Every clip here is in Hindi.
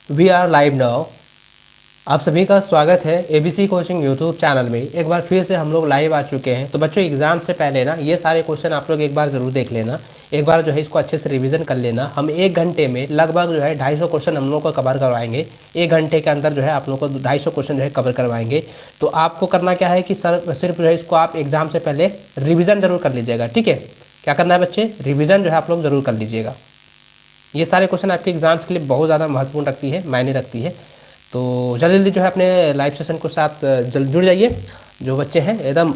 We are live now. आप सभी का स्वागत है एबीसी कोचिंग यूट्यूब चैनल में। एक बार फिर से हम लोग लाइव आ चुके हैं। तो बच्चों एग्जाम से पहले ना ये सारे क्वेश्चन आप लोग एक बार ज़रूर देख लेना, एक बार जो है इसको अच्छे से रिवीजन कर लेना। हम 1 घंटे में लगभग जो है 250 क्वेश्चन हम लोग को कवर करवाएंगे। 1 घंटे के अंदर जो है आप लोग को 250 क्वेश्चन जो है कवर करवाएंगे। तो आपको करना क्या है कि सिर्फ जो है इसको आप एग्ज़ाम से पहले रिविज़न जरूर कर लीजिएगा। ठीक है, क्या करना है बच्चे, रिविज़न जो है आप लोग ज़रूर कर लीजिएगा। ये सारे क्वेश्चन आपके एग्जाम्स के लिए बहुत ज़्यादा महत्वपूर्ण रखती है, मायने रखती है। तो जल्दी जल्दी जो है अपने लाइव सेशन के साथ जल्द जुड़ जाइए जो बच्चे हैं एकदम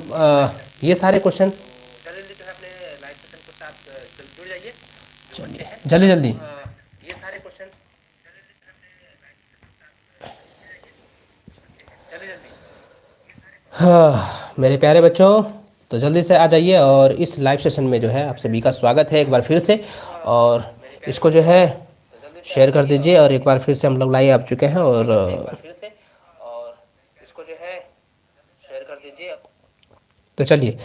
ये सारे क्वेश्चन जल्दी जल्दी जो है अपने लाइव सेशन के साथ जल्द जुड़ जाइए। चलिए जल्दी जल्दी ये सारे क्वेश्चन हाँ मेरे प्यारे बच्चों, तो जल्दी से आ जाइए और इस लाइव सेशन में जो है आप सभी का स्वागत है एक बार फिर से। और इसको जो है शेयर कर दीजिए। और एक बार फिर से हम लोग लाइव आ चुके हैं और इसको जो है शेयर कर दीजिए। तो चलिए,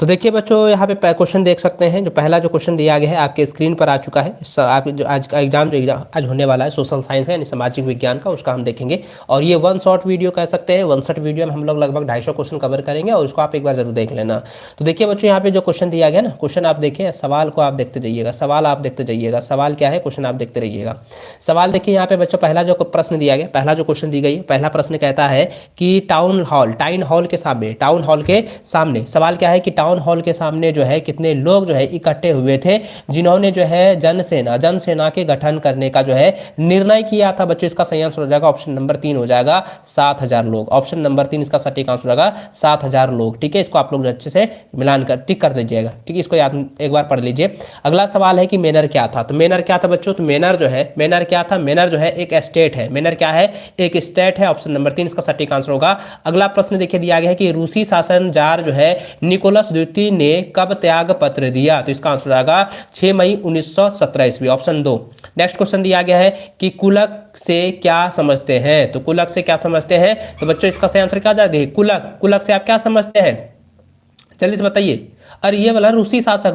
तो देखिए बच्चों यहाँ पे क्वेश्चन देख सकते हैं। जो पहला जो क्वेश्चन दिया गया है आपके स्क्रीन पर आ चुका है। आप जो आज का एग्जाम आज होने वाला है सोशल साइंस है यानी सामाजिक विज्ञान का, उसका हम देखेंगे। और ये वन शॉट वीडियो कह सकते हैं। वन शॉट वीडियो में हम लोग लगभग 250 क्वेश्चन कवर करेंगे और उसको आप एक बार जरूर देख लेना। तो देखिए बच्चों यहाँ पे जो क्वेश्चन दिया गया ना, क्वेश्चन आप देखिए, सवाल को आप देखते जाइएगा, सवाल आप देखते जाइएगा। सवाल क्या है, क्वेश्चन आप देखते रहिएगा। सवाल देखिए यहाँ पे बच्चों, पहला जो प्रश्न दिया गया, पहला जो क्वेश्चन दी गई, पहला प्रश्न कहता है कि टाउन हॉल के सामने सवाल क्या है कि टाउन हॉल के सामने जो है कितने लोग जो है इकट्ठे हुए थे जिन्होंने जो है जनसेना के गठन करने का जो है निर्णय किया था। बच्चों इसका सही आंसर हो जाएगा ऑप्शन नंबर 3 हो जाएगा 7000 लोग। ऑप्शन नंबर 3 इसका सटीक आंसर होगा 7000 लोग। ठीक है, इसको आप लोग अच्छे से मिलान कर टिक कर दीजिएगा। ठीक है, इसको याद एक बार पढ़ लीजिए। अगला सवाल है कि मेनर क्या था। तो मेनर क्या था बच्चों, तो मेनर क्या था, मेनर जो है एक स्टेट है। मेनर क्या है, एक स्टेट है। ऑप्शन नंबर 3 इसका सटीक आंसर होगा। अगला प्रश्न देखिए दिया गया है कि रूसी शासन जार जो है निकोलस द्वितीय ने कब त्याग पत्र दिया। तो इसका आंसर आएगा 6 मई 1917 ईस्वी, ऑप्शन 2। नेक्स्ट क्वेश्चन दिया गया है कि कुलक से क्या समझते हैं। तो कुलक से क्या समझते हैं, तो बच्चों इसका सही आंसर क्या जाएगा, कुलक से आप क्या समझते हैं, जल्दी से बताइए। और ये वाला रूसी शासक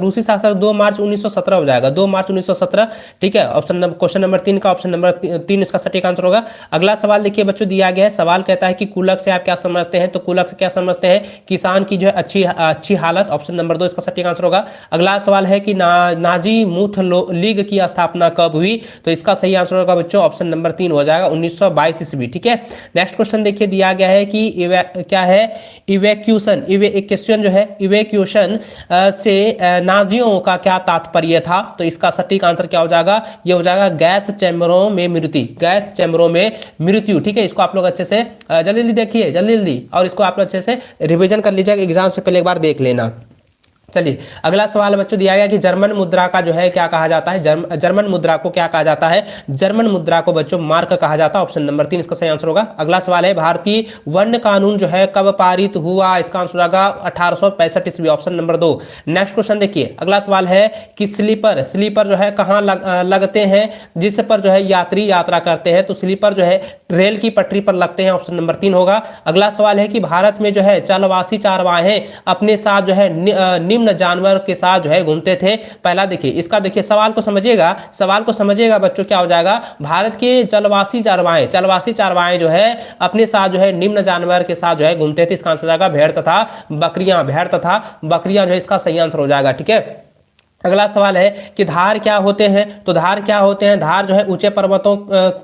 2 मार्च 1917 हो जाएगा, 2 मार्च 1917। ठीक है, क्वेश्चन नंबर 3 का ऑप्शन नंबर 3 इसका सटीक आंसर होगा। अगला सवाल देखिए बच्चों दिया गया है, सवाल कहता है कि कुलक से आप क्या समझते हैं। तो कुलक से क्या समझते हैं, किसान की जो है अच्छी हालत। ऑप्शन नंबर 2 इसका सटीक आंसर होगा। अगला सवाल है कि नाजी मूथ लीग की स्थापना कब हुई। तो इसका सही आंसर होगा बच्चों ऑप्शन नंबर 3 हो जाएगा 1922 ईस्वी। ठीक है, नेक्स्ट क्वेश्चन देखिए दिया गया है कि क्या है, इवैक्यूएशन। एक क्वेश्चन जो है इवैक्यूएशन से नाजियों का क्या तात्पर्य था। तो इसका सटीक आंसर क्या हो जाएगा, ये हो जाएगा गैस चैम्बरों में मृत्यु। ठीक है, इसको आप लोग अच्छे से जल्दी जल्दी देखिए, जल्दी और इसको आप लोग अच्छे से रिवीजन कर लीजिएगा, एग्जाम से पहले एक बार देख लेना। चलिए अगला सवाल बच्चों दिया गया कि जर्मन मुद्रा का जो है क्या कहा जाता है। जर्मन मुद्रा को क्या कहा जाता है, जर्मन मुद्रा को बच्चों मार्क कहा जाता है। ऑप्शन नंबर 3 इसका सही आंसर होगा। अगला सवाल है भारतीय वन कानून जो है कब पारित हुआ। इसका आंसर होगा 1865 ईस्वी, ऑप्शन नंबर 2। नेक्स्ट क्वेश्चन देखिए, अगला सवाल है कि स्लीपर जो है कहाँ लगते हैं, जिस पर जो है यात्री यात्रा करते हैं। तो स्लीपर जो है रेल की पटरी पर लगते हैं, ऑप्शन नंबर 3 होगा। अगला सवाल है कि भारत में जो है चलवासी चारवाहे अपने साथ जो है निम्न जानवर के साथ जो है घूमते थे। पहला देखिए, इसका देखिए सवाल को समझिएगा बच्चों, क्या हो जाएगा, भारत के चलवासी चारवाए जो है अपने साथ जो है निम्न जानवर के साथ जो है घूमते थे। इसका आंसर हो जाएगा भेड़ तथा बकरियां जो है इसका सही आंसर हो जाएगा। ठीक है, अगला सवाल है कि धार क्या होते हैं। तो धार जो है ऊंचे पर्वतों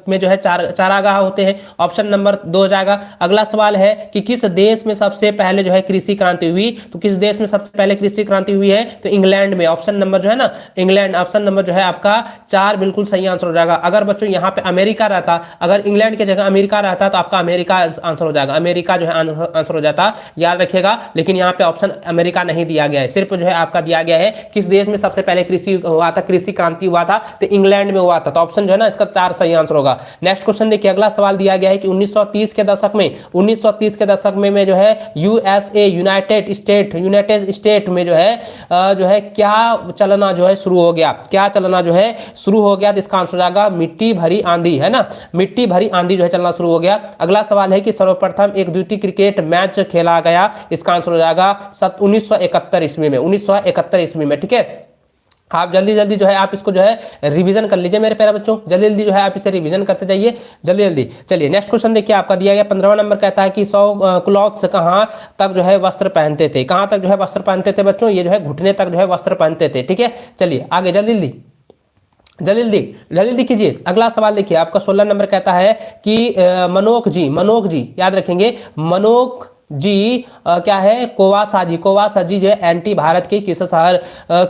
में जो है चारागाह होते हैं। ऑप्शन नंबर 2 हो जाएगा। अगला सवाल है कि किस देश में सबसे पहले जो है कृषि क्रांति हुई। तो किस देश में सबसे पहले कृषि क्रांति हुई है, तो इंग्लैंड में। ऑप्शन नंबर जो है ना इंग्लैंड, ऑप्शन नंबर जो है आपका 4 बिल्कुल सही आंसर हो जाएगा। अगर बच्चों यहाँ पे अमेरिका रहता, अगर इंग्लैंड की जगह अमेरिका रहता तो आपका अमेरिका आंसर हो जाएगा, अमेरिका जो है आंसर हो जाता, याद रखिएगा। लेकिन यहाँ पे ऑप्शन अमेरिका नहीं दिया गया है, सिर्फ जो है आपका दिया गया है किस देश में सबसे पहले कृषि हुआ था, कृषि क्रांति हुआ था, तो इंग्लैंड में हुआ था। तो ऑप्शन जो है ना इसका 4 सही आंसर होगा। नेक्स्ट क्वेश्चन देखिए, अगला सवाल दिया गया है कि 1930 के दशक में जो है यूएसए यूनाइटेड स्टेट में जो है क्या चलना जो है शुरू हो गया, तो इसका आंसर हो जाएगा मिट्टी भरी आंधी, है ना, मिट्टी भरी आंधी जो है चलना शुरू हो गया। अगला सवाल है कि सर्वप्रथम एक द्वितीय क्रिकेट मैच खेला गया। इसका आंसर हो जाएगा 1971 ईस्वी में, 1971 ईस्वी में। ठीक है, आप जल्दी जल्दी जो है आप इसको जो है रिवीजन कर लीजिए मेरे प्यारे बच्चों, जल्दी जल्दी जो है आप इसे रिवीजन करते जाइए जल्दी जल्दी। चलिए नेक्स्ट क्वेश्चन देखिए, आपका दिया गया 15वां नंबर कहता है कि 100 क्लॉथ्स कहाँ तक जो है वस्त्र पहनते थे, कहाँ तक जो है वस्त्र पहनते थे बच्चों, ये जो है घुटने तक जो है वस्त्र पहनते थे। ठीक है, चलिए आगे जल्दी जल्दी जल्दी जल्दी जल्दी जल्दी कीजिए। अगला सवाल देखिए, आपका 16 नंबर कहता है कि मनोक जी याद रखेंगे, मनोक जी क्या है, कोवासाजी जो एंटी भारत के किस शहर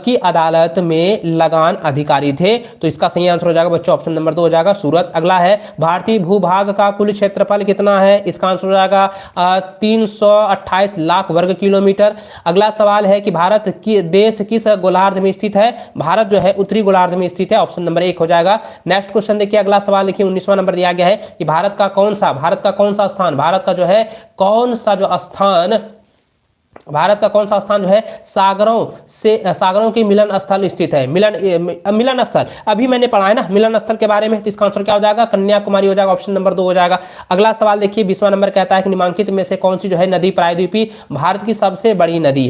की अदालत में लगान अधिकारी थे, तो इसका सही आंसर हो जाएगा बच्चों ऑप्शन नंबर 2 हो जाएगा सूरत। अगला है भारतीय भूभाग का कुल क्षेत्रफल कितना है, इसका आंसर हो जाएगा 328 लाख वर्ग किलोमीटर। अगला सवाल है कि भारत की देश किस गोलार्ध में स्थित है, भारत जो है उत्तरी गोलार्ध में स्थित है, ऑप्शन नंबर 1 हो जाएगा। नेक्स्ट क्वेश्चन देखिए, अगला सवाल देखिए 19वां नंबर दिया गया है कि भारत का कौन सा स्थान, भारत का जो है कौन सा जो स्थान, भारत का कौन सा स्थान जो है सागरों के मिलन स्थल स्थित है, मिलन स्थल अभी मैंने पढ़ा है ना मिलन स्थल के बारे में, तो इसका आंसर क्या हो जाएगा, कन्याकुमारी हो जाएगा, ऑप्शन नंबर 2 हो जाएगा। अगला सवाल देखिए 20वां नंबर कहता है कि निम्नलिखित में से कौन सी जो है नदी प्रायद्वीपीय भारत की सबसे बड़ी नदी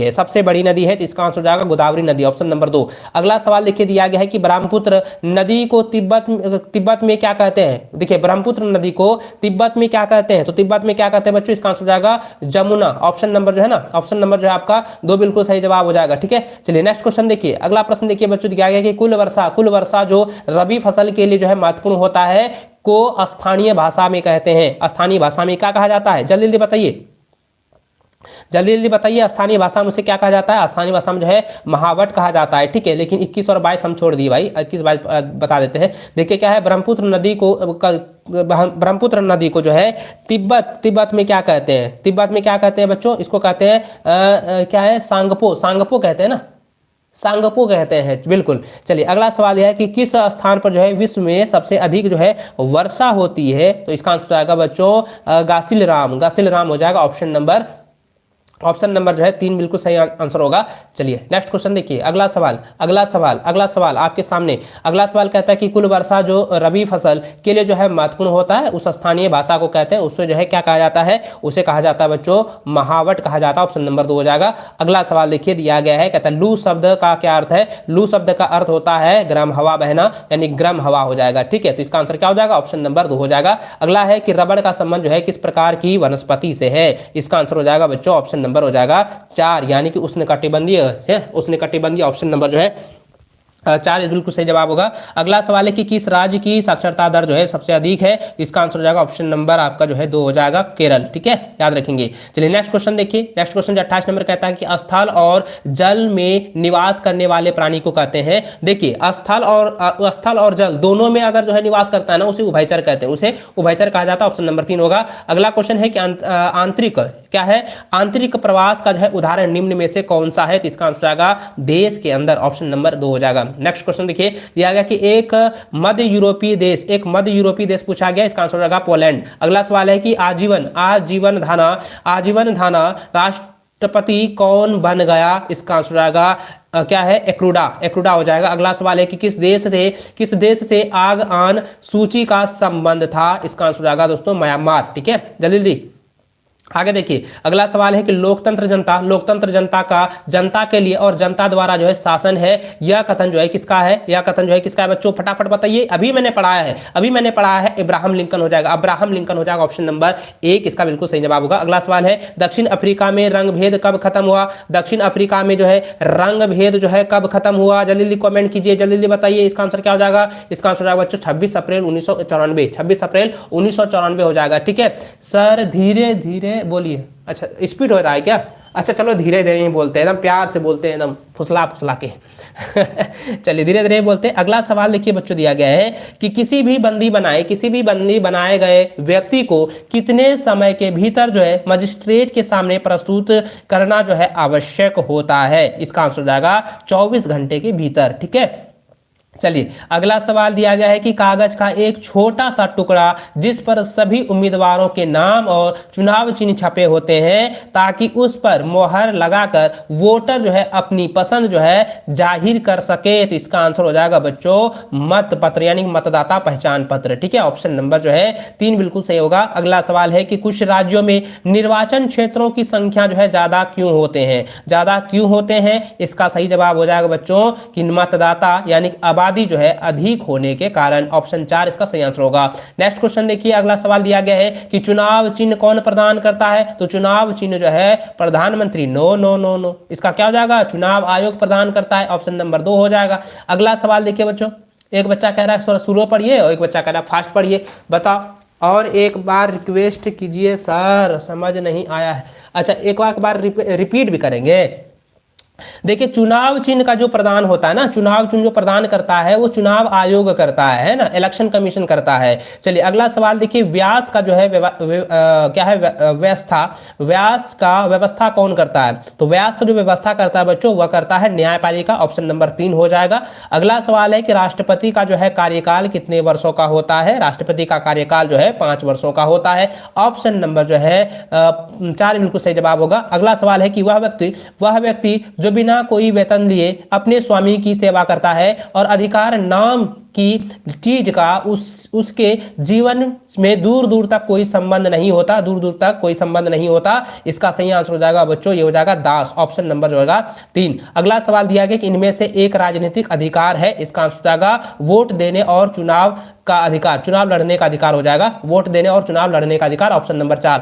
है, तो इसका आंसर हो जाएगा गोदावरी नदी, ऑप्शन नंबर 2। अगला सवाल देखिए दिया गया है कि ब्रह्मपुत्र नदी को तिब्बत में क्या कहते हैं, देखिए ब्रह्मपुत्र नदी को तिब्बत में क्या कहते हैं, तो तिब्बत में क्या कहते हैं बच्चों, इसका आंसर हो जाएगा जमुना, ऑप्शन नंबर जो है ना, ऑप्शन नंबर जो है आपका 2 बिल्कुल सही जवाब हो जाएगा। ठीक है, चलिए नेक्स्ट क्वेश्चन देखिए, अगला प्रश्न देखिए बच्चों दिया गया कि कुल वर्षा जो रबी फसल के लिए जो है महत्वपूर्ण होता है को स्थानीय भाषा में कहते हैं, स्थानीय भाषा में क्या कहा जाता है, जल्दी जल्दी बताइए, जल्दी जल्दी बताइए, स्थानीय भाषा में उसे क्या कहा जाता है, स्थानीय भाषा में जो है महावट कहा जाता है। ठीक है, लेकिन 21 और 22 हम छोड़ दिए भाई, 21 22 बता देते हैं। देखिए क्या है, ब्रह्मपुत्र नदी को जो है तिब्बत में क्या कहते हैं, तिब्बत में क्या कहते हैं बच्चों, इसको कहते हैं क्या है, सांगपो कहते हैं ना, सांगपो कहते हैं, बिल्कुल। चलिए अगला सवाल यह है कि किस स्थान पर जो है विश्व में सबसे अधिक जो है वर्षा होती है, तो इसका आंसर आएगा बच्चों गासिलराम हो जाएगा, ऑप्शन नंबर जो है 3 बिल्कुल सही आंसर होगा। चलिए नेक्स्ट क्वेश्चन देखिए, अगला सवाल आपके सामने। अगला सवाल कहता है कि कुल वर्षा जो रबी फसल के लिए जो है महत्वपूर्ण होता है उस स्थानीय भाषा को कहते हैं, उससे जो है क्या कहा जाता है, उसे कहा जाता है बच्चों महावट कहा जाता है, ऑप्शन नंबर 2 हो जाएगा। अगला सवाल देखिए दिया गया है, कहता है लू शब्द का क्या अर्थ है, लू शब्द का अर्थ होता है गर्म हवा बहना, यानी गर्म हवा हो जाएगा। ठीक है, तो इसका आंसर क्या हो जाएगा, ऑप्शन नंबर 2 हो जाएगा। अगला है कि रबड़ का संबंध जो है किस प्रकार की वनस्पति से है, इसका आंसर हो जाएगा बच्चों ऑप्शन नंबर हो जाएगा 4, यानी कि उष्णकटिबंधीय है, उष्णकटिबंधीय ऑप्शन नंबर जो है 4 बिल्कुल सही जवाब होगा। अगला सवाल है कि किस राज्य की साक्षरता दर जो है सबसे अधिक है, इसका आंसर हो जाएगा ऑप्शन नंबर आपका जो है 2 हो जाएगा केरल। ठीक है, याद रखेंगे। चलिए नेक्स्ट क्वेश्चन देखिए, नेक्स्ट क्वेश्चन जो 28 नंबर कहता है कि स्थल और जल में निवास करने वाले प्राणी को कहते हैं, देखिए स्थल और जल दोनों में अगर जो है निवास करता है ना उसे उभयचर कहते हैं, उसे उभयचर कहा जाता है, ऑप्शन नंबर 3 होगा। अगला क्वेश्चन है कि आंतरिक क्या है, आंतरिक प्रवास का जो है उदाहरण निम्न में से कौन सा है, तो इसका आंसर आएगा देश के अंदर, ऑप्शन नंबर 2 हो जाएगा। नेक्स्ट क्वेश्चन देखिए दिया गया कि एक मध्य यूरोपीय देश पूछा गया, इसका आंसर हो जाएगा पोलैंड। अगला सवाल है कि आजीवन धाना राष्ट्रपति कौन बन गया, इसका आंसर आएगा क्या है, एक्रूडा हो जाएगा। अगला सवाल है कि किस देश से आग सूची का संबंध था, इसका आंसर आएगा दोस्तों म्यांमार। ठीक है, जल्दी आगे देखिए, अगला सवाल है कि लोकतंत्र जनता का जनता के लिए और जनता द्वारा जो है शासन है, यह कथन जो है किसका है, बच्चों फटाफट बताइए, अभी मैंने पढ़ाया है इब्राहिम लिंकन हो जाएगा, ऑप्शन नंबर 1 इसका बिल्कुल सही जवाब होगा। अगला सवाल है दक्षिण अफ्रीका में रंग भेद कब खत्म हुआ, दक्षिण अफ्रीका में जो है रंग भेद जो है कब खत्म हुआ, जल्दी कमेंट कीजिए, जल्दी बताइए, इसका आंसर क्या हो जाएगा, इसका आंसर बच्चों 26 अप्रैल 1994 हो जाएगा। ठीक है सर, धीरे धीरे बोलिए, अच्छा स्पीड हो रहा है क्या, अच्छा चलो धीरे धीरे ही बोलते हैं, एकदम प्यार से बोलते हैं, एकदम फुसला के चलिए धीरे धीरे बोलते हैं। अगला सवाल देखिए बच्चों दिया गया है कि किसी भी बंदी बनाए गए व्यक्ति को कितने समय के भीतर जो है मजिस्ट्रेट के सामने प्रस्तुत करना जो है आवश्यक होता है, इसका आंसर हो जाएगा 24 घंटे के भीतर। ठीक है, चलिए अगला सवाल दिया गया है कि कागज का एक छोटा सा टुकड़ा जिस पर सभी उम्मीदवारों के नाम और चुनाव चिन्ह छपे होते हैं ताकि उस पर मोहर लगाकर वोटर जो है अपनी पसंद जो है जाहिर कर सके, तो इसका आंसर हो जाएगा बच्चों मत पत्र यानी मतदाता पहचान पत्र। ठीक है, ऑप्शन नंबर जो है 3 बिल्कुल सही होगा। अगला सवाल है कि कुछ राज्यों में निर्वाचन क्षेत्रों की संख्या जो है ज्यादा क्यों होते हैं, ज्यादा क्यों होते हैं, इसका सही जवाब हो जाएगा बच्चों कि मतदाता यानी आबादी जो है अधिक होने के कारण, ऑप्शन 4 इसका सही आंसर होगा। नेक्स्ट क्वेश्चन देखिए, अगला सवाल दिया गया है कि चुनाव चिन्ह कौन प्रदान करता है, तो चुनाव चिन्ह जो है प्रधानमंत्री, नो नो नो नो, इसका क्या हो जाएगा, चुनाव आयोग प्रदान करता है, ऑप्शन नंबर 2 हो जाएगा। अगला सवाल देखिए बच्चों, एक बच्चा कह रहा है स्लो पढ़िए और एक बच्चा कह रहा है फास्ट पढ़िए, बताओ। और एक बार रिक्वेस्ट कीजिए सर, समझ नहीं आया है। अच्छा एक बार रिपीट भी करेंगे। देखिए चुनाव चिन्ह का जो प्रदान होता है ना, चुनाव चिन्ह जो प्रदान करता है वो चुनाव आयोग करता है ना, इलेक्शन कमीशन करता है। चलिए अगला सवाल देखिए, व्यास का जो है क्या है व्यवस्था, व्यास का व्यवस्था कौन करता है, तो व्यास का जो व्यवस्था करता है बच्चों वह करता है न्यायपालिका, ऑप्शन नंबर 3 हो जाएगा। अगला सवाल है कि राष्ट्रपति का जो है कार्यकाल कितने वर्षों का होता है, राष्ट्रपति का कार्यकाल जो है 5 वर्षों का होता है, ऑप्शन नंबर जो है 4 बिल्कुल सही जवाब होगा। अगला सवाल है कि वह व्यक्ति जो बिना कोई वेतन लिए अपने स्वामी की सेवा करता है और अधिकार नाम की चीज का उसके जीवन में दूर दूर तक कोई संबंध नहीं होता, दूर दूर तक कोई संबंध नहीं होता, इसका सही आंसर हो जाएगा बच्चों ये हो जाएगा दास, ऑप्शन नंबर जो होगा 3। अगला सवाल दिया गया कि इनमें से एक राजनीतिक अधिकार है, इसका आंसर हो जाएगा वोट देने और चुनाव का अधिकार, चुनाव लड़ने का अधिकार हो जाएगा, वोट देने और चुनाव लड़ने का अधिकार, ऑप्शन नंबर 4,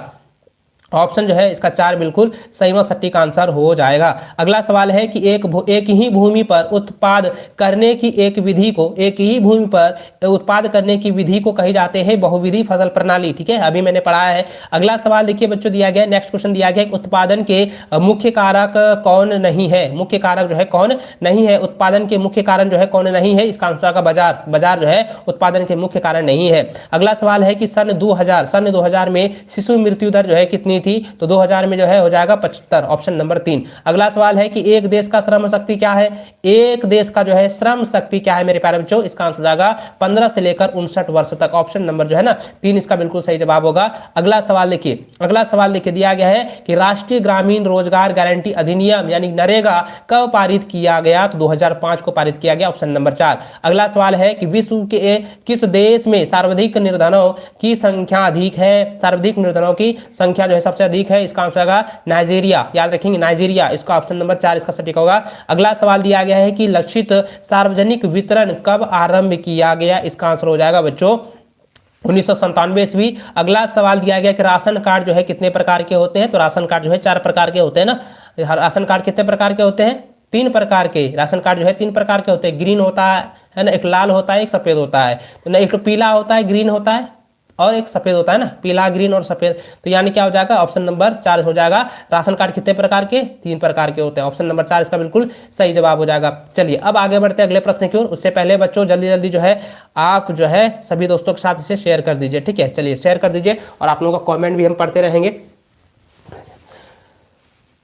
ऑप्शन जो है इसका 4 बिल्कुल सही व सटीक आंसर हो जाएगा। अगला सवाल है कि एक ही भूमि पर उत्पाद करने की एक विधि को, एक ही भूमि पर उत्पाद करने की विधि को कही जाते हैं बहुविधि फसल प्रणाली। ठीक है, अभी मैंने पढ़ाया है। अगला सवाल देखिए बच्चों दिया गया, नेक्स्ट क्वेश्चन दिया गया, उत्पादन के मुख्य कारक कौन नहीं है, मुख्य कारक जो है कौन नहीं है, उत्पादन के मुख्य कारण जो है कौन नहीं है, इसका आंसर होगा बाजार, बाजार जो है उत्पादन के मुख्य कारण नहीं है। अगला सवाल है कि सन 2000 में शिशु मृत्यु दर जो है कितनी थी, तो 2000 में जो है हो जाएगा 75, ऑप्शन नंबर 3। अगला सवाल है कि एक देश का श्रम शक्ति क्या है, एक देश का जो है श्रम शक्ति क्या है मेरे प्यारे बच्चों, इसका आंसर हो जाएगा 15 से लेकर 59 वर्ष तक, ऑप्शन नंबर जो है ना 3 इसका बिल्कुल सही जवाब होगा। अगला सवाल देखिए, अगला सवाल देखिए दिया गया है कि राष्ट्रीय ग्रामीण रोजगार गारंटी अधिनियम यानी नरेगा कब पारित किया गया, तो 2005 को पारित किया गया, ऑप्शन नंबर 4। अगला सवाल है कि विश्व के किस देश में सर्वाधिक निर्धनों की संख्या अधिक है, सर्वाधिक निर्धनों की संख्या जो है सबसे अधिक है, इसका आंसर होगा नाइजीरिया, याद रखेंगे नाइजीरिया, इसका ऑप्शन नंबर 4 इसका सटीक होगा। अगला सवाल दिया गया है कि लक्षित सार्वजनिक वितरण कब आरंभ किया गया, इसका आंसर हो जाएगा बच्चों 1997 ईस्वी। अगला सवाल दिया गया कि राशन कार्ड जो है कितने प्रकार के होते हैं, तो राशन कार्ड जो है 4 प्रकार के होते हैं ना, राशन कार्ड कितने प्रकार के होते हैं, 3 प्रकार के राशन कार्ड जो है 3 प्रकार के होते हैं, ग्रीन होता है ना, एक लाल होता है, एक सफेद होता है, तो ना एक तो पीला होता है, ग्रीन होता है और एक सफेद होता है ना, पीला ग्रीन और सफेद, तो यानी क्या हो जाएगा ऑप्शन नंबर 4 हो जाएगा। राशन कार्ड कितने प्रकार के, 3 प्रकार के होते हैं, ऑप्शन नंबर 4 इसका बिल्कुल सही जवाब हो जाएगा। चलिए अब आगे बढ़ते हैं अगले प्रश्न की ओर, उससे पहले बच्चों जल्दी जल्दी जो है आप जो है सभी दोस्तों के साथ इसे शेयर कर दीजिए। ठीक है, चलिए शेयर कर दीजिए और आप लोगों का कॉमेंट भी हम पढ़ते रहेंगे।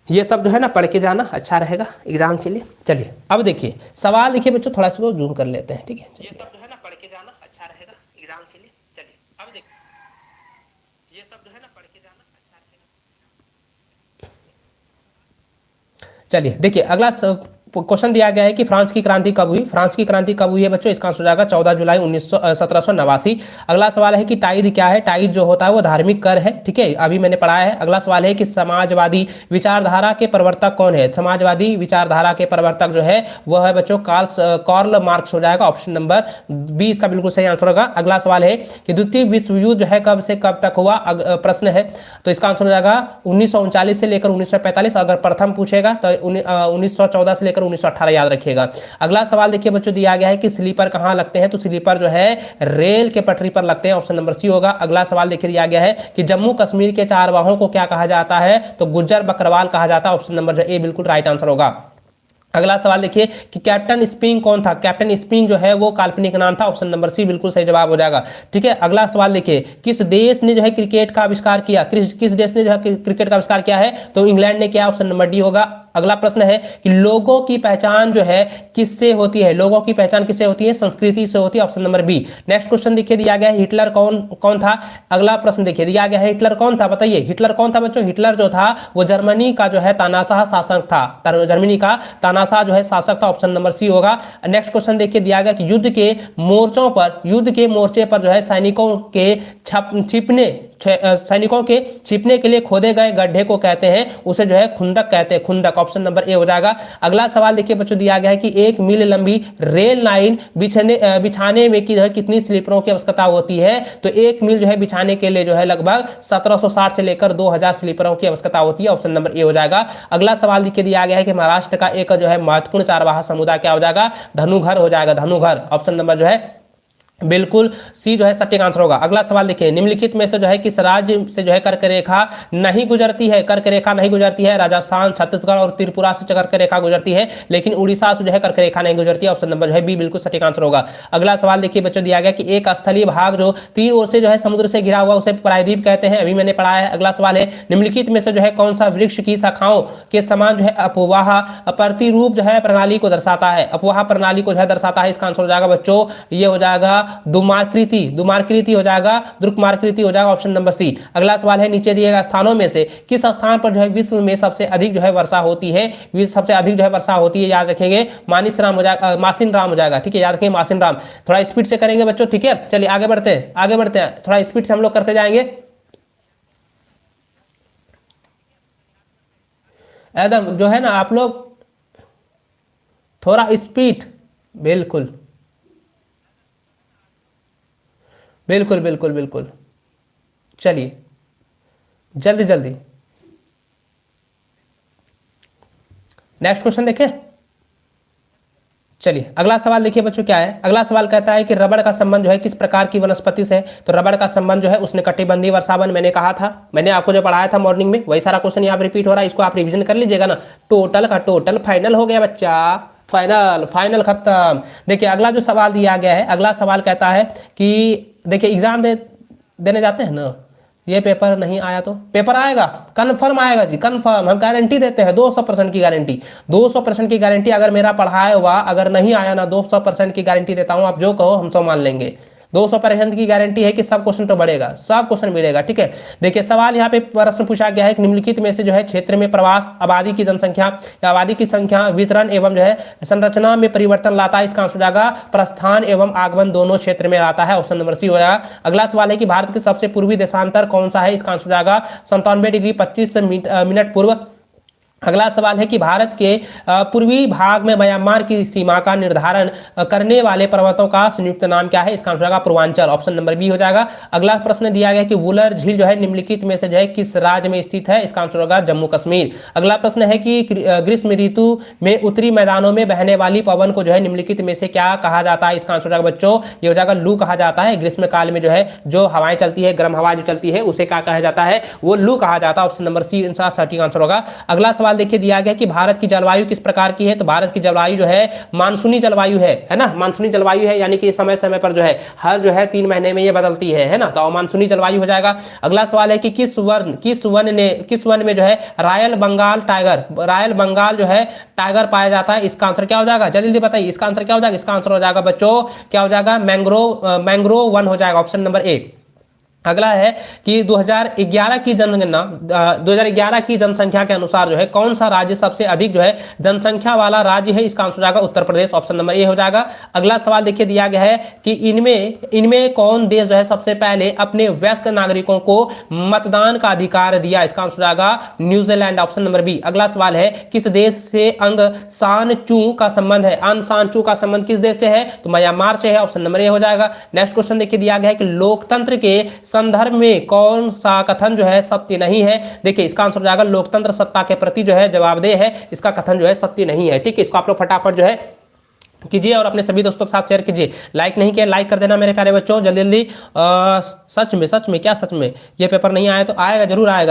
ये सब जो है ना पढ़ के जाना अच्छा रहेगा एग्जाम के लिए। चलिए अब देखिए सवाल देखिए बच्चों, थोड़ा सा जूम कर लेते हैं। ठीक है, ये सब जो है ना पढ़ के जाना अच्छा रहेगा एग्जाम के लिए। चलिए अब देखिए ये सब जो है ना पढ़ के जाना अच्छा रहेगा। चलिए देखिए अगला क्वेश्चन दिया गया है कि फ्रांस की क्रांति कब हुई, फ्रांस की क्रांति कब हुई है बच्चों, इसका आंसर हो जाएगा 14 जुलाई 1789। अगला सवाल है कि टाइड क्या है, टाइड जो होता है वो धार्मिक कर है। ठीक है, अभी मैंने पढ़ाया है। अगला सवाल है कि समाजवादी विचारधारा के प्रवर्तक कौन है, समाजवादी विचारधारा के प्रवर्तक जो है वह है बच्चों कार्ल मार्क्स हो जाएगा, ऑप्शन नंबर 20 का बिल्कुल सही आंसर होगा। अगला सवाल है कि द्वितीय विश्व युद्ध जो है कब से कब तक हुआ, प्रश्न है, तो इसका आंसर हो जाएगा 1939 से लेकर 1945। अगर प्रथम पूछेगा तो 1914 से लेकर 1918 याद रखिएगा। अगला सवाल देखिए बच्चों दिया गया है कि स्लीपर कहां लगते हैं, तो स्लीपर जो है रेल के पटरी पर लगते हैं, ऑप्शन नंबर सी होगा। अगला सवाल देखिए दिया गया है कि जम्मू कश्मीर के चारवाहों को क्या कहा जाता है, तो गुज्जर बकरवाल कहा जाता है, ऑप्शन नंबर ए बिल्कुल राइट आंसर होगा। अगला सवाल देखिए कि कैप्टन स्पिंग कौन था, कैप्टन स्पिंग जो है वो काल्पनिक नाम था, ऑप्शन नंबर सी बिल्कुल सही जवाब हो जाएगा। ठीक है, अगला सवाल देखिए किस देश ने जो है क्रिकेट का आविष्कार किया, किस देश ने जो है क्रिकेट का आविष्कार किया है, तो इंग्लैंड ने किया, ऑप्शन नंबर डी होगा। अगला प्रश्न है कि लोगों की पहचान जो है किससे होती है, लोगों की पहचान किससे होती है, संस्कृति से होती है, option number B. Next question देखिए दिया गया है हिटलर कौन कौन था। अगला प्रश्न देखिए दिया गया है हिटलर कौन था, बताइए हिटलर कौन था बच्चों। हिटलर जो था वो जर्मनी का जो है तानाशाह शासक था, जर्मनी का तानाशाह जो है शासक था, ऑप्शन नंबर सी होगा। नेक्स्ट क्वेश्चन देखिए दिया गया कि युद्ध के मोर्चे पर जो है सैनिकों के छिपने के लिए खोदे गए गड्ढे को कहते हैं, उसे जो है खुंदक कहते हैं, खुंदक, ऑप्शन नंबर ए हो जाएगा। अगला सवाल देखिए बच्चों दिया गया है कि 1 मील लंबी रेल लाइन बिछाने में की जो है कितनी स्लीपरों की आवश्यकता होती है, तो 1 मील जो है बिछाने के लिए जो है लगभग 1760 से लेकर 2000 स्लीपरों की आवश्यकता होती है, ऑप्शन नंबर ए हो जाएगा। अगला सवाल देखिए दिया गया है कि महाराष्ट्र का एक जो है महत्वपूर्ण चारवाहा समुदाय क्या हो जाएगा, धनुघर हो जाएगा, धनुघर, ऑप्शन नंबर जो है बिल्कुल सी जो है सटीक आंसर होगा। अगला सवाल देखिए निम्नलिखित में से जो है किस राज्य से जो है कर्क रेखा नहीं गुजरती है, कर्क रेखा नहीं गुजरती है, राजस्थान, छत्तीसगढ़ और त्रिपुरा से कर्क रेखा गुजरती है, लेकिन उड़ीसा से जो है कर्क रेखा नहीं गुजरती है, ऑप्शन नंबर जो है बी बिल्कुल सटीक आंसर होगा। अगला सवाल देखिए बच्चों दिया गया कि एक स्थलीय भाग जो 3 ओर से जो है समुद्र से घिरा हुआ उसे प्रायद्वीप कहते हैं, अभी मैंने पढ़ा है। अगला सवाल है निम्नलिखित में से जो है कौन सा वृक्ष की शाखाओं के समान जो है अपवाह प्रतिरूप जो है प्रणाली को दर्शाता है, अपवाह प्रणाली को जो है दर्शाता है, इसका आंसर हो जाएगा बच्चों ये हो जाएगा दुमाकृति हो जाएगा, द्रुकमाकृति हो जाएगा, ऑप्शन नंबर सी। अगला सवाल है नीचे दिए गए स्थानों में से किस स्थान पर जो है विश्व में सबसे अधिक जो है वर्षा होती है, सबसे अधिक जो है वर्षा होती है, याद रखेंगे मानिसराम हो जाएगा, मासिन राम हो जाएगा, ठीक है, याद रखेंगे मासिन राम। थोड़ा स्पीड से करेंगे बच्चों, ठीक है, चलिए आगे बढ़ते हैं, थोड़ा स्पीड से हम लोग करते जाएंगे एकदम जो है ना, आप लोग थोड़ा स्पीड, बिल्कुल बिल्कुल बिल्कुल बिल्कुल, चलिए जल्दी जल्दी नेक्स्ट क्वेश्चन देखें। चलिए अगला सवाल देखिए बच्चों क्या है। अगला सवाल कहता है कि रबड़ का संबंध जो है किस प्रकार की वनस्पति से है, तो रबड़ का संबंध जो है उष्णकटिबंधीय वर्षावन, मैंने कहा था, मैंने आपको जो पढ़ाया था मॉर्निंग में वही सारा क्वेश्चन यहाँ रिपीट हो रहा है, इसको आप रिवीजन कर लीजिएगा ना। टोटल का टोटल फाइनल हो गया बच्चा, फाइनल खत्म। देखिए अगला जो सवाल दिया गया है, अगला सवाल कहता है कि देखिए एग्जाम देने जाते हैं ना, ये पेपर नहीं आया तो पेपर आएगा, कन्फर्म आएगा जी, कन्फर्म, हम गारंटी देते हैं 200% की गारंटी, 200% की गारंटी, अगर मेरा पढ़ाया हुआ अगर नहीं आया ना 200% की गारंटी देता हूं, आप जो कहो हम सब मान लेंगे। 200% की गारंटी है कि सब क्वेश्चन तो बढ़ेगा, सब क्वेश्चन मिलेगा, ठीक है। देखिए सवाल यहाँ पे प्रश्न पूछा गया है कि निम्नलिखित में से जो है क्षेत्र में प्रवास आबादी की जनसंख्या या आबादी की संख्या वितरण एवं जो है संरचना में परिवर्तन लाता है, इसका आंसर जाएगा प्रस्थान एवं आगमन दोनों क्षेत्र में आता है, ऑप्शन नंबर सी हो जाएगा। अगला सवाल है कि भारत के सबसे पूर्वी देशांतर कौन सा है, इसका आंसर जाएगा 97 डिग्री 25 मिनट पूर्व। अगला सवाल है कि भारत के पूर्वी भाग में म्यांमार की सीमा का निर्धारण करने वाले पर्वतों का संयुक्त नाम क्या है, इसका आंसर होगा पूर्वांचल, ऑप्शन नंबर बी हो जाएगा। अगला प्रश्न दिया गया कि वुलर झील जो है निम्नलिखित में से जो है किस राज्य में स्थित है, इसका आंसर होगा जम्मू कश्मीर। अगला प्रश्न है कि ग्रीष्म ऋतु में उत्तरी मैदानों में बहने वाली पवन को जो है निम्नलिखित में से क्या कहा जाता है, इसका आंसर हो जाएगा बच्चों ये हो जाएगा लू कहा जाता है। ग्रीष्म काल में जो है जो हवाएं चलती है, गर्म हवा जो चलती है उसे क्या कहा जाता है, वो लू कहा जाता है, ऑप्शन नंबर सी सटीक आंसर होगा। अगला सवाल देखिए दिया गया कि भारत की जलवायु किस प्रकार की है, तो भारत की जलवायु जो है मानसूनी जलवायु है ना, मानसूनी जलवायु है, यानी कि समय समय पर जो है हर जो है 3 महीने में ये बदलती है ना, तो मानसूनी जलवायु हो जाएगा। अगला सवाल है कि किस वन में जो है रॉयल बंगाल जो है टाइगर पाया जाता है, इसका आंसर क्या हो जाएगा, जल्दी बताइए इसका आंसर क्या हो जाएगा, इसका आंसर हो जाएगा बच्चों क्या हो जाएगा मैंग्रोव वन हो जाएगा, ऑप्शन नंबर ए। अगला है कि 2011 की जनगणना 2011 की जनसंख्या के अनुसार जो है कौन सा राज्य सबसे अधिक जो है जनसंख्या वाला राज्य है, इसका आंसर जाएगा उत्तर प्रदेश, ऑप्शन नंबर ए हो जाएगा। अगला सवाल देखिए दिया गया है कि इनमें कौन देश जो है सबसे पहले अपने वयस्क नागरिकों को मतदान का अधिकार दिया, इसका आंसर जाएगा न्यूजीलैंड, ऑप्शन नंबर बी। अगला सवाल है किस देश से अंग सान चू का संबंध है, अन सान चू का संबंध किस देश से है, तो म्यांमार से है, ऑप्शन नंबर ए हो जाएगा। नेक्स्ट क्वेश्चन देखिए दिया गया है कि लोकतंत्र के संदर्भ में कौन सा कथन जो है सत्य नहीं है, देखिए इसका आंसर जाएगा लोकतंत्र सत्ता के प्रति जो है जवाबदेह है, इसका कथन जो है सत्य नहीं है, ठीक है। इसको आप लोग फटाफट जो है कीजिए और अपने सभी दोस्तों के साथ शेयर कीजिए। लाइक नहीं किया लाइक कर देना मेरे प्यारे बच्चों, जल्दी जल्दी। सच में क्या सच में ये पेपर नहीं आया तो आएगा,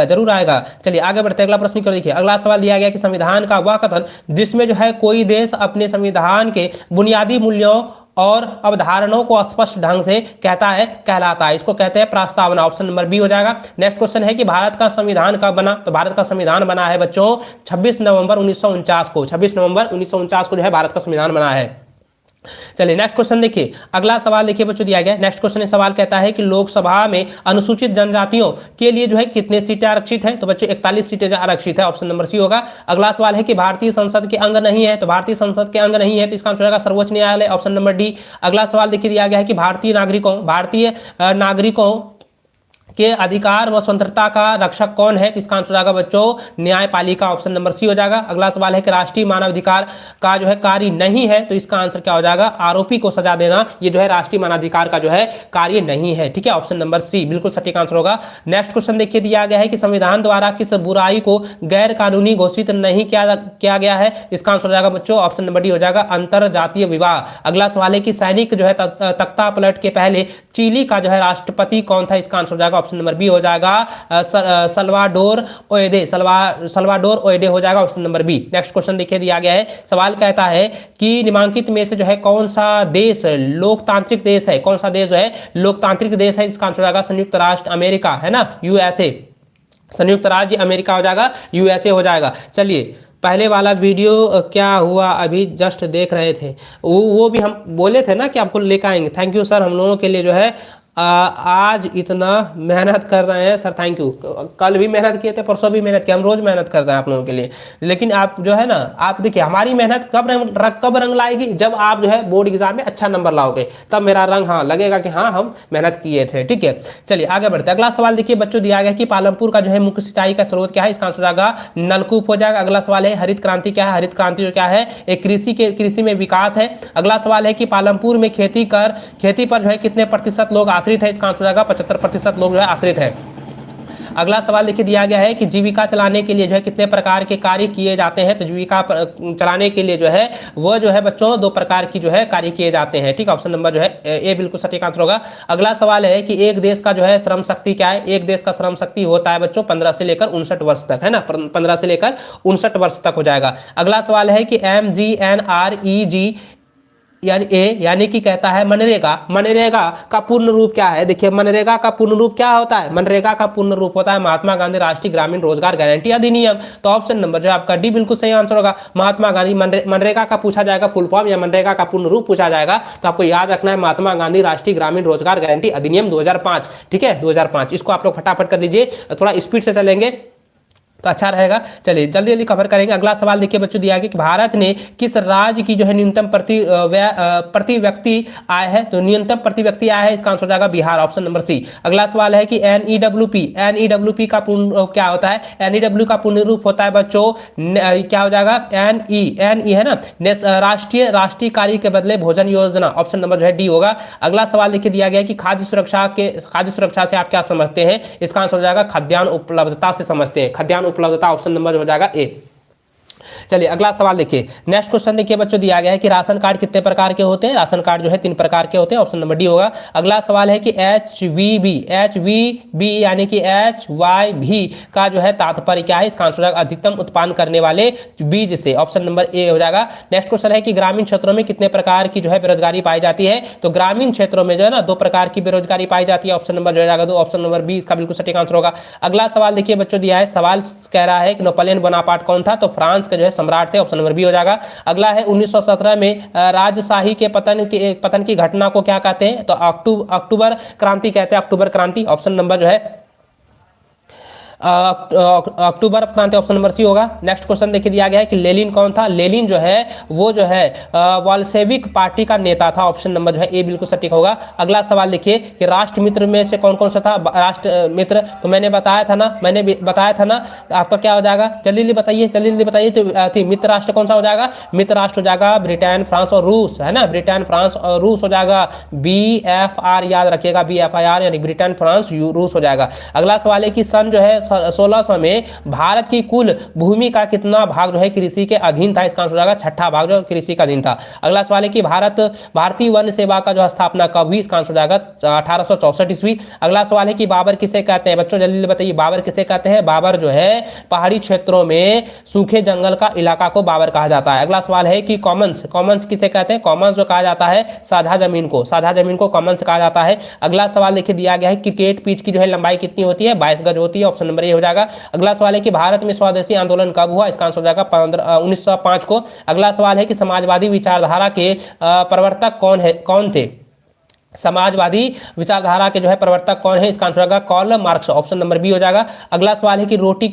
जरूर आएगा। चलिए आगे बढ़ते अगला प्रश्न क्यों देखिए। अगला सवाल दिया गया कि संविधान का वह कथन जिसमें जो है कोई देश अपने संविधान के बुनियादी मूल्यों और अवधारणाओं को स्पष्ट ढंग से कहता है, कहलाता है। इसको कहते हैं प्रस्तावना। ऑप्शन नंबर बी हो जाएगा। नेक्स्ट क्वेश्चन है कि भारत का संविधान कब बना? तो भारत का संविधान बना है बच्चों 26 नवंबर 1949 को। 26 नवंबर 1949 को जो है भारत का संविधान बना है। चलिए नेक्स्ट क्वेश्चन देखिए। अगला सवाल देखिए बच्चों दिया गया। नेक्स्ट क्वेश्चन सवाल कहता है कि लोकसभा में अनुसूचित जनजातियों के लिए जो है कितने सीटें आरक्षित है? तो बच्चों 41 सीटें आरक्षित है। ऑप्शन नंबर सी होगा। अगला सवाल है कि भारतीय संसद के अंग नहीं है। तो भारतीय संसद के अंग नहीं है तो इसका आंसर होगा सर्वोच्च न्यायालय। Option number D. अगला सवाल देखिए दिया गया है कि भारतीय नागरिकों के अधिकार व स्वतंत्रता का रक्षक कौन है? इसका आंसर आएगा बच्चों न्यायपालिका। ऑप्शन नंबर सी हो जाएगा। अगला सवाल है कि राष्ट्रीय मानवाधिकार का जो है कार्य नहीं है तो इसका आंसर क्या हो जाएगा? आरोपी को सजा देना ये जो है राष्ट्रीय मानवाधिकार का जो है कार्य नहीं है। ठीक है, ऑप्शन नंबर सी बिल्कुल सटीक आंसर होगा। नेक्स्ट क्वेश्चन देखिए दिया गया है कि संविधान द्वारा किस बुराई को गैर कानूनी घोषित नहीं किया गया है? इसका आंसर हो जाएगा बच्चों ऑप्शन नंबर डी हो जाएगा अंतर जातीय विवाह। अगला सवाल है कि सैनिक जो है तख्ता पलट के पहले चिली का जो है राष्ट्रपति कौन था? इसका आंसर हो जाएगा ऑप्शन नंबर बी हो जाएगा सल्वाडोर ओएडे हो जाएगा। Option number B. Next question देखिए दिया गया है। सवाल कहता है कि निम्नलिखित में से जो है कौन सा देश लोकतांत्रिक देश है? कौन सा देश जो है लोकतांत्रिक देश है? इसका आंसर हो जाएगा संयुक्त राष्ट्र अमेरिका, है ना, यूएसए। संयुक्त राज्य अमेरिका हो जाएगा, यूएसए हो जाएगा। चलिए पहले वाला वीडियो क्या हुआ? अभी जस्ट देख रहे थे वो भी हम बोले थे ना कि आपको लेकर आएंगे। थैंक यू सर, हम लोगों के लिए जो है आज इतना मेहनत कर रहे हैं सर, थैंक यू। कल भी मेहनत किए थे, परसों भी मेहनत किए, हम रोज मेहनत कर रहे हैं आप लोगों के लिए। लेकिन आप जो है ना, आप देखिए हमारी मेहनत कब रंग लाएगी? जब आप जो है बोर्ड एग्जाम में अच्छा नंबर लाओगे, तब मेरा रंग हाँ लगेगा कि हाँ हम मेहनत किए थे। ठीक है, चलिए आगे बढ़ते हैं। अगला सवाल देखिए बच्चों दिया गया कि पालमपुर का जो है मुख्य सिंचाई का स्रोत क्या है? इसका आंसर आएगा नलकूप हो जाएगा। अगला सवाल है हरित क्रांति क्या है? हरित क्रांति जो क्या है एक कृषि में विकास है। अगला सवाल है कि पालमपुर में खेती पर जो है कितने प्रतिशत लोग आश्रित है? इसका आंसर आएगा 75% लोग जो है आश्रित है। अगला सवाल देखिए दिया गया है कि जीविका चलाने के लिए जो है कितने प्रकार के कार्य किए जाते हैं? तो जीविका चलाने के लिए जो है वो जो है बच्चों 2 प्रकार की जो है कार्य किए जाते हैं। ठीक है, ऑप्शन नंबर जो है ए बिल्कुल सटीक आंसर होगा। अगला सवाल है कि एक देश का जो है श्रम शक्ति क्या है? एक देश का श्रम शक्ति होता है बच्चों 15 से लेकर 59 वर्ष तक, है ना, 15 से लेकर 59 वर्ष तक हो जाएगा। अगला सवाल है कि MGNREG यानी कि कहता है मनरेगा का पूर्ण रूप क्या है? देखिए मनरेगा का पूर्ण रूप क्या होता है? मनरेगा का पूर्ण रूप होता है महात्मा गांधी राष्ट्रीय ग्रामीण रोजगार गारंटी अधिनियम। तो ऑप्शन नंबर जो है आपका डी बिल्कुल सही आंसर होगा। महात्मा गांधी मनरेगा का पूछा जाएगा फुल फॉर्म या मनरेगा का पूर्ण रूप पूछा जाएगा तो आपको याद रखना है महात्मा गांधी राष्ट्रीय ग्रामीण रोजगार गारंटी अधिनियम 2005। ठीक है, 2005। इसको आप लोग फटाफट कर लीजिए, थोड़ा स्पीड से चलेंगे तो अच्छा रहेगा। चलिए जल्दी जल्दी कवर करेंगे। अगला सवाल देखिए बच्चों दिया गया कि भारत ने किस राज्य की जो है न्यूनतम प्रति व्यक्ति आय है? तो न्यूनतम प्रति व्यक्ति आय है, इसका आंसर हो जाएगा बिहार। Option number C. अगला सवाल है कि NEWP का पूर्ण क्या होता है? NEW का पूर्ण रूप होता है बच्चों क्या हो जाएगा? NE है ना, राष्ट्रीय कार्य के बदले भोजन योजना। ऑप्शन नंबर जो है डी होगा। अगला सवाल देखिए दिया गया कि खाद्य सुरक्षा से आप क्या समझते हैं? इसका आंसर हो जाएगा खाद्यान्न उपलब्धता से समझते हैं। खाद्यान्न उपलब्धता ऑप्शन नंबर हो जाएगा ए। चलिए अगला सवाल देखिए। नेक्स्ट क्वेश्चन देखिए बच्चों दिया गया है कि राशन कार्ड कितने प्रकार के होते हैं? राशन कार्ड जो है 3 प्रकार के होते हैं। ऑप्शन नंबर डी होगा। अगला सवाल है कि HVB यानी कि HYV का जो है तात्पर्य क्या है? इसका आंसर अधिकतम उत्पादन करने वाले बीज से। ऑप्शन नंबर ए हो जाएगा। नेक्स्ट क्वेश्चन है कि ग्रामीण क्षेत्रों में कितने प्रकार की जो है बेरोजगारी पाई जाती है? तो ग्रामीण क्षेत्रों में जो है ना 2 प्रकार की बेरोजगारी पाई जाती है। ऑप्शन नंबर जो हो जाएगा 2। ऑप्शन नंबर बी इसका बिल्कुल सटीक आंसर होगा। अगला सवाल देखिए बच्चों दिया है, सवाल कह रहा है कि नेपोलियन बोनापार्ट कौन था? तो फ्रांस के जो है सम्राट थे। ऑप्शन नंबर बी हो जाएगा। अगला है 1917 में राजशाही के पतन की घटना को क्या कहते हैं? तो अक्टूबर क्रांति कहते हैं। अक्टूबर क्रांति ऑप्शन नंबर जो है अक्टूबर क्रांति ऑप्शन नंबर सी होगा। नेक्स्ट क्वेश्चन देखिए दिया गया है कि लेनिन कौन था? लेनिन जो है वो जो है बोल्शेविक पार्टी का नेता था। ऑप्शन नंबर जो है ए बिल्कुल सटीक होगा। अगला सवाल देखिए कि राष्ट्र मित्र में से कौन कौन सा था? राष्ट्र मित्र तो मैंने बताया था ना, आपका क्या हो जाएगा? जल्दी बताइए। तो मित्र राष्ट्र कौन सा हो जाएगा? मित्र राष्ट्र हो जाएगा ब्रिटेन, फ्रांस और रूस, है ना। ब्रिटेन, फ्रांस और रूस हो जाएगा। BFR याद रखिएगा, BFIR यानी ब्रिटेन, फ्रांस, रूस हो जाएगा। अगला सवाल है कि सन जो है 1600 में भारत की कुल भूमि का कितना भाग जो है कृषि के अधीन था? इसका आंसर हो जाएगा छठा भाग जो कृषि का अधीन था। अगला सवाल है कि भारतीय वन सेवा का जो स्थापना कब हुई? इसका आंसर हो जाएगा 1864 ईस्वी। अगला सवाल है कि बाबर किसे कहते हैं? बच्चों जल्दी बताइए, बाबर किसे कहते हैं? बाबर जो है पहाड़ी क्षेत्रों में सूखे जंगल का इलाका को बाबर कहा जाता है। अगला सवाल है कि कॉमन्स किसे कहते हैं? कॉमन्स जो कहा जाता है साझा जमीन को कॉमन्स कहा जाता है। अगला सवाल देखिए दिया गया है, क्रिकेट पिच की जो है लंबाई कितनी होती है? 22 गज होती है। ऑप्शन नंबर ए हो जाएगा। अगला सवाल है कि भारत में स्वदेशी आंदोलन कब हुआ? इसका आंसर हो जाएगा 1905 को। अगला सवाल है कि समाजवादी विचारधारा के प्रवर्तक कौन थे? समाजवादी विचारधारा के जो है प्रवर्तक कौन है? इसका आंसर होगा Karl Marx. Option number B हो जाएगा। अगला सवाल है कि रोटी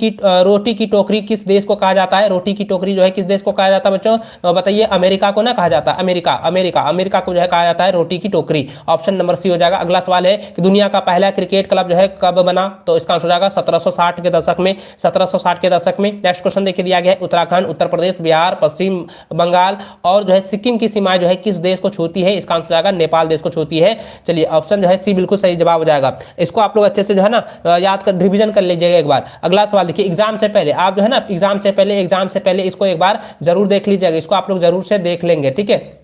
की टोकरी किस देश को कहा जाता है? रोटी की टोकरी जो है किस देश को कहा जाता है बच्चों? बताइए। अमेरिका को ना कहा जाता है, अमेरिका को जो है कहा जाता है रोटी की टोकरी। ऑप्शन नंबर सी हो जाएगा। अगला सवाल है कि दुनिया का पहला क्रिकेट क्लब जो है कब बना? तो इसका आंसर हो जाएगा 1760 के दशक में। 1760 के दशक में। नेक्स्ट क्वेश्चन देखिए दिया गया है, उत्तराखंड, उत्तर प्रदेश, बिहार, पश्चिम बंगाल और जो है सिक्किम की सीमाएं जो है किस देश को छूती है? इसका आंसर हो जाएगा नेपाल देश को छूती है। चलिए ऑप्शन जो है सी बिल्कुल सही जवाब हो जाएगा। इसको आप लोग अच्छे से जो है ना याद कर रिवीजन कर लीजिएगा एक बार। अगला सवाल देखिए, एग्जाम से पहले आप जो है ना एग्जाम से पहले इसको एक बार जरूर देख लीजिएगा। इसको आप लोग जरूर से देख लेंगे, ठीक है,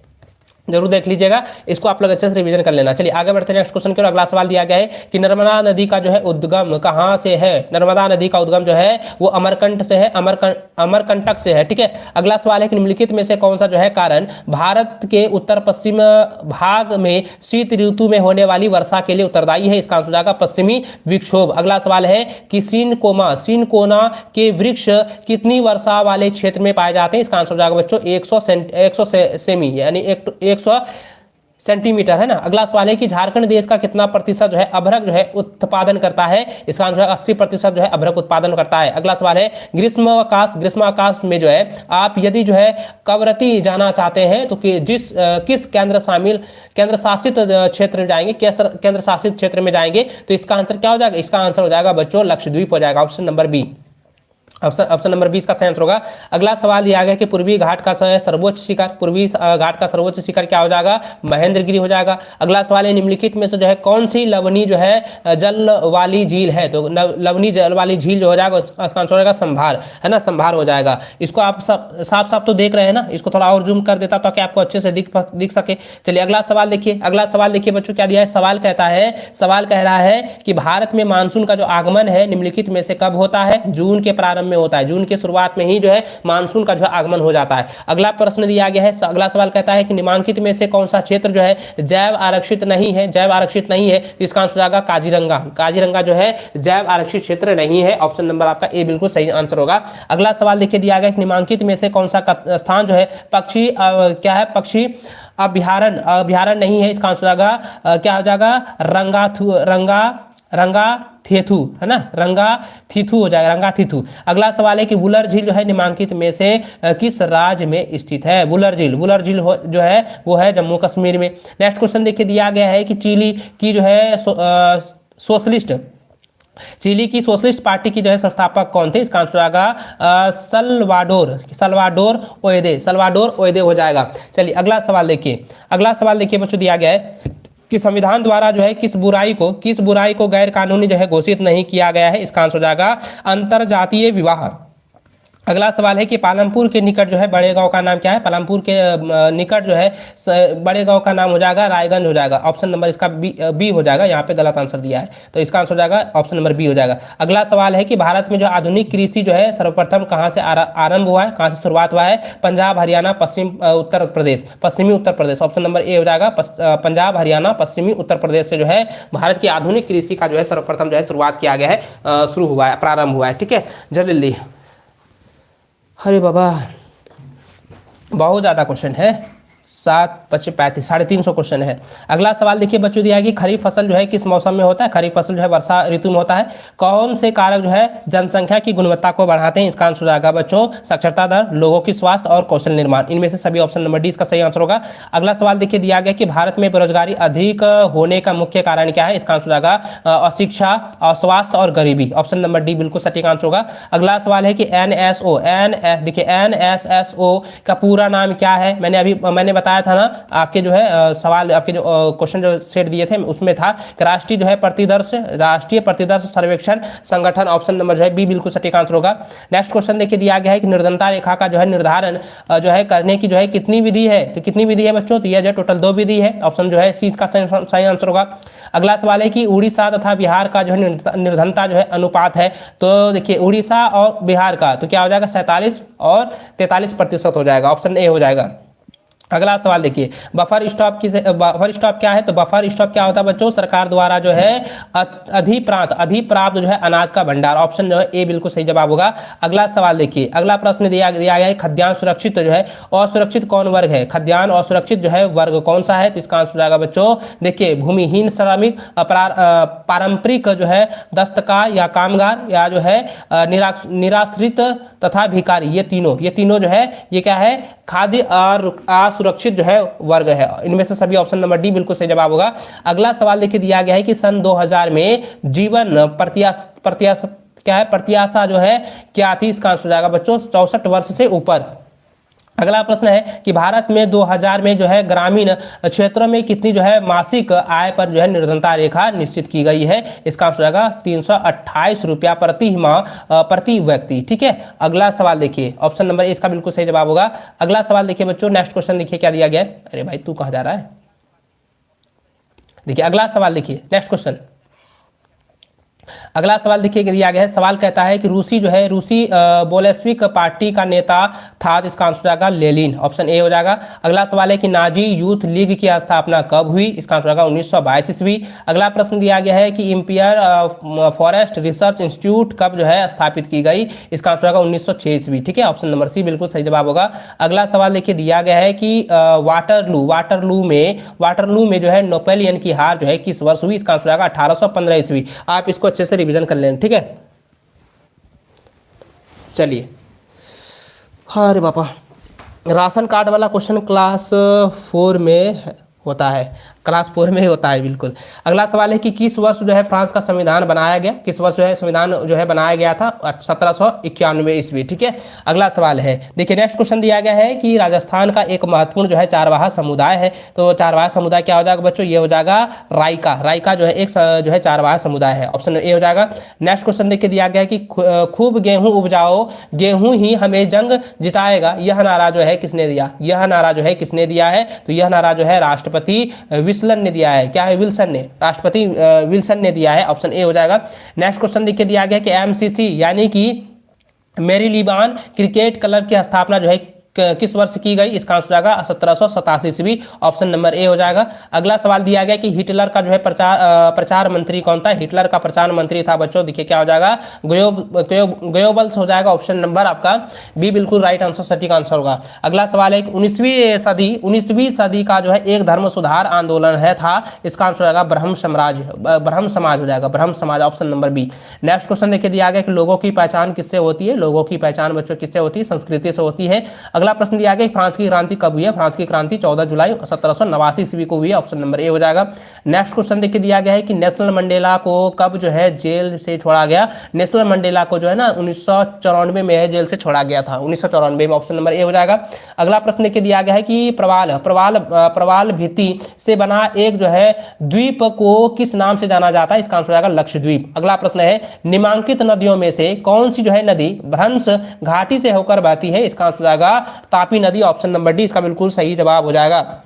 जरूर देख लीजिएगा। इसको आप लोग अच्छे से रिवीजन कर लेना। चलिए आगे बढ़ते हैं नेक्स्ट क्वेश्चन की ओर। अगला सवाल दिया गया है कि नर्मदा नदी का जो है उद्गम कहाँ से है? नर्मदा नदी का उद्गम जो है वो अमरकंटक से है, अमरकंटक से है, ठीक है। अगला सवाल है कि निम्नलिखित में से कौन सा जो है कारण भारत के उत्तर पश्चिम भाग में शीत ऋतु में होने वाली वर्षा के लिए उत्तरदायी है? इसका आंसर हो जाएगा पश्चिमी विक्षोभ। अगला सवाल है कि सिनकोना के वृक्ष कितनी वर्षा वाले क्षेत्र में पाए जाते हैं? इसका आंसर हो जाएगा बच्चों 100 सेमी यानी 100 सेंटीमीटर है ना। अगला सवाल है कि झारखंड देश का कितना प्रतिशत जो है अभ्रक जो है उत्पादन करता है? इसका आंसर 80% जो है अभ्रक उत्पादन करता है। अगला सवाल है ग्रीष्मावकाश में जो है आप यदि जो है कवरत्ती जाना चाहते हैं तो किस केंद्र शासित क्षेत्र में जाएंगे? केंद्र शासित क्षेत्र में जाएंगे तो इसका आंसर क्या हो जाएगा? इसका आंसर हो जाएगा बच्चों लक्षद्वीप हो जाएगा। Option number B, option number 20 का सही आंसर होगा। अगला सवाल दिया गया कि पूर्वी घाट का सर्वोच्च शिखर क्या हो जाएगा? महेंद्रगिरी हो जाएगा। अगला सवाल है निम्नलिखित में से जो है कौन सी लवणी जो है जल वाली झील है? तो लवणी जल वाली झील जो हो जाएगा उसका आंसर हो जाएगा संभार, है ना, संभार हो जाएगा। इसको आप साफ साफ तो देख रहे हैं ना, इसको थोड़ा और जूम कर देता ताकि आपको अच्छे से दिख सके। चलिए अगला सवाल देखिए बच्चों क्या दिया है? सवाल कह रहा है कि भारत में मानसून का जो आगमन है निम्नलिखित में से कब होता है? जून के प्रारंभ में होता है। जून के शुरुआत में ही जो है मानसून का जो है आगमन हो जाता है। अगला प्रश्न दिया गया है, अगला सवाल कहता है कि निम्नलिखित में से कौन सा क्षेत्र जो है जैव आरक्षित नहीं है? तो इसका आंसर होगा काजीरंगा जो है जैव आरक्षित क्षेत्र नहीं है। ऑप्शन नंबर आपका ए बिल्कुल सही आंसर होगा। अगला सवाल देखिए दिया गया है निम्नलिखित में से कौन सा स्थान जो है पक्षी अभ्यारण्य नहीं है? इसका आंसर होगा क्या हो जाएगा? रंगाथेथु, है ना, रंगाथीथु हो जाएगा, रंगाथीथु। अगला सवाल है कि वुलर झील जो है निम्नलिखित में से किस राज्य में स्थित है? वुलर झील जो है वो है जम्मू कश्मीर में। नेक्स्ट क्वेश्चन देखिए दिया गया है कि चिली की जो है सोशलिस्ट पार्टी की जो है संस्थापक कौन थे? इसका आंसर आएगा सल्वाडोर ओएदे हो जाएगा। चलिए अगला सवाल देखिए बच्चों दिया गया है कि संविधान द्वारा जो है किस बुराई को गैर कानूनी जो है घोषित नहीं किया गया है? इसका आंसर हो जाएगा अंतरजातीय विवाह। अगला सवाल है कि पालमपुर के निकट जो है बड़े गांव का नाम क्या है? पालमपुर के निकट जो है बड़े गांव का नाम हो जाएगा रायगंज हो जाएगा। ऑप्शन नंबर इसका बी हो जाएगा। यहाँ पे गलत आंसर दिया है तो इसका आंसर हो जाएगा ऑप्शन नंबर बी हो जाएगा। अगला सवाल है कि भारत में जो आधुनिक कृषि जो है सर्वप्रथम कहाँ से आरंभ हुआ है, कहाँ से शुरुआत हुआ है? पंजाब, हरियाणा, पश्चिमी उत्तर प्रदेश। ऑप्शन नंबर ए हो जाएगा। पंजाब, हरियाणा, पश्चिमी उत्तर प्रदेश से जो है भारत की आधुनिक कृषि का जो है सर्वप्रथम जो है शुरुआत किया गया है, प्रारंभ हुआ है, ठीक है। जल्दी अरे बाबा बहुत ज़्यादा क्वेश्चन है, 7, 25, 35, 350 क्वेश्चन है। अगला सवाल देखिए बच्चों दिया है कि खरीफ फसल जो है किस मौसम में होता है? खरीफ फसल जो है वर्षा ऋतु में होता है। कौन से कारक जो है जनसंख्या की गुणवत्ता को बढ़ाते हैं? इसका आंसर हो जाएगा बच्चों साक्षरता दर, लोगों की स्वास्थ्य और कौशल निर्माण। इनमें से सभी ऑप्शन नंबर डी इसका सही आंसर होगा। अगला सवाल देखिए दिया गया कि भारत में बेरोजगारी अधिक होने का मुख्य कारण क्या है? इसका आंसर हो जाएगा अशिक्षा, अस्वास्थ्य और गरीबी। ऑप्शन नंबर डी बिल्कुल सटीक आंसर होगा। अगला सवाल है कि एनएसएसओ का पूरा नाम क्या है? मैंने बताया था ना आपके जो है सवाल, आपके जो क्वेश्चन जो सेट दिए थे उसमें था कि राष्ट्रीय प्रतिदर्श सर्वेक्षण संगठन, ऑप्शन नंबर जो है बी बिल्कुल सटीक आंसर होगा। नेक्स्ट क्वेश्चन देखिए दिया गया है कि निर्धनता रेखा का जो है निर्धारण जो है करने की जो है कितनी विधि है, तो कितनी विधि है बच्चों, तो यह जो टोटल 2 विधि है, ऑप्शन जो है सी इसका सही आंसर होगा। अगला सवाल है कि उड़ीसा तथा बिहार का जो है निर्धनता जो है अनुपात है, तो देखिए उड़ीसा और बिहार का तो क्या हो जाएगा 47 और 43% हो जाएगा, ऑप्शन ए हो जाएगा। अगला सवाल देखिए बफर स्टॉप क्या है, तो बफर स्टॉप क्या होता है बच्चों, सरकार द्वारा जो है अधिप्राप्त जो है अनाज का भंडार, ऑप्शन जो है ए बिल्कुल सही जवाब होगा। अगला सवाल देखिए, अगला प्रश्न दिया गया है खाद्यान्न सुरक्षित जो है असुरक्षित कौन वर्ग है, खाद्यान्न असुरक्षित जो है वर्ग कौन सा है, तो इसका आंसर जाएगा बच्चों देखिए भूमिहीन श्रमिक, पारंपरिक जो है दस्तकार या कामगार, या जो है निराश्रित तथा भिखारी, ये तीनों जो है ये क्या है खाद्य असुरक्षित जो है वर्ग है। इनमें से सभी ऑप्शन नंबर डी बिल्कुल सही जवाब होगा। अगला सवाल देखिए दिया गया है कि सन 2000 में जीवन प्रत्याशा जो है क्या थी, इसका आंसर जाएगा बच्चों 64 वर्ष से ऊपर। अगला प्रश्न है कि भारत में 2000 में जो है ग्रामीण क्षेत्रों में कितनी जो है मासिक आय पर जो है निर्धनता रेखा निश्चित की गई है, इसका आंसर आएगा 328 रुपया प्रति माह प्रति व्यक्ति। ठीक है, अगला सवाल देखिए ऑप्शन नंबर ए इसका बिल्कुल सही जवाब होगा। अगला सवाल देखिए बच्चों, नेक्स्ट क्वेश्चन देखिए क्या दिया गया है, अरे भाई तू कहाँ जा रहा है, देखिए अगला सवाल देखिए नेक्स्ट क्वेश्चन। अगला सवाल देखिए दिया गया है, सवाल कहता है कि रूसी बोलेस्विक पार्टी का नेता था, इसका आंसर आएगा लेनिन, ऑप्शन ए हो जाएगा। अगला सवाल है कि नाजी यूथ लीग की स्थापना कब हुई, इसका आंसर आएगा 1922 ईस्वी। अगला प्रश्न दिया गया है कि इंपियर फॉरेस्ट रिसर्च इंस्टीट्यूट कब जो है स्थापित की गई, इसका आंसर आएगा 1906 ईस्वी। ठीक है, ऑप्शन नंबर सी बिल्कुल सही जवाब होगा। अगला सवाल देखिए दिया गया है कि वाटरलू में जो है नेपोलियन की हार जो है किस वर्ष हुई, इसका आंसर आएगा 1815 ईस्वी। आप इसको अच्छे से रिवीजन कर लें। ठीक है, चलिए, अरे बापा, राशन कार्ड वाला क्वेश्चन क्लास 4 में होता है, क्लास 4 में ही होता है बिल्कुल। अगला सवाल है कि किस वर्ष जो है फ्रांस का संविधान बनाया गया, किस वर्ष जो है संविधान जो है बनाया गया था, 1791 ईस्वी। ठीक है, अगला सवाल है देखिए नेक्स्ट क्वेश्चन दिया गया है कि राजस्थान का एक महत्वपूर्ण जो है चारवाहा समुदाय है, तो चारवाहा समुदाय क्या हो जाएगा बच्चों, ये हो जाएगा रायका जो है एक जो है चारवाहा समुदाय है, ऑप्शन ए हो जाएगा। नेक्स्ट क्वेश्चन देखिए दिया गया है कि खूब गेहूं उपजाओ, गेहूं ही हमें जंग जिताएगा, यह नारा जो है किसने दिया, तो यह नारा जो है राष्ट्रपति विल्सन ने दिया है, क्या है राष्ट्रपति विल्सन ने दिया है, ऑप्शन ए हो जाएगा। नेक्स्ट क्वेश्चन देखिए दिया गया कि एमसीसी यानी कि मेरीलीबान क्रिकेट क्लब की स्थापना जो है किस वर्ष की गई, इसका आंसर आएगा 1787 ईस्वी, ऑप्शन नंबर ए हो जाएगा। अगला सवाल दिया गया कि हिटलर का जो है प्रचार मंत्री कौन था, हिटलर का प्रचार मंत्री था बच्चों, देखिए क्या हो जाएगा गोयबल्स हो जाएगा, ऑप्शन नंबर आपका बी बिल्कुल राइट आंसर, सटीक आंसर होगा। अगला सवाल है कि 19वीं सदी का जो है एक धर्म सुधार आंदोलन है था, इसका आंसर आएगा ब्रह्म समाज हो जाएगा, Brahmo Samaj, option number B. Next question देखिए दिया गया कि लोगों की पहचान किससे होती है, लोगों की पहचान बच्चों किससे होती है, संस्कृति से होती है। अगला प्रश्न दिया गया फ्रांस की क्रांति कब हुई है, फ्रांस की क्रांति 14 जुलाई 1789 ईस्वी को हुई है, ऑप्शन नंबर ए हो जाएगा। नेक्स्ट क्वेश्चन देखिए दिया गया है कि नेल्सन मंडेला को कब जो है जेल से छोड़ा गया, नेल्सन मंडेला को जो है ना 1994 में जेल से छोड़ा गया था, 1994 में, ऑप्शन नंबर ए हो जाएगा। अगला प्रश्न देखिए दिया गया है कि प्रवाल भित्ति से बना एक जो है द्वीप को किस नाम से जाना जाता है, इसका आंसर आएगा लक्षद्वीप। अगला प्रश्न है निम्नांकित नदियों में से कौन सी जो है नदी भ्रंश घाटी से होकर बहती है, इसका आंसर आएगा तापी नदी, ऑप्शन नंबर डी इसका बिल्कुल सही जवाब हो जाएगा।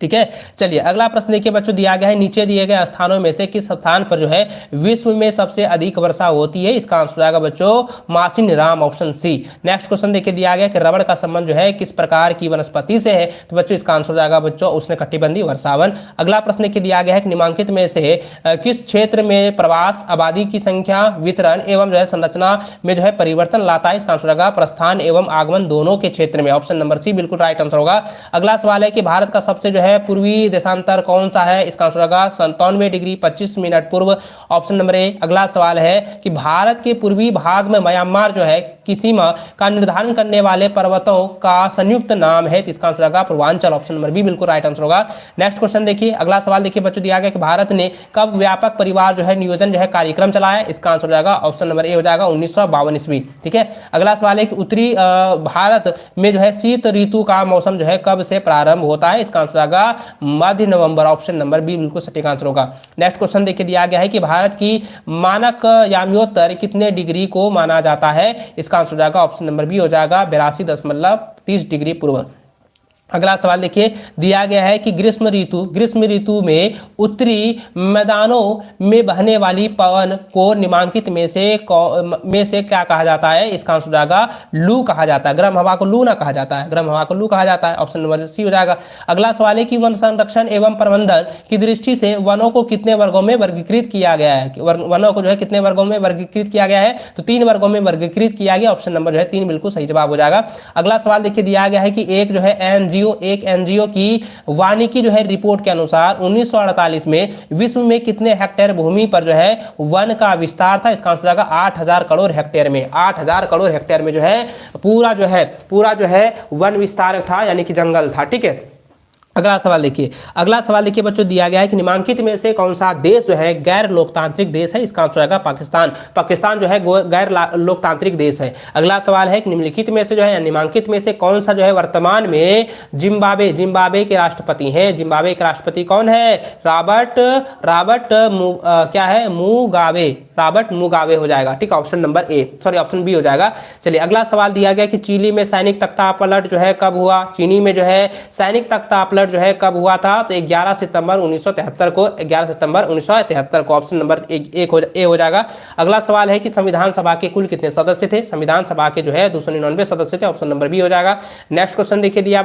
ठीक है, चलिए अगला प्रश्न देखिए बच्चों दिया गया है नीचे दिए गए स्थानों में से किस स्थान पर जो है विश्व में सबसे अधिक वर्षा होती है, इसका आंसर आएगा बच्चों Mawsynram, option C. Next question देखिए दिया गया कि रबड़ का संबंध जो है किस प्रकार की वनस्पति से है, तो बच्चों इसका आंसर आएगा बच्चों उष्णकटिबंधीय वर्षावन। अगला प्रश्न देखिए दिया गया है कि निम्नांकित में से किस क्षेत्र में प्रवास आबादी की संख्या वितरण एवं जो है संरचना में जो है परिवर्तन लाता है, इसका आंसर आएगा प्रस्थान एवं आगमन दोनों के क्षेत्र में, ऑप्शन नंबर सी बिल्कुल राइट आंसर होगा। अगला सवाल है कि भारत का सबसे जो है है पूर्वी देशांतर कौन सा है? इसका आंसर होगा 97 डिग्री 25 मिनट पूर्व, ऑप्शन नंबर ए। अगला सवाल है कि भारत के पूर्वी भाग में म्यांमार जो है की सीमा का निर्धारण करने वाले पर्वतों का संयुक्त नाम है, तो इसका आंसर होगा पूर्वांचल, ऑप्शन नंबर बी बिल्कुल राइट आंसर होगा। नेक्स्ट क्वेश्चन देखिए, अगला सवाल देखिए बच्चों, दिया गया कि भारत ने कब व्यापक परिवार जो है नियोजन जो है कार्यक्रम चलाया? इसका आंसर हो जाएगा ऑप्शन नंबर ए हो जाएगा 1952 ईस्वी। ठीक है, अगला सवाल है कि उत्तरी भारत में जो है शीत ऋतु का मौसम जो है कब से प्रारंभ होता है? इसका आंसर होगा मध्य नवंबर, ऑप्शन नंबर बी बिल्कुल सटीक आंसर होगा। नेक्स्ट क्वेश्चन देखिए, दिया गया है कि भारत की मानक याम्योत्तर कितने डिग्री को माना जाता है? इसका आंसर हो जाएगा ऑप्शन नंबर बी हो जाएगा 82.30 डिग्री पूर्व। अगला सवाल देखिए, दिया गया है कि ग्रीष्म ऋतु में उत्तरी मैदानों में बहने वाली पवन को निम्नलिखित में से क्या कहा जाता है? इसका आंसर हो जाएगा लू कहा जाता है। गर्म हवा को लू ना कहा जाता है, गर्म हवा को लू कहा जाता है, ऑप्शन नंबर सी हो जाएगा। अगला सवाल है कि वन संरक्षण एवं प्रबंधन की दृष्टि से वनों को कितने वर्गों में वर्गीकृत किया गया है? वनों को जो है कितने वर्गों में वर्गीकृत किया गया है? तो 3 वर्गों में वर्गीकृत किया गया, ऑप्शन नंबर जो है 3 बिल्कुल सही जवाब हो जाएगा। अगला सवाल देखिए, दिया गया है कि एक एनजीओ की वानिकी जो है रिपोर्ट के अनुसार 1948 में विश्व में कितने हेक्टेयर भूमि पर जो है वन का विस्तार था? इसका आंसर आएगा 8000 करोड़ हेक्टेयर में। 8000 करोड़ हेक्टेयर में जो है पूरा जो है वन विस्तार था, यानी कि जंगल था। ठीक है, अगला सवाल देखिए बच्चों, दिया गया है कि निम्नलिखित में से कौन सा देश जो है गैर लोकतांत्रिक देश है? इसका आंसर आएगा पाकिस्तान जो है गैर लोकतांत्रिक देश है। अगला सवाल है कि निम्नलिखित में से जो है निम्नलिखित में से कौन सा जो है वर्तमान में जिम्बाब्वे के राष्ट्रपति हैं? जिम्बाब्वे के राष्ट्रपति कौन है? रॉबर्ट मुगाबे हो जाएगा। ठीक, ऑप्शन बी हो जाएगा। चलिए, अगला सवाल दिया गया कि चिली में सैनिक तख्ता पलट जो है कब हुआ? चीनी में जो है सैनिक तख्ता पलट जो है कब हुआ था? तो 11 सितंबर 1973 को, ऑप्शन नंबर ए हो जाएगा। अगला सवाल है कि संविधान सभा के कुल कितने सदस्य थे? संविधान सभा के जो है 299 सदस्य थे, ऑप्शन नंबर बी हो जाएगा। नेक्स्ट क्वेश्चन देखिए, दिया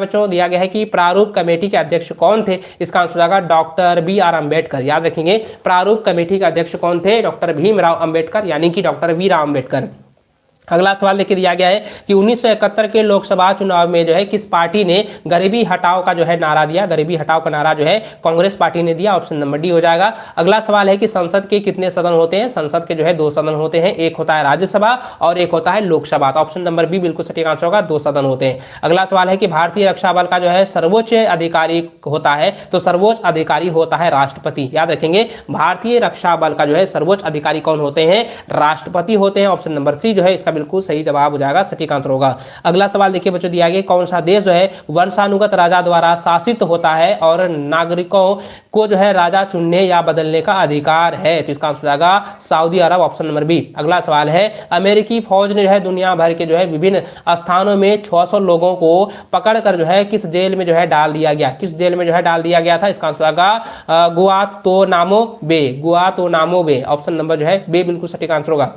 गया है कि प्रारूप कमेटी के अध्यक्ष कौन थे? इसका आंसर होगा डॉक्टर BR अम्बेडकर। याद रखेंगे, प्रारूप कमेटी के अध्यक्ष कौन थे? डॉक्टर भीमराव अम्बेडकर, यानी कि डॉक्टर BR अम्बेडकर। अगला सवाल देखिए, दिया गया है कि 1971 के लोकसभा चुनाव में जो है किस पार्टी ने गरीबी हटाओ का जो है नारा दिया? गरीबी हटाओ का नारा जो है कांग्रेस पार्टी ने दिया, ऑप्शन नंबर डी हो जाएगा। अगला सवाल है कि संसद के कितने सदन होते हैं? संसद के जो है 2 सदन होते हैं, एक होता है राज्यसभा और एक होता है लोकसभा, तो ऑप्शन नंबर बी बिल्कुल सटीक आंसर होगा, 2 सदन होते हैं। अगला सवाल है कि भारतीय रक्षा बल का जो है सर्वोच्च अधिकारी होता है, तो सर्वोच्च अधिकारी होता है राष्ट्रपति। याद रखेंगे, भारतीय रक्षा बल का जो है सर्वोच्च अधिकारी कौन होते हैं? राष्ट्रपति होते हैं, ऑप्शन नंबर सी जो है इसका बिल्कुल सही जवाब हो जाएगा, सटीक आंसर होगा। अगला सवाल देखिए बच्चों, दिया गया कौन सा देश जो है वंशानुगत राजा द्वारा शासित होता है और नागरिकों को जो है राजा चुनने या बदलने का अधिकार है? तो इसका आंसर आएगा सऊदी अरब, ऑप्शन नंबर बी। अगला सवाल है, अमेरिकी फौज ने जो है दुनिया भर के जो है विभिन्न स्थानों में 600 लोगों को पकड़कर जो है किस जेल में जो है डाल दिया गया? किस जेल में जो है डाल दिया गया था? इसका आंसर आएगा गुआंतानामो बे, ऑप्शन नंबर जो है बे बिल्कुल सटीक आंसर होगा।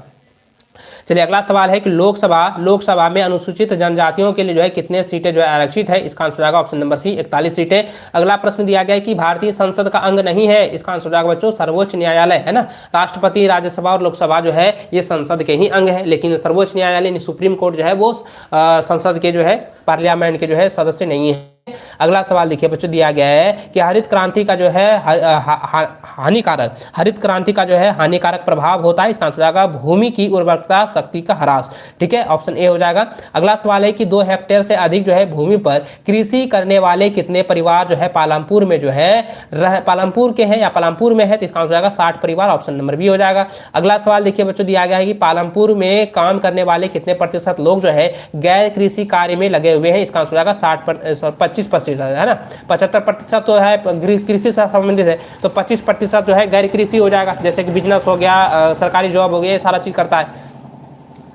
चलिए, अगला सवाल है कि लोकसभा में अनुसूचित जनजातियों के लिए जो है कितने सीटें जो है आरक्षित है? इसका आंसर आएगा ऑप्शन नंबर सी 41 सीटें। अगला प्रश्न दिया गया है कि भारतीय संसद का अंग नहीं है, इसका आंसर आएगा बच्चों सर्वोच्च न्यायालय, है ना। राष्ट्रपति, राज्यसभा और लोकसभा जो है ये संसद के ही अंग है, लेकिन सर्वोच्च न्यायालय सुप्रीम कोर्ट जो है वो संसद के जो है पार्लियामेंट के जो है सदस्य नहीं है। अगला सवाल देखिए बच्चों, दिया गया है कि हरित क्रांति का जो है हानिकारक प्रभाव होता है, इसका आंसर आएगा भूमि की उर्वरकता शक्ति का ह्रास। ठीक है, ऑप्शन ए हो जाएगा। अगला सवाल है कि 2 हेक्टेयर से अधिक जो है भूमि पर कृषि करने वाले कितने परिवार जो है पालमपुर में जो है पालमपुर के हैं या पालमपुर में है? तो इसका आंसर आएगा 60 परिवार, ऑप्शन नंबर बी हो जाएगा। अगला सवाल देखिए बच्चों, दिया गया है कि पालमपुर में काम करने वाले कितने प्रतिशत लोग जो है गैर कृषि कार्य में लगे हुए हैं? इसका आंसर आएगा 25% है ना। 75% तो है कृषि से संबंधित है, तो 25% जो है गैर कृषि हो जाएगा, जैसे कि बिजनेस हो गया, सरकारी जॉब हो गया, ये सारा चीज करता है।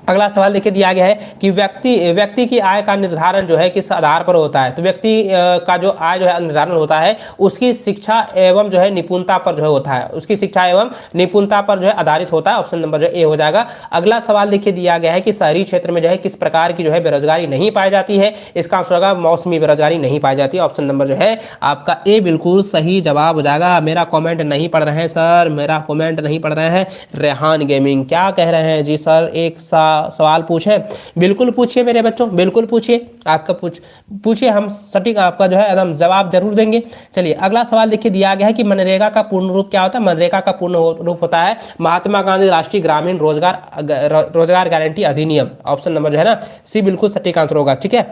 अगला सवाल देखिए, दिया गया है कि व्यक्ति की आय का निर्धारण जो है किस आधार पर होता है? तो व्यक्ति का जो आय जो है निर्धारण होता है उसकी शिक्षा एवं जो है निपुणता पर जो है होता है, उसकी शिक्षा एवं निपुणता पर जो है आधारित होता है, ऑप्शन नंबर जो ए हो जाएगा। अगला सवाल देखिए, दिया गया है कि शहरी क्षेत्र में जो है किस प्रकार की जो है बेरोजगारी नहीं पाई जाती है? इसका आंसर होगा मौसमी बेरोजगारी नहीं पाई जाती है, ऑप्शन नंबर जो है आपका ए बिल्कुल सही जवाब हो जाएगा। मेरा कॉमेंट नहीं पढ़ रहे हैं सर, मेरा कॉमेंट नहीं पढ़ रहे हैं। रेहान गेमिंग क्या कह रहे हैं जी सर? 1 साल सवाल पूछे? बिल्कुल पूछिए मेरे बच्चों, बिल्कुल पूछिए, आपका पूछिए, हम सटीक आपका जो है एकदम जवाब जरूर देंगे। चलिए अगला सवाल देखिए दिया गया है कि मनरेगा का पूर्ण रूप क्या होता है? मनरेगा का पूर्ण रूप होता है महात्मा गांधी राष्ट्रीय ग्रामीण रोजगार गारंटी अधिनियम। ऑप्शन नंबर जो है ना सी बिल्कुल सटीक आंसर होगा। ठीक है,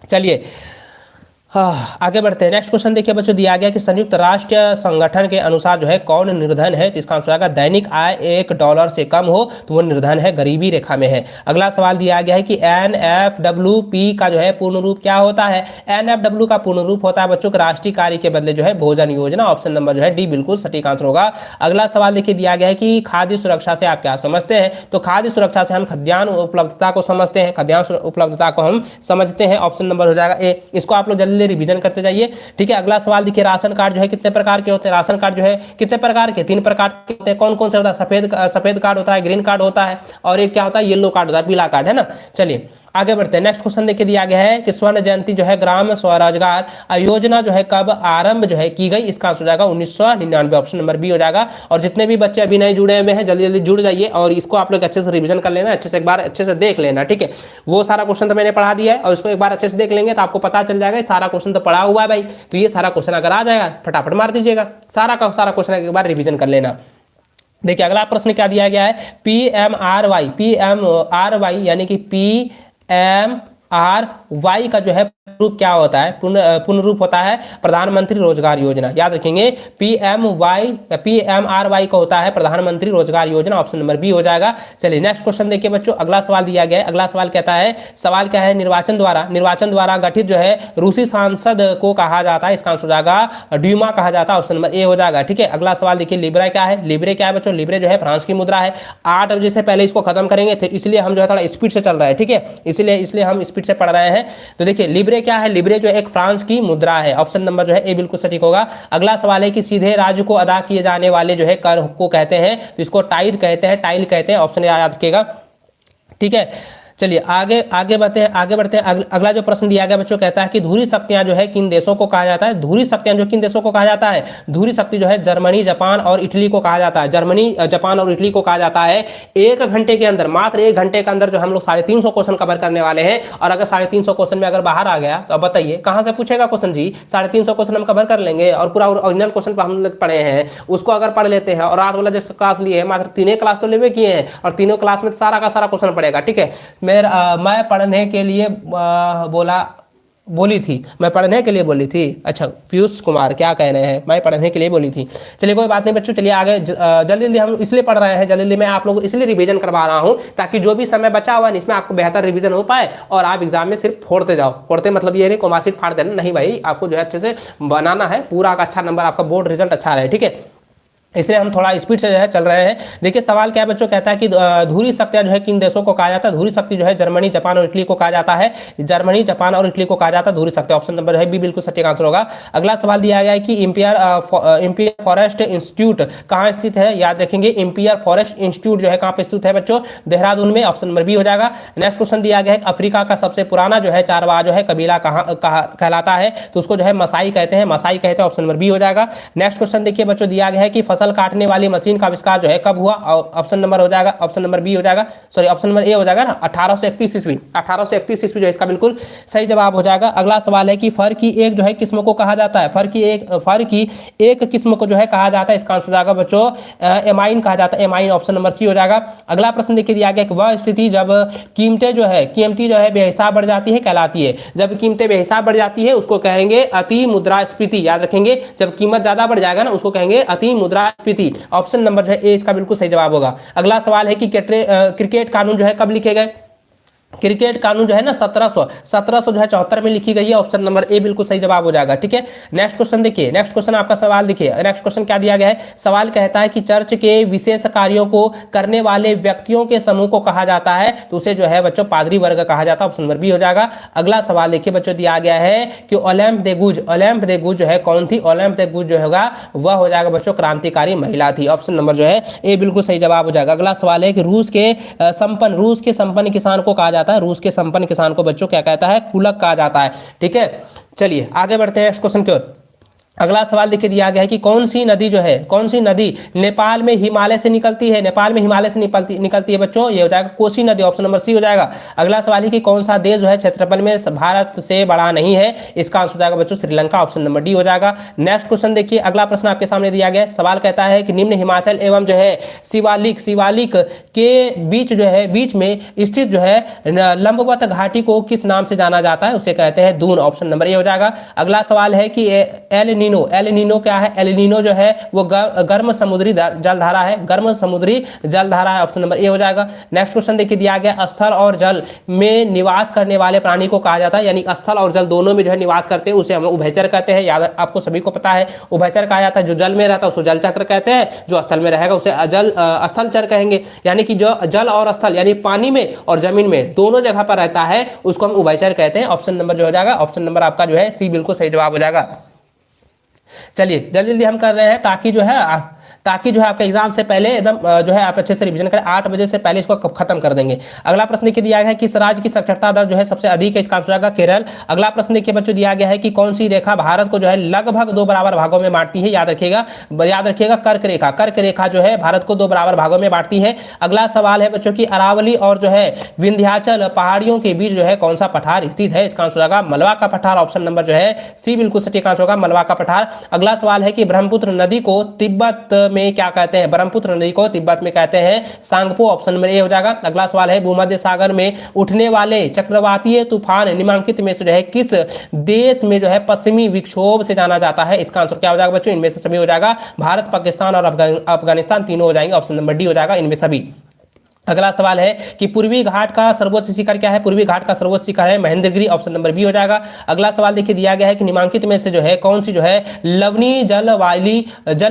चलिए आगे बढ़ते हैं। नेक्स्ट क्वेश्चन देखिए बच्चों दिया गया कि संयुक्त राष्ट्र संगठन के अनुसार जो है कौन निर्धन है? तो इसका आंसर आएगा दैनिक आय $1 से कम हो तो वो निर्धन है, गरीबी रेखा में है। अगला सवाल दिया गया है कि NFWP का जो है पूर्ण रूप क्या होता है? NFW का पूर्ण रूप होता है बच्चों के राष्ट्रीय कार्य के बदले जो है भोजन योजना। ऑप्शन नंबर जो है डी बिल्कुल सटीक आंसर होगा। अगला सवाल देखिए दिया गया है कि खाद्य सुरक्षा से आप क्या समझते हैं? तो खाद्य सुरक्षा से हम खाद्यान्न उपलब्धता को समझते हैं, खाद्यान्न उपलब्धता को हम समझते हैं। ऑप्शन नंबर हो जाएगा ए। इसको आप लोग जल्दी रिवीजन करते जाइए। ठीक है, अगला सवाल देखिए राशन कार्ड जो है कितने प्रकार के होते हैं? राशन कार्ड जो है कितने प्रकार के? 3 प्रकार के होते हैं। कौन कौन से होता है? सफेद कार्ड होता है, ग्रीन कार्ड होता है, और एक क्या होता है? येलो कार्ड होता है, पीला कार्ड है ना। चलिए आगे बढ़ते हैं। नेक्स्ट क्वेश्चन देखिए दिया गया है कि स्वर्ण जयंती जो है ग्राम स्वरोजगार योजना जो है कब आरंभ जो है की गई? इसका आंसर हो जाएगा 1999। ऑप्शन नंबर बी हो जाएगा। और जितने भी बच्चे अभी नहीं जुड़े हुए हैं जल्दी जल्दी जुड़ जाइए और इसको आप लोग अच्छे से रिवीजन कर लेना, अच्छे से एक बार अच्छे से देख लेना। ठीक है, वो सारा क्वेश्चन तो मैंने पढ़ा दिया है और इसको एक बार अच्छे से देख लेंगे तो आपको पता चल जाएगा सारा क्वेश्चन तो पढ़ा हुआ है भाई। तो ये सारा क्वेश्चन अगर आ जाएगा फटाफट मार दीजिएगा, सारा का सारा क्वेश्चन एक बार रिवीजन कर लेना। देखिए अगला प्रश्न क्या दिया गया है? PMRY यानी कि PMRY का जो है रूप क्या होता है? पूर्ण रूप होता है प्रधानमंत्री रोजगार योजना। याद रखेंगे PMRY का होता है प्रधानमंत्री रोजगार योजना। ऑप्शन नंबर बी हो जाएगा। चलिए नेक्स्ट क्वेश्चन देखिए बच्चों, अगला सवाल दिया गया है। अगला सवाल कहता है, सवाल क्या है? निर्वाचन द्वारा गठित जो है रूसी सांसद को कहा जाता है? इसका आंसर हो जाएगा ड्यूमा कहा जाता है। ऑप्शन नंबर ए हो जाएगा। ठीक है, अगला सवाल देखिए लिब्रा क्या है? लिब्रे क्या है बच्चों? लिब्रे जो है फ्रांस की मुद्रा है। 8 बजे से पहले इसको खत्म करेंगे थे, इसलिए हम जो है थोड़ा स्पीड से चल रहे हैं। ठीक है, इसलिए हम स्पीड से पढ़ रहे हैं। तो देखिए लिब्रे क्या है? लिब्रे जो एक फ्रांस की मुद्रा है। ऑप्शन नंबर जो है ए बिल्कुल सटीक होगा। अगला सवाल है कि सीधे राज्य को अदा किए जाने वाले जो है कर को कहते हैं? तो इसको टाइल कहते हैं। ऑप्शन याद रखिएगा। ठीक है, चलिए आगे बढ़ते हैं। अगला जो प्रश्न दिया गया बच्चों कहता है कि धुरी शक्तियां जो है किन देशों को कहा जाता है? धुरी शक्तियां जो किन देशों को कहा जाता है? धुरी शक्ति जो है जर्मनी, जापान और इटली को कहा जाता है। जर्मनी, जापान और इटली को कहा जाता है। 1 घंटे के अंदर, मात्र 1 घंटे के अंदर जो हम लोग 350 क्वेश्चन कवर करने वाले हैं। और अगर 350 क्वेश्चन में अगर बाहर आ गया तो अब बताइए कहां से पूछेगा क्वेश्चन जी? 350 क्वेश्चन हम कवर कर लेंगे और पूरा ओरिजिनल क्वेश्चन पर हम लोग पढ़े हैं उसको अगर पढ़ लेते हैं और रात वाला जो क्लास लिए है मात्र 3 क्लास तो लेवे किए हैं और तीनों क्लास में सारा का सारा क्वेश्चन पड़ेगा। ठीक है, मैं पढ़ने के लिए बोली थी। अच्छा पीयूष कुमार क्या कह रहे हैं? मैं पढ़ने के लिए बोली थी। चलिए कोई बात नहीं बच्चों, चलिए आगे जल्दी हम इसलिए पढ़ रहे हैं, जल्दी मैं आप लोगों को इसलिए रिवीजन करवा रहा हूं ताकि जो भी समय बचा हुआ है इसमें आपको बेहतर रिवीजन हो पाए और आप एग्जाम में सिर्फ फोड़ते जाओ। फोड़ते मतलब ये नहीं कोमाशीट फाड़ देना नहीं भाई, आपको जो है अच्छे से बनाना है, पूरा का अच्छा नंबर, आपका बोर्ड रिजल्ट अच्छा रहे। ठीक है, इसलिए हम थोड़ा स्पीड से जो है चल रहे हैं। देखिए सवाल क्या है बच्चों कहता है कि धुरी शक्तियां जो है किन देशों को कहा जाता है? धुरी शक्ति जो है जर्मनी, जापान और इटली को कहा जाता है। जर्मनी, जापान और इटली को कहा जाता है धुरी शक्ति। ऑप्शन नंबर है बी बिल्कुल सटीक आंसर होगा। अगला सवाल दिया गया है कि इंपियर फॉरेस्ट इंस्टीट्यूट कहाँ स्थित है? याद रखेंगे इंपियर फॉरेस्ट इंस्टीट्यूट जो है कहाँ पे स्थित है बच्चों? देहरादून में। ऑप्शन नंबर बी हो जाएगा। नेक्स्ट क्वेश्चन दिया गया है अफ्रीका का सबसे पुराना जो है चारवाह जो है कबीला कहाँ कहलाता है? तो उसको जो है मसाई कहते हैं। ऑप्शन नंबर बी हो जाएगा। नेक्स्ट क्वेश्चन देखिए बच्चों दिया गया है कि फसल काटने वाली मशीन का आविष्कार जो है कब हुआ? ऑप्शन नंबर हो जाएगा, ऑप्शन नंबर बी हो जाएगा, सॉरी ऑप्शन नंबर ए हो जाएगा ना 1831 ईस्वी। 1831 ईस्वी जो इसका बिल्कुल सही जवाब हो जाएगा। अगला सवाल है कि फर की एक जो है किस्म को कहा जाता है? फर की एक किस्म को जो है कहा जाता है? इसका आंसर हो जाएगा बच्चों एमाइन कहा जाता है। एमाइन ऑप्शन नंबर सी हो जाएगा। अगला प्रश्न देखिए दिया गया कि वह स्थिति जब कीमती जो है बेहिसाब बढ़ जाती है कहलाती है? जब कीमतें बेहिसाब बढ़ जाती है उसको कहेंगे अति मुद्रास्फीति। याद रखेंगे जब कीमत ज्यादा बढ़ जाएगा ना उसको कहेंगे अति मुद्रास्फीति। ऑप्शन नंबर जो है ए इसका बिल्कुल सही जवाब होगा। अगला सवाल है कि क्रिकेट कानून जो है कब लिखे गए? क्रिकेट कानून जो है ना 1774 में लिखी गई है। ऑप्शन नंबर ए बिल्कुल सही जवाब हो जाएगा। ठीक है, नेक्स्ट क्वेश्चन देखिए। नेक्स्ट क्वेश्चन आपका सवाल देखिए। नेक्स्ट क्वेश्चन क्या दिया गया है? सवाल कहता है कि चर्च के विशेष कार्यों को करने वाले व्यक्तियों के समूह को कहा जाता है? तो उसे जो है बच्चों पादरी वर्ग कहा जाता है। ऑप्शन नंबर बी हो जाएगा। अगला सवाल देखिए बच्चों दिया गया है कि ओलैम्प दे गुज जो है कौन थी? ओलैम्प दे गुज जो होगा वह हो जाएगा बच्चों क्रांतिकारी महिला थी। ऑप्शन नंबर जो है ए बिल्कुल सही जवाब हो जाएगा। अगला सवाल है कि रूस के संपन्न किसान को कहा जाता है? रूस के संपन्न किसान को बच्चों क्या कहता है? कुलक कहा जाता है। ठीक है, चलिए आगे बढ़ते हैं नेक्स्ट क्वेश्चन की ओर। अगला सवाल देखिए दिया गया है कि कौन सी नदी जो है, कौन सी नदी नेपाल में हिमालय से निकलती है, नेपाल में हिमालय से निकलती है बच्चों, ये हो जाएगा कोसी नदी, ऑप्शन नंबर सी हो जाएगा। अगला सवाल है कि कौन सा देश जो है क्षेत्रफल में भारत से बड़ा नहीं है, इसका आंसर हो जाएगा बच्चों श्रीलंका, ऑप्शन नंबर डी हो जाएगा। नेक्स्ट क्वेश्चन देखिए, अगला प्रश्न आपके सामने दिया गया है। सवाल कहता है कि निम्न हिमाचल एवं जो है शिवालिक के बीच जो है, बीच में स्थित जो है लंबवत घाटी को किस नाम से जाना जाता है, उसे कहते हैं दून, ऑप्शन नंबर ए हो जाएगा। अगला सवाल है कि एल नीनो क्या है, एल नीनो जो है वो गर्म समुद्री जलधारा है, गर्म समुद्री जलधारा है, ऑप्शन नंबर ए हो जाएगा। नेक्स्ट क्वेश्चन देखिए दिया गया, स्थल और जल में निवास करने वाले प्राणी को कहा जाता है, यानी स्थल और जल दोनों में जो है निवास करते हैं उसे हम उभयचर कहते हैं, याद आपको सभी को पता है। उभयचर कहा जाता है, जो जल में रहता है उसको जलचक्र कहते हैं, जो स्थल में रहेगा उसे स्थलचर कहेंगे, यानी कि जो जल और स्थल यानी पानी में और जमीन में दोनों जगह पर रहता है उसको हम उभयचर कहते हैं, ऑप्शन नंबर जो हो जाएगा, ऑप्शन नंबर आपका जो है सी बिल्कुल सही जवाब हो जाएगा। चलिए जल्दी जल्दी हम कर रहे हैं ताकि जो है आपके एग्जाम से पहले एकदम जो है आप अच्छे से रिवीजन करें, 8 बजे से पहले इसको खत्म कर देंगे। अगला प्रश्न देखिए दिया गया है किस राज्य की साक्षरता दर जो है सबसे अधिक है, इसका आंसर आएगा केरल। अगला प्रश्न देखिए बच्चों दिया गया है कि कौन सी रेखा भारत को जो है लगभग 2 बराबर भागों में बांटती है, याद रखिएगा कर्क रेखा जो है भारत को 2 बराबर भागों में बांटती है। अगला सवाल है बच्चों की अरावली और जो है विंध्याचल पहाड़ियों के बीच जो है कौन सा पठार स्थित है, इसका आंसर आएगा मलवा का पठार, ऑप्शन नंबर जो है सी बिल्कुल सटीक आंसर होगा मलवा का पठार। अगला सवाल है कि ब्रह्मपुत्र नदी को तिब्बत में क्या कहते हैं, ब्रह्मपुत्र नदी को तिब्बत में कहते हैं सांगपो, ऑप्शन नंबर ए हो जाएगा। अगला सवाल है भूमध्य सागर में उठने वाले चक्रवातीय तूफान निम्नलिखित में से जो है किस देश में जो है पश्चिमी विक्षोभ से जाना जाता है, इसका आंसर क्या हो जाएगा बच्चों, इनमें से सभी हो जाएगा, भारत, पाकिस्तान और अफगानिस्तान तीनों हो जाएंगे, ऑप्शन नंबर डी हो जाएगा इनमें सभी। अगला सवाल है कि पूर्वी घाट का सर्वोच्च शिखर क्या है, पूर्वी घाट का सर्वोच्च शिखर है महेंद्रगिरी, ऑप्शन नंबर बी हो जाएगा। अगला सवाल देखिए दिया गया है कि निम्नलिखित में से जो है कौन सी जो है लवणी जल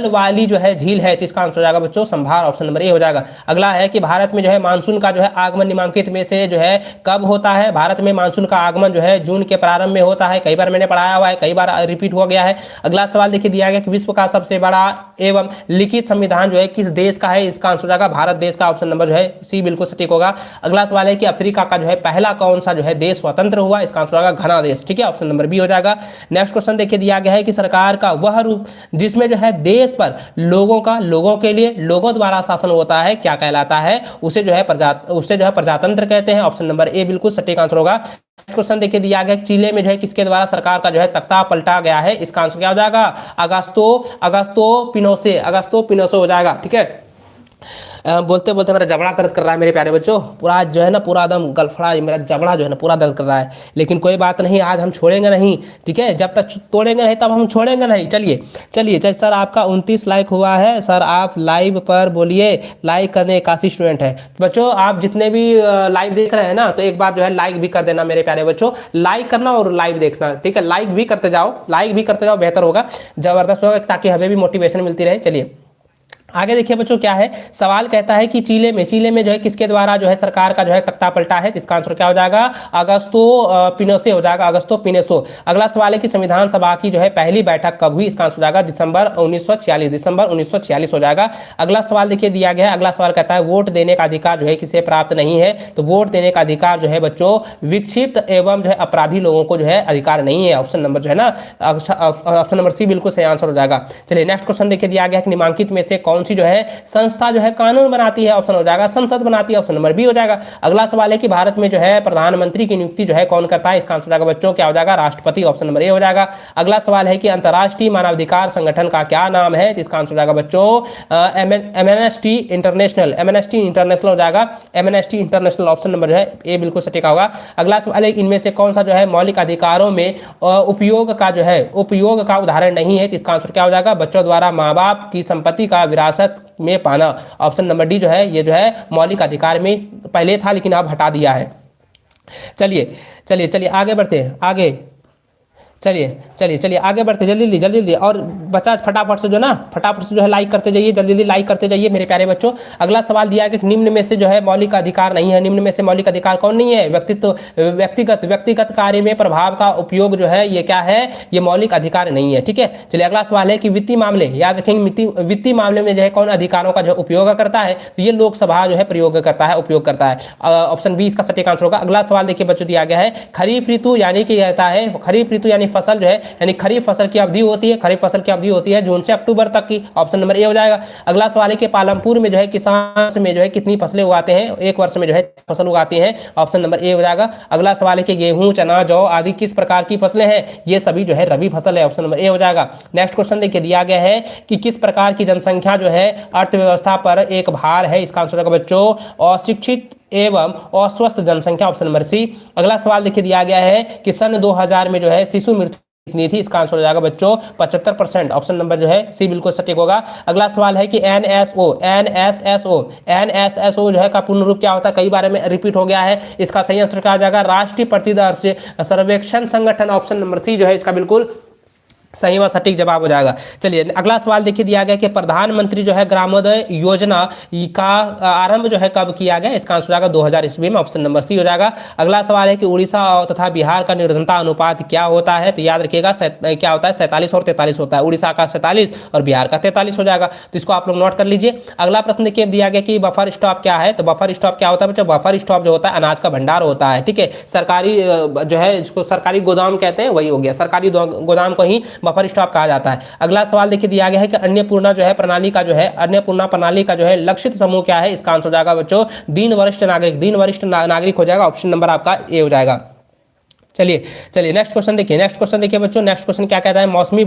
वाली जो है झील है, तो इसका आंसर हो जाएगा बच्चों संभार, ऑप्शन नंबर ए हो जाएगा। अगला है कि भारत में जो है मानसून का जो है आगमन निम्नलिखित में से जो है कब होता है, भारत में मानसून का आगमन जो है जून के प्रारंभ में होता है, कई बार मैंने पढ़ाया हुआ है, कई बार रिपीट हो गया है। अगला सवाल देखिए दिया गया कि विश्व का सबसे बड़ा एवं लिखित संविधान जो है किस देश का है, इसका आंसर हो जाएगा भारत देश का, ऑप्शन नंबर जो है सी बिल्कुल सटीक होगा। अगला सवाल है कि अफ्रीका का जो है पहला कौन सा जो है देश स्वतंत्र हुआ, इसका आंसर होगा घना देश, ठीक है, ऑप्शन नंबर बी हो जाएगा। नेक्स्ट क्वेश्चन देखिए दिया गया है कि सरकार का वह रूप जिसमें जो है देश पर लोगों के लिए लोगों द्वारा शासन होता है क्या कहलाता है, उसे जो है प्रजातंत्र कहते हैं, ऑप्शन नंबर ए बिल्कुल सटीक आंसर होगा। क्वेश्चन देखिए दिया गया कि चिले में जो है किसके द्वारा सरकार का जो है तख्ता पलटा गया है, इसका आंसर क्या हो जाएगा, अगस्तो पिनोसे हो जाएगा, ठीक है। बोलते बोलते मेरा जबड़ा दर्द कर रहा है मेरे प्यारे बच्चों, पूरा जो है ना पूरा एकदम गलफड़ा मेरा जबड़ा जो है ना पूरा दर्द कर रहा है, लेकिन कोई बात नहीं, आज हम छोड़ेंगे नहीं, ठीक है, जब तक तोड़ेंगे नहीं तब हम छोड़ेंगे नहीं। चलिए सर आपका 29 लाइक हुआ है सर, आप लाइव पर बोलिए, लाइक करने 81 स्टूडेंट है। बच्चों आप जितने भी लाइव देख रहे हैं ना, तो एक बार जो है लाइक भी कर देना मेरे प्यारे बच्चों, लाइक करना और लाइव देखना, ठीक है, लाइक भी करते जाओ, बेहतर होगा, जबरदस्त होगा, ताकि हमें भी मोटिवेशन मिलती रहे। चलिए आगे देखिए बच्चों क्या है, सवाल कहता है कि चिले में जो है किसके द्वारा जो है सरकार का जो है तख्ता पलटा है, इसका आंसर क्या हो जाएगा, अगस्तो पिनोसे हो जाएगा, अगस्तो पिनोसे। अगला सवाल है कि संविधान सभा की जो है पहली बैठक कब हुई, इसका आंसर हो जाएगा दिसंबर 1946 हो जाएगा। अगला सवाल देखिए दिया गया है, अगला सवाल कहता है वोट देने का अधिकार जो है किसे प्राप्त नहीं है, तो वोट देने का अधिकार जो है बच्चों विक्षिप्त एवं जो है अपराधी लोगों को जो है अधिकार नहीं है, ऑप्शन नंबर जो है ना ऑप्शन नंबर सी बिल्कुल सही आंसर हो जाएगा। चलिए नेक्स्ट क्वेश्चन देखिए दिया गया है कि निम्नलिखित में से कौन सी जो है संस्था जो है कानून बनाती है, ऑप्शन हो जाएगा संसद बनाती है, ऑप्शन नंबर बी हो जाएगा। अगला सवाल है कि भारत में जो है प्रधानमंत्री की नियुक्ति जो है कौन करता है, इसका आंसर हो जाएगा बच्चों क्या हो जाएगा, राष्ट्रपति, ऑप्शन नंबर ए हो जाएगा। अगला सवाल है कि अंतर्राष्ट्रीय मानवाधिकार संगठन का क्या नाम है, इसका आंसर हो जाएगा बच्चों एमनेस्टी इंटरनेशनल हो जाएगा, एमनेस्टी इंटरनेशनल, ऑप्शन नंबर जो है ए बिल्कुल सटीक होगा। अगला सवाल है इनमें से कौन सा जो है मौलिक अधिकारों में उपयोग का उदाहरण नहीं है, तो इसका आंसर क्या हो जाएगा, बच्चों द्वारा माँ बाप की संपत्ति का विरासत में पाना, ऑप्शन नंबर डी जो है ये जो है मौलिक अधिकार में पहले था लेकिन अब हटा दिया है। चलिए आगे बढ़ते हैं, चलिए आगे बढ़ते जल्दी और बच्चा फटाफट से जो है लाइक करते जाइए, जल्दी लाइक करते जाइए मेरे प्यारे बच्चों। अगला सवाल दिया है कि निम्न में से जो है मौलिक अधिकार नहीं है, निम्न में से मौलिक अधिकार कौन नहीं है, व्यक्तिगत कार्य में प्रभाव का उपयोग जो है ये क्या है, ये मौलिक अधिकार नहीं है, ठीक है। चलिए अगला सवाल है कि वित्तीय मामले, याद रखेंगे वित्तीय मामले में जो है कौन अधिकारों का जो उपयोग करता है, तो ये लोकसभा जो है उपयोग करता है, ऑप्शन बी इसका सटीक आंसर होगा। अगला सवाल देखिए बच्चों दिया गया है खरीफ ऋतु यानी कि कहता है खरीफ ऋतु यानी फसल जो है यानी खरीफ फसल की अवधि होती है, खरीफ फसल की अवधि होती है जून से अक्टूबर तक की, ऑप्शन नंबर ए हो जाएगा। अगला सवाल है कि पालमपुर में जो है किसान में जो है कितनी फसलें उगाते हैं, एक वर्ष में जो है फसल उगाती हैं, ऑप्शन नंबर ए हो जाएगा। अगला सवाल है कि गेहूं, चना, जौ आदि किस प्रकार की फसलें हैं, ये सभी जो है रबी फसल है, ऑप्शन नंबर ए हो जाएगा। नेक्स्ट क्वेश्चन देखिए दिया गया है कि किस प्रकार की जनसंख्या जो है अर्थव्यवस्था पर एक भार है, इसका आंसर होगा बच्चों अशिक्षित एवं अस्वस्थ जनसंख्या, ऑप्शन नंबर सी। अगला सवाल देखिए दिया गया है कि सन 2000 में जो है शिशु मृत्यु कितनी थी, इसका आंसर हो जाएगा बच्चों 75%, ऑप्शन नंबर जो है सी बिल्कुल सटीक होगा। अगला सवाल है कि एनएसएसओ जो है का पूर्ण रूप क्या होता है, कई बार में रिपीट हो गया है, इसका सही आंसर क्या हो जाएगा राष्ट्रीय प्रतिदर्श सर्वेक्षण संगठन, ऑप्शन नंबर सी जो है इसका बिल्कुल सही व सटीक जवाब हो जाएगा। चलिए अगला सवाल देखिए दिया गया कि प्रधानमंत्री जो है ग्रामोदय योजना का आरंभ जो है कब किया गया, इसका आंसर हो जाएगा 2000 ईस्वी में, ऑप्शन नंबर सी हो जाएगा। अगला सवाल है कि उड़ीसा तथा बिहार का निर्धनता अनुपात क्या होता है, तो याद रखिएगा क्या होता है 47 और 43 होता है, उड़ीसा का 47 और बिहार का 43 हो जाएगा, तो इसको आप लोग नोट कर लीजिए। अगला प्रश्न देखिए दिया गया कि बफर स्टॉक क्या है, तो बफर स्टॉक क्या होता है बच्चों, बफर स्टॉक जो होता है अनाज का भंडार होता है, ठीक है, सरकारी जो है इसको सरकारी गोदाम कहते हैं, वही हो गया, सरकारी गोदाम को ही बफर स्टॉक कहा जाता है। अगला सवाल देखिए दिया गया है कि अन्नपूर्णा जो है प्रणाली का जो है अन्नपूर्णा प्रणाली का जो है लक्षित समूह क्या है, इसका आंसर हो जाएगा बच्चों दीन वरिष्ठ नागरिक हो जाएगा, ऑप्शन नंबर आपका ए हो जाएगा। चलिए नेक्स्ट क्वेश्चन देखिए बच्चों, नेक्स्ट क्वेश्चन क्या कहता है, मौसमी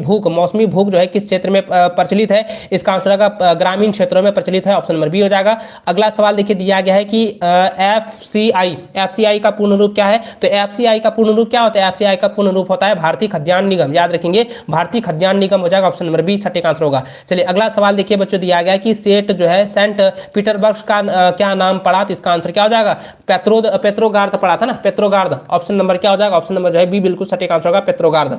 भूख जो है किस क्षेत्र में प्रचलित है, इसका आंसर होगा ग्रामीण क्षेत्रों में प्रचलित है, ऑप्शन नंबर बी हो जाएगा। अगला सवाल देखिए दिया गया है कि एफसीआई का पूर्ण रूप क्या है, तो एफसीआई का पूर्ण रूप क्या होता है, एफसीआई का पूर्ण रूप होता है भारतीय खाद्यान्न निगम, याद रखेंगे भारतीय खाद्यान्न निगम हो जाएगा, ऑप्शन नंबर बी सटीक आंसर होगा। चलिए अगला सवाल देखिए बच्चों दिया गया है कि सेंट पीटर्सबर्ग का क्या नाम पड़ा, तो इसका आंसर क्या हो जाएगा पेट्रोगार्द पड़ा था ना, पेट्रोगार्द, ऑप्शन नंबर क्या हो जाएगा, ऑप्शन नंबर जो है बी बिल्कुल सटीक आंसर होगा पेट्रोगार्द।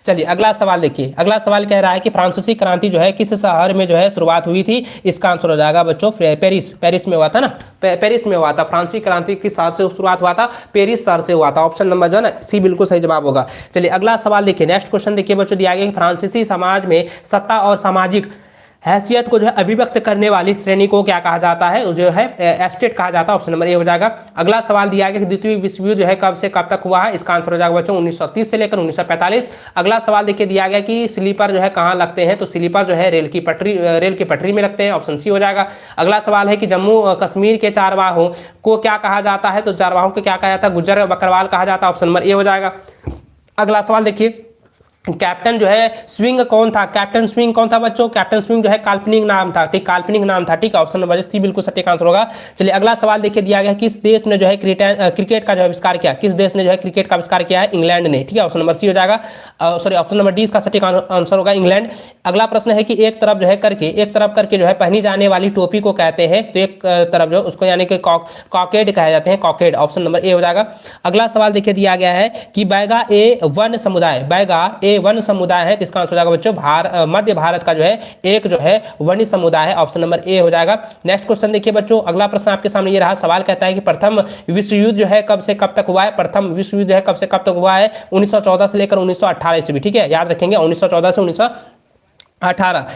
चलिए अगला सवाल देखिए, अगला सवाल कह रहा है कि फ्रांसीसी क्रांति जो है किस शहर में जो है शुरुआत हुई थी, इसका आंसर हो जाएगा बच्चों पेरिस में हुआ था ना, पेरिस में हुआ था। फ्रांसीसी क्रांति किस शहर से शुरुआत हुआ था, पेरिस शहर से हुआ था, ऑप्शन नंबर जो है ना सी बिल्कुल सही जवाब होगा। चलिए अगला सवाल देखिए, नेक्स्ट क्वेश्चन देखिए बच्चों दिया गया फ्रांसीसी समाज में सत्ता और सामाजिक हैसियत को जो है अभिव्यक्त करने वाली श्रेणी को क्या कहा जाता है, जो है एस्टेट कहा जाता है, ऑप्शन नंबर ए हो जाएगा। अगला सवाल दिया गया कि द्वितीय विश्व युद्ध जो है कब से कब तक हुआ है, इसका आंसर हो जाएगा बच्चों 1930 से लेकर 1945। अगला सवाल देखिए दिया गया कि स्लीपर जो है कहाँ लगते हैं, तो स्लीपर जो है रेल की पटरी में लगते हैं, ऑप्शन सी हो जाएगा। अगला सवाल है कि जम्मू कश्मीर के चारवाहों को क्या कहा जाता है, तो चारवाहों को क्या कहा जाता है, गुज्जर बकरवाल कहा जाता है, ऑप्शन नंबर ए हो जाएगा। अगला सवाल देखिए कैप्टन जो है स्विंग कौन था, कैप्टन स्विंग कौन था बच्चों, कैप्टन स्विंग जो है काल्पनिक नाम था, ठीक, काल्पनिक नाम था, ठीक है, ऑप्शन नंबर सी बिल्कुल सटीक आंसर होगा। चलिए अगला सवाल देखिए दिया गया किस देश ने जो है क्रिकेट का जो आविष्कार किया, किस देश ने जो है क्रिकेट का आविष्कार किया है, इंग्लैंड ने, ठीक है, ऑप्शन नंबर सी हो जाएगा, सॉरी ऑप्शन नंबर डी इसका सटीक आंसर होगा इंग्लैंड। अगला प्रश्न है कि एक तरफ करके जो है पहनी जाने वाली टोपी को कहते हैं, तो एक तरफ जो उसको यानी कि कॉकेड कहे जाते हैं, कॉकेड, ऑप्शन नंबर ए हो जाएगा। अगला सवाल देखिए दिया गया है कि बैगा ए वन समुदाय है, इसका आंसर हो जाएगा बच्चों मध्य भारत का जो है एक जो है वन्य समुदाय है, ऑप्शन नंबर ए हो जाएगा। नेक्स्ट क्वेश्चन देखिए बच्चों, अगला प्रश्न आपके सामने ये रहा, सवाल कहता है कि प्रथम विश्व युद्ध जो है कब से कब तक हुआ है, प्रथम विश्व युद्ध है कब से कब तक हुआ है, 1914 से लेकर 1918 ईस्वी, ठीक है, याद रखेंगे 1914 से 1918।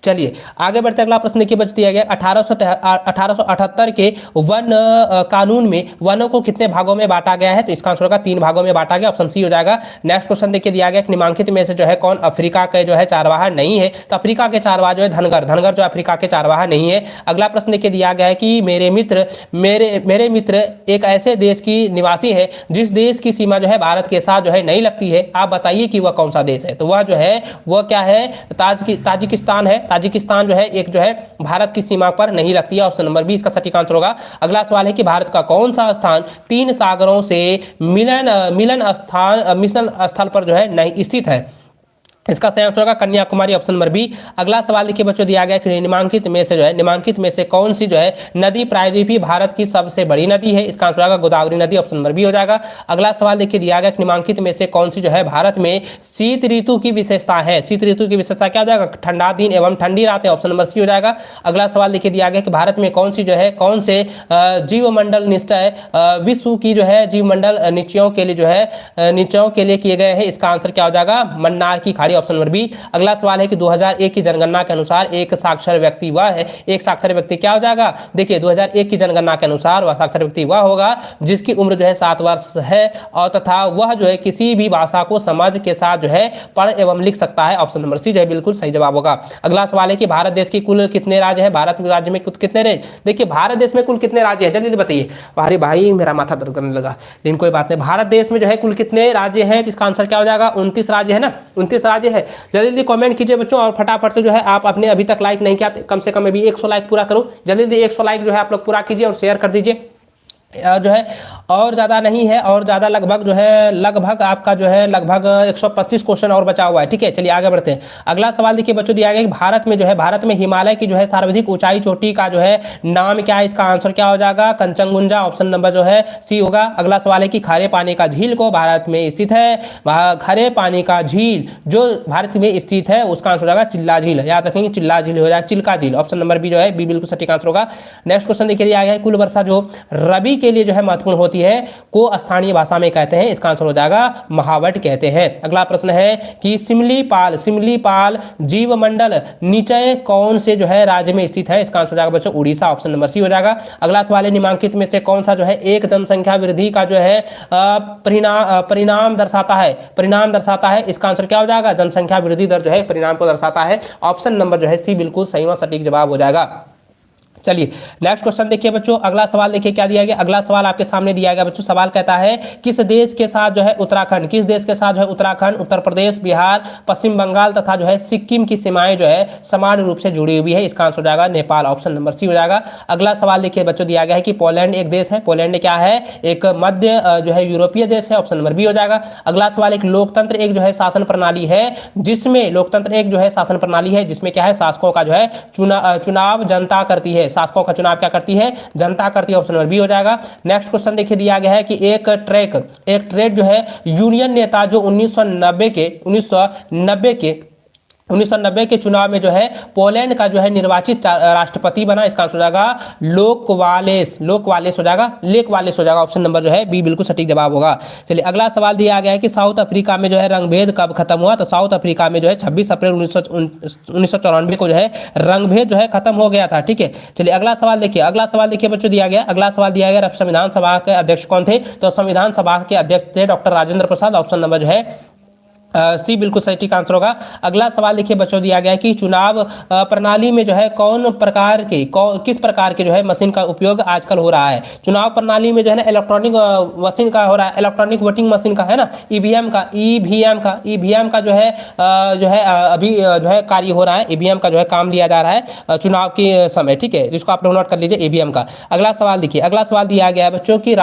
चलिए आगे बढ़ते अगला प्रश्न देखिए बच्चों दिया गया 1878 के वन कानून में वनों को कितने भागों में बांटा गया है, तो इसका आंसर होगा 3 भागों में बांटा गया, ऑप्शन सी हो जाएगा। नेक्स्ट क्वेश्चन देखिए दिया गया निम्नलिखित में से जो है कौन अफ्रीका के जो है चारवाहा नहीं है, तो अफ्रीका के चारवाहा जो है धनगर जो अफ्रीका के चारवाहा नहीं है। अगला प्रश्न देखिए दिया गया है कि मेरे मित्र एक ऐसे देश की निवासी है जिस देश की सीमा जो है भारत के साथ जो है नहीं लगती है, आप बताइए कि वह कौन सा देश है, तो वह जो है वह क्या है, ताजिकिस्तान है। ताजिकिस्तान जो है एक जो है भारत की सीमा पर नहीं लगती है, ऑप्शन नंबर बी इसका सटीक आंसर होगा। अगला सवाल है कि भारत का कौन सा स्थान 3 सागरों से मिलन स्थल पर जो है नहीं स्थित है, इसका सही आंसर होगा कन्याकुमारी, ऑप्शन नंबर बी। अगला सवाल देखिए बच्चों दिया गया कि निम्नलिखित में से कौन सी जो है नदी प्रायद्वीपीय भारत की सबसे बड़ी नदी है, इसका आंसर होगा गोदावरी नदी, ऑप्शन नंबर बी हो जाएगा। अगला सवाल देखिए दिया गया कि निम्नलिखित में से कौन सी जो है भारत में शीत ऋतु की विशेषता है, शीत ऋतु की विशेषता क्या हो जाएगा, ठंडा दिन एवं ठंडी रातें, ऑप्शन नंबर सी हो जाएगा। अगला सवाल देखिए दिया गया कि भारत में कौन से जीवमंडल निश्चय विश्व की जो है जीवमंडल निश्चयों के लिए किए गए हैं, इसका आंसर क्या हो जाएगा मन्नार की खाड़ी, अधिकारी, ऑप्शन नंबर बी। अगला सवाल है कि 2001 की जनगणना के अनुसार एक साक्षर व्यक्ति वह है, एक साक्षर व्यक्ति क्या हो जाएगा, देखिए 2001 की जनगणना के अनुसार वह साक्षर व्यक्ति वह होगा जिसकी उम्र जो है 7 वर्ष है और तथा वह जो है किसी भी भाषा को समझ के साथ जो है पढ़ एवं लिख सकता है, ऑप्शन नंबर सी जो है बिल्कुल सही जवाब होगा। अगला सवाल है कि भारत देश की कुल कितने राज्य हैं, भारत राज्य में कितने राज्य, देखिए भारत देश में कुल कितने राज्य हैं, जल्दी बताइए। अरे भाई मेरा माथा दर्द करने लगा, लेकिन कोई बात नहीं। भारत देश में जो है कुल कितने राज्य हैं, इसका आंसर क्या हो जाएगा, 29 राज्य है ना, 29 राज्य है। जल्दी जल्दी कमेंट कीजिए बच्चों और फटाफट से जो है आप अपने अभी तक लाइक नहीं किया, कम से कम अभी 100 लाइक पूरा करो, जल्दी जल्दी 100 लाइक जो है आप लोग पूरा कीजिए और शेयर कर दीजिए जो है, और ज़्यादा नहीं है, और ज़्यादा लगभग जो है लगभग आपका जो है लगभग 125 क्वेश्चन और बचा हुआ है। ठीक है, चलिए आगे बढ़ते हैं। अगला सवाल देखिए बच्चों दिया गया कि भारत में जो है, भारत में हिमालय की जो है सर्वाधिक ऊंचाई चोटी का जो है नाम क्या है, इसका आंसर क्या हो जाएगा, कंचनजुंगा, ऑप्शन नंबर जो है सी होगा। अगला सवाल है कि खारे पानी का झील को भारत में स्थित है, खारे पानी का झील जो भारत में स्थित है उसका आंसर हो जाएगा चिल्ला झील, याद रखेंगे चिल्ला झील हो जाएगा, चिल्का झील, ऑप्शन नंबर बी जो है बी बिल्कुल सटीक आंसर होगा। नेक्स्ट क्वेश्चन देखिए दिया गया है कुल वर्षा जो रबी के लिए जो है महत्वपूर्ण होती है को स्थानीय भाषा में कहते हैं, इसका आंसर हो जाएगा महावट कहते हैं। अगला प्रश्न है कि सिमलीपाल जीवमंडल निचय कौन से जो है राज्य में स्थित है, इसका आंसर हो जाएगा बच्चों उड़ीसा, ऑप्शन नंबर सी हो जाएगा। अगला सवाल है निम्नलिखित में से कौन सा जो है एक जनसंख्या वृद्धि का जो है परिणाम दर्शाता है, इसका आंसर क्या हो जाएगा, जनसंख्या वृद्धि दर जो है परिणाम को दर्शाता है, ऑप्शन नंबर जो है सी बिल्कुल सही व सटीक जवाब हो जाएगा। चलिए नेक्स्ट क्वेश्चन देखिए बच्चों, अगला सवाल देखिए क्या दिया गया। अगला सवाल आपके सामने दिया गया बच्चों, सवाल कहता है किस देश के साथ जो है उत्तराखंड, किस देश के साथ जो है उत्तराखंड, उत्तर प्रदेश, बिहार, पश्चिम बंगाल तथा जो है सिक्किम की सीमाएं जो है समान रूप से जुड़ी हुई है, इसका आंसर हो जाएगा नेपाल, ऑप्शन नंबर सी हो जाएगा। अगला सवाल देखिए बच्चों दिया गया है कि पोलैंड एक देश है, पोलैंड क्या है, एक मध्य जो है यूरोपीय देश है, ऑप्शन नंबर बी हो जाएगा। अगला सवाल एक लोकतंत्र एक जो है शासन प्रणाली है जिसमें लोकतंत्र एक जो है शासन प्रणाली है जिसमें क्या है शासकों का जो है चुनाव जनता करती है, शासकों का चुनाव क्या करती है, जनता करती है, ऑप्शन नंबर बी हो जाएगा। नेक्स्ट क्वेश्चन देखिए दिया गया है कि एक ट्रेड जो है यूनियन नेता जो 1990 के चुनाव में जो है पोलैंड का जो है निर्वाचित राष्ट्रपति बना, इसका आंसर हो जाएगा लेक वालेस हो जाएगा, ऑप्शन नंबर जो है बी बिल्कुल सटीक जवाब होगा। चलिए अगला सवाल दिया गया है कि साउथ अफ्रीका में जो है रंगभेद कब खत्म हुआ, तो साउथ अफ्रीका में जो है 26 अप्रैल 1994 को जो है रंगभेद जो है खत्म हो गया था। ठीक है, चलिए अगला सवाल देखिए बच्चों दिया गया, अगला सवाल दिया गया संविधान सभा के अध्यक्ष कौन थे, तो संविधान सभा के अध्यक्ष थे doctor Rajendra Prasad, option number जो है सी बिल्कुल सटीक आंसर होगा। अगला सवाल देखिए बच्चों दिया गया है कि चुनाव प्रणाली में जो है किस प्रकार के जो है मशीन का उपयोग आजकल हो रहा है, चुनाव प्रणाली में जो है ना इलेक्ट्रॉनिक मशीन का हो रहा है, इलेक्ट्रॉनिक वोटिंग मशीन का है ना, ईवीएम का जो है अभी जो है कार्य हो रहा है, ईवीएम का जो है काम लिया जा रहा है चुनाव के समय। ठीक है, जिसको आप लोग नोट कर लीजिए ईवीएम का। अगला सवाल दिया गया है बच्चों की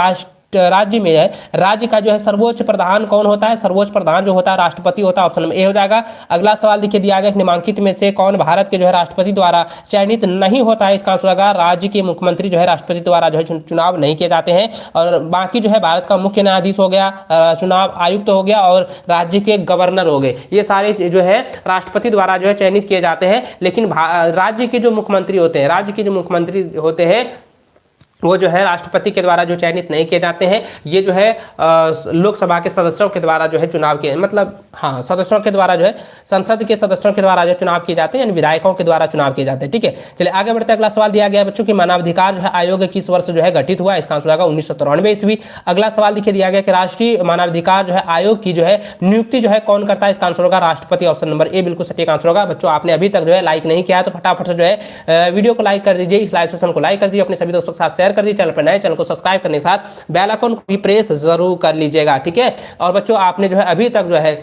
राज्य में है, राज्य का जो है सर्वोच्च प्रधान कौन होता है, सर्वोच्च प्रधान जो होता है राष्ट्रपति होता है, ऑप्शन नंबर ए हो जाएगा। अगला सवाल देखिए दिया गया निम्नलिखित में से कौन भारत के जो है राष्ट्रपति द्वारा चयनित नहीं होता है, इसका आंसर होगा राज्य के मुख्यमंत्री जो है राष्ट्रपति द्वारा जो है चुनाव नहीं किए जाते हैं, और बाकी जो है भारत का मुख्य न्यायाधीश हो गया, चुनाव आयुक्त हो गया और राज्य के गवर्नर हो गए, ये सारे जो है राष्ट्रपति द्वारा जो है चयनित किए जाते हैं, लेकिन राज्य के जो मुख्यमंत्री होते हैं वो जो है राष्ट्रपति के द्वारा जो चयनित नहीं किए जाते हैं, ये जो है लोकसभा के सदस्यों के द्वारा जो है चुनाव किए, मतलब हाँ सदस्यों के द्वारा जो है संसद के सदस्यों के द्वारा जो चुनाव किए जाते हैं, यानी विधायकों के द्वारा चुनाव किए जाते हैं। ठीक है, चलिए आगे बढ़ते हैं। अगला सवाल दिया गया बच्चों की मानवाधिकार जो है आयोग किस वर्ष जो है गठित हुआ, इसका आंसर होगा 1993 ईस्वी। अगला सवाल देखिए दिया गया कि राष्ट्रीय मानवाधिकार जो है आयोग की जो है नियुक्ति जो है कौन करता है, इसका आंसर होगा राष्ट्रपति, ऑप्शन नंबर ए बिल्कुल सटीक आंसर होगा। बच्चों आपने अभी तक जो है लाइक नहीं किया है तो फटाफट से जो है वीडियो को लाइक कर दीजिए, इस लाइव सेशन को लाइक कर दीजिए, अपने सभी दोस्तों के साथ शेयर कर दीजिए, चैनल पर नए चैनल को सब्सक्राइब करने के साथ बेल आइकन को भी प्रेस जरूर कर लीजिएगा। ठीक है, और बच्चों आपने जो है अभी तक जो है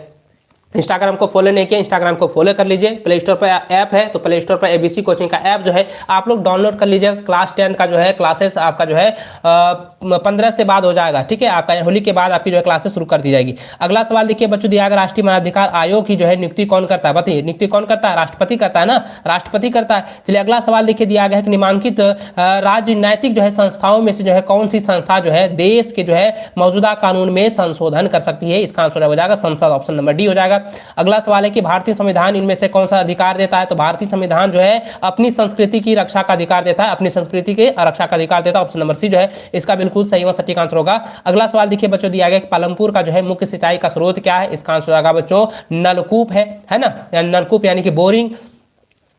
इंस्टाग्राम को फॉलो नहीं किया, इंस्टाग्राम को फॉलो कर लीजिए। प्ले स्टोर पर ऐप है तो प्ले स्टोर पर एबीसी कोचिंग का ऐप जो है आप लोग डाउनलोड कर लीजिए। क्लास 10 का जो है क्लासेस आपका जो है 15 से बाद हो जाएगा। ठीक है, आपका होली के बाद आपकी जो है क्लासेस शुरू कर दी जाएगी। अगला सवाल देखिए बच्चों दिया गया राष्ट्रीय मानवाधिकार आयोग की जो है नियुक्ति कौन करता है, बताइए नियुक्ति कौन करता है, राष्ट्रपति करता है ना, राष्ट्रपति करता है। चलिए अगला सवाल देखिए दिया गया है कि निम्नलिखित राजनैतिक जो है संस्थाओं में से जो है कौन सी संस्था जो है देश के जो है मौजूदा कानून में संशोधन कर सकती है, इसका आंसर हो जाएगा संसद, ऑप्शन नंबर डी हो जाएगा। जाएगा। अगला सवाल है कि भारतीय संविधान इनमें से कौन सा अधिकार देता है, तो भारतीय संविधान जो है अपनी संस्कृति की रक्षा का अधिकार देता है, अपनी संस्कृति के रक्षा का अधिकार देता है। ऑप्शन नंबर सी जो है इसका बिल्कुल सही व सटीक आंसर होगा। अगला सवाल देखिए बच्चों दिया गया कि पालमपुर का जो है मुख्य सिंचाई का स्रोत क्या है, इसका आंसर होगा बच्चों नलकूप है ना, नलकूप यानी कि बोरिंग।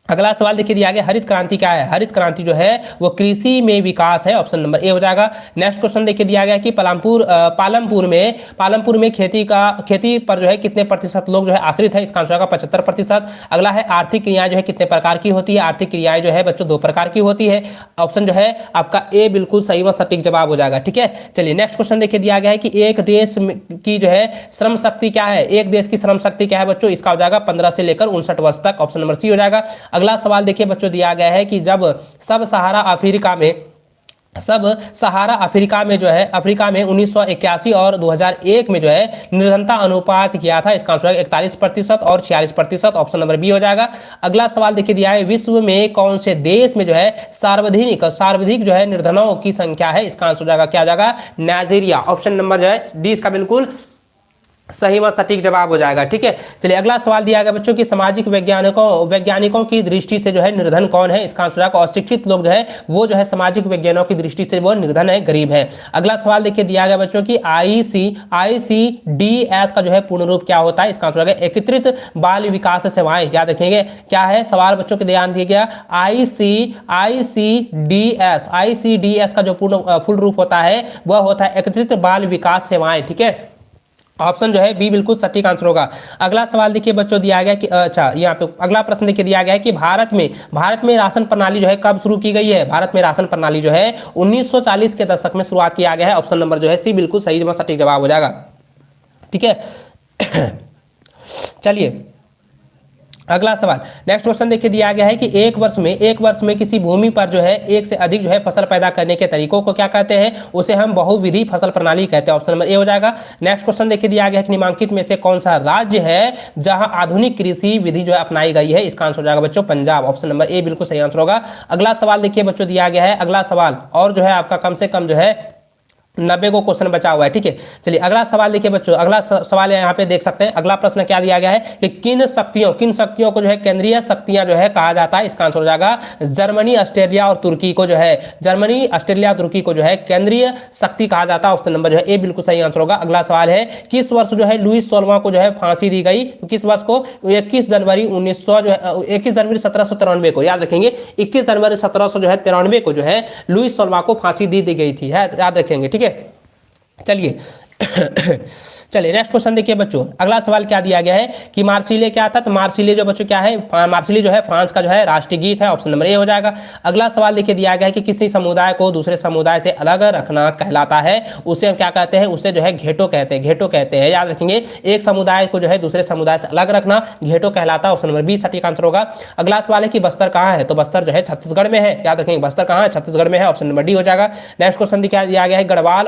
अगला सवाल देखिए दिया गया हरित क्रांति क्या है, हरित क्रांति जो है वो कृषि में विकास है, ऑप्शन नंबर ए हो जाएगा। नेक्स्ट क्वेश्चन देखिए दिया गया कि पालमपुर में खेती पर जो है कितने प्रतिशत लोग जो है आश्रित है, इसका आंसर होगा 75%। अगला है आर्थिक क्रियाएं जो है कितने प्रकार की होती है, आर्थिक क्रियाएं जो है बच्चों 2 प्रकार की होती है, ऑप्शन जो है आपका ए बिल्कुल सही व सटीक जवाब हो जाएगा। ठीक है, चलिए नेक्स्ट क्वेश्चन देखिए दिया गया है कि एक देश की जो है श्रम शक्ति क्या है, एक देश की श्रम शक्ति क्या है बच्चों, इसका हो जाएगा 15 से लेकर 59 वर्ष तक, ऑप्शन नंबर सी हो जाएगा। अगला सवाल देखिए बच्चों दिया गया है कि जब सब सहारा अफ्रीका में जो है अफ्रीका में 1981 और 2001 में जो है निर्धनता अनुपात किया था, इसका आंसर 41% और 46%, ऑप्शन नंबर बी हो जाएगा। अगला सवाल देखिए दिया है विश्व में कौन से देश में जो है सर्वाधिक जो है निर्धनों की संख्या है, इसका आंसर हो जाएगा क्या हो जाएगा नाइजीरिया, ऑप्शन नंबर जो है डी इसका बिल्कुल सही व सटीक जवाब हो जाएगा। ठीक है, चलिए अगला सवाल दिया गया बच्चों की सामाजिक वैज्ञानिकों की दृष्टि से जो है निर्धन कौन है, इसका आंसर है अशिक्षित लोग जो है वो जो है सामाजिक वैज्ञानिकों की दृष्टि से वो निर्धन है, गरीब है। अगला सवाल देखिए दिया गया बच्चों की ICDS का जो है पूर्ण रूप क्या होता है, इसका आंसर है एकीकृत बाल विकास सेवाएं, याद रखेंगे क्या है सवाल बच्चों के ध्यान दिया गया। ICDS का जो पूर्ण फुल रूप होता है वह होता है एकीकृत बाल विकास सेवाएं। ठीक है, ऑप्शन जो है बी बिल्कुल सटीक आंसर होगा। अगला सवाल देखिए बच्चों दिया गया कि अच्छा यहाँ पे अगला प्रश्न देखिए दिया गया है कि भारत में राशन प्रणाली जो है कब शुरू की गई है, भारत में राशन प्रणाली जो है 1940 के दशक में शुरुआत किया गया है, ऑप्शन नंबर जो है सी बिल्कुल सही व सटीक जवाब हो जाएगा। ठीक है चलिए अगला सवाल नेक्स्ट क्वेश्चन देखिए दिया गया है कि एक वर्ष में किसी भूमि पर जो है एक से अधिक जो है फसल पैदा करने के तरीकों को क्या कहते हैं, उसे हम बहुविधि फसल प्रणाली कहते हैं, ऑप्शन नंबर ए हो जाएगा। नेक्स्ट क्वेश्चन देखिए दिया गया है कि निम्नलिखित में से कौन सा राज्य है जहां आधुनिक कृषि विधि जो है अपनाई गई है, इसका आंसर हो जाएगा बच्चों पंजाब, ऑप्शन नंबर ए बिल्कुल सही आंसर होगा। अगला सवाल देखिए बच्चों दिया गया है, अगला सवाल और जो है आपका कम से कम जो है 90 को क्वेश्चन बचा हुआ है। ठीक है, चलिए अगला सवाल देखिए बच्चों, अगला सवाल यहाँ पे देख सकते हैं। अगला प्रश्न क्या दिया गया है कि किन शक्तियों को जो है केंद्रीय शक्तियां जो है कहा जाता है, इसका आंसर हो जाएगा जर्मनी, ऑस्ट्रेलिया और तुर्की को जो है केंद्रीय शक्ति कहा जाता है, ऑप्शन नंबर जो है ए बिल्कुल सही आंसर होगा। अगला सवाल है किस वर्ष जो है लुईस 16वां को जो है फांसी दी गई, तो किस वर्ष को 21 जनवरी 1793 को, याद रखेंगे 21 जनवरी 1793 को जो है लुईस 16वां को फांसी दी गई थी, याद रखेंगे। ठीक है, चलिए चलिए नेक्स्ट क्वेश्चन देखिए बच्चों, अगला सवाल क्या दिया गया है कि मार्सिले क्या था, तो मार्सिले जो बच्चों क्या है, मार्सिले जो है फ्रांस का जो है राष्ट्रीय गीत है, ऑप्शन नंबर ए हो जाएगा। अगला सवाल देखिए दिया गया है कि किसी समुदाय को दूसरे समुदाय से अलग रखना कहलाता है, उसे हम क्या कहते हैं, उसे जो है घेटो कहते हैं, याद रखेंगे एक समुदाय को जो है दूसरे समुदाय से अलग रखना घेटो कहलाता है, ऑप्शन नंबर बी सटीक आंसर होगा। अगला सवाल है कि बस्तर कहाँ है, तो बस्तर जो है छत्तीसगढ़ में है, याद रखेंगे बस्तर कहाँ है, छत्तीसगढ़ में है, ऑप्शन नंबर डी हो जाएगा। नेक्स्ट क्वेश्चन दिया गया है गढ़वाल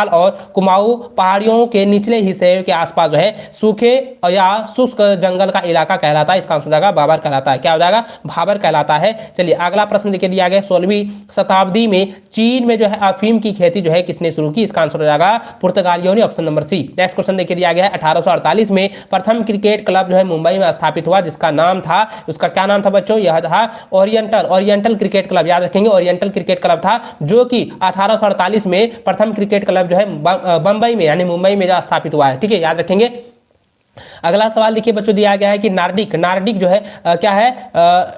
और कुमाऊं पहाड़ियों के निचले हिस्से के आसपास जो है सूखे या शुष्क जंगल का इलाका कहलाता है, इसका आंसर हो जाएगा भाबर कहलाता है, क्या हो जाएगा भाबर कहलाता है। चलिए अगला प्रश्न देखिए दिया गया 16वीं शताब्दी में चीन में जो है अफीम की खेती जो है किसने शुरू की, इसका आंसर हो जाएगा पुर्तगालियों ने, option number C. Next question देखिए दिया गया है 1848 में प्रथम क्रिकेट क्लब जो है मुंबई में स्थापित हुआ, जिसका नाम था, उसका क्या नाम था बच्चों, यह था ओरिएंटल क्रिकेट क्लब, याद रखेंगे ओरिएंटल क्रिकेट क्लब था, जो कि 1848 में प्रथम क्रिकेट क्लब जो है बंबई में यानी मुंबई में स्थापित हुआ है। ठीक है, याद रखेंगे। अगला सवाल देखिए बच्चों दिया गया है कि नार्डिक जो है क्या है,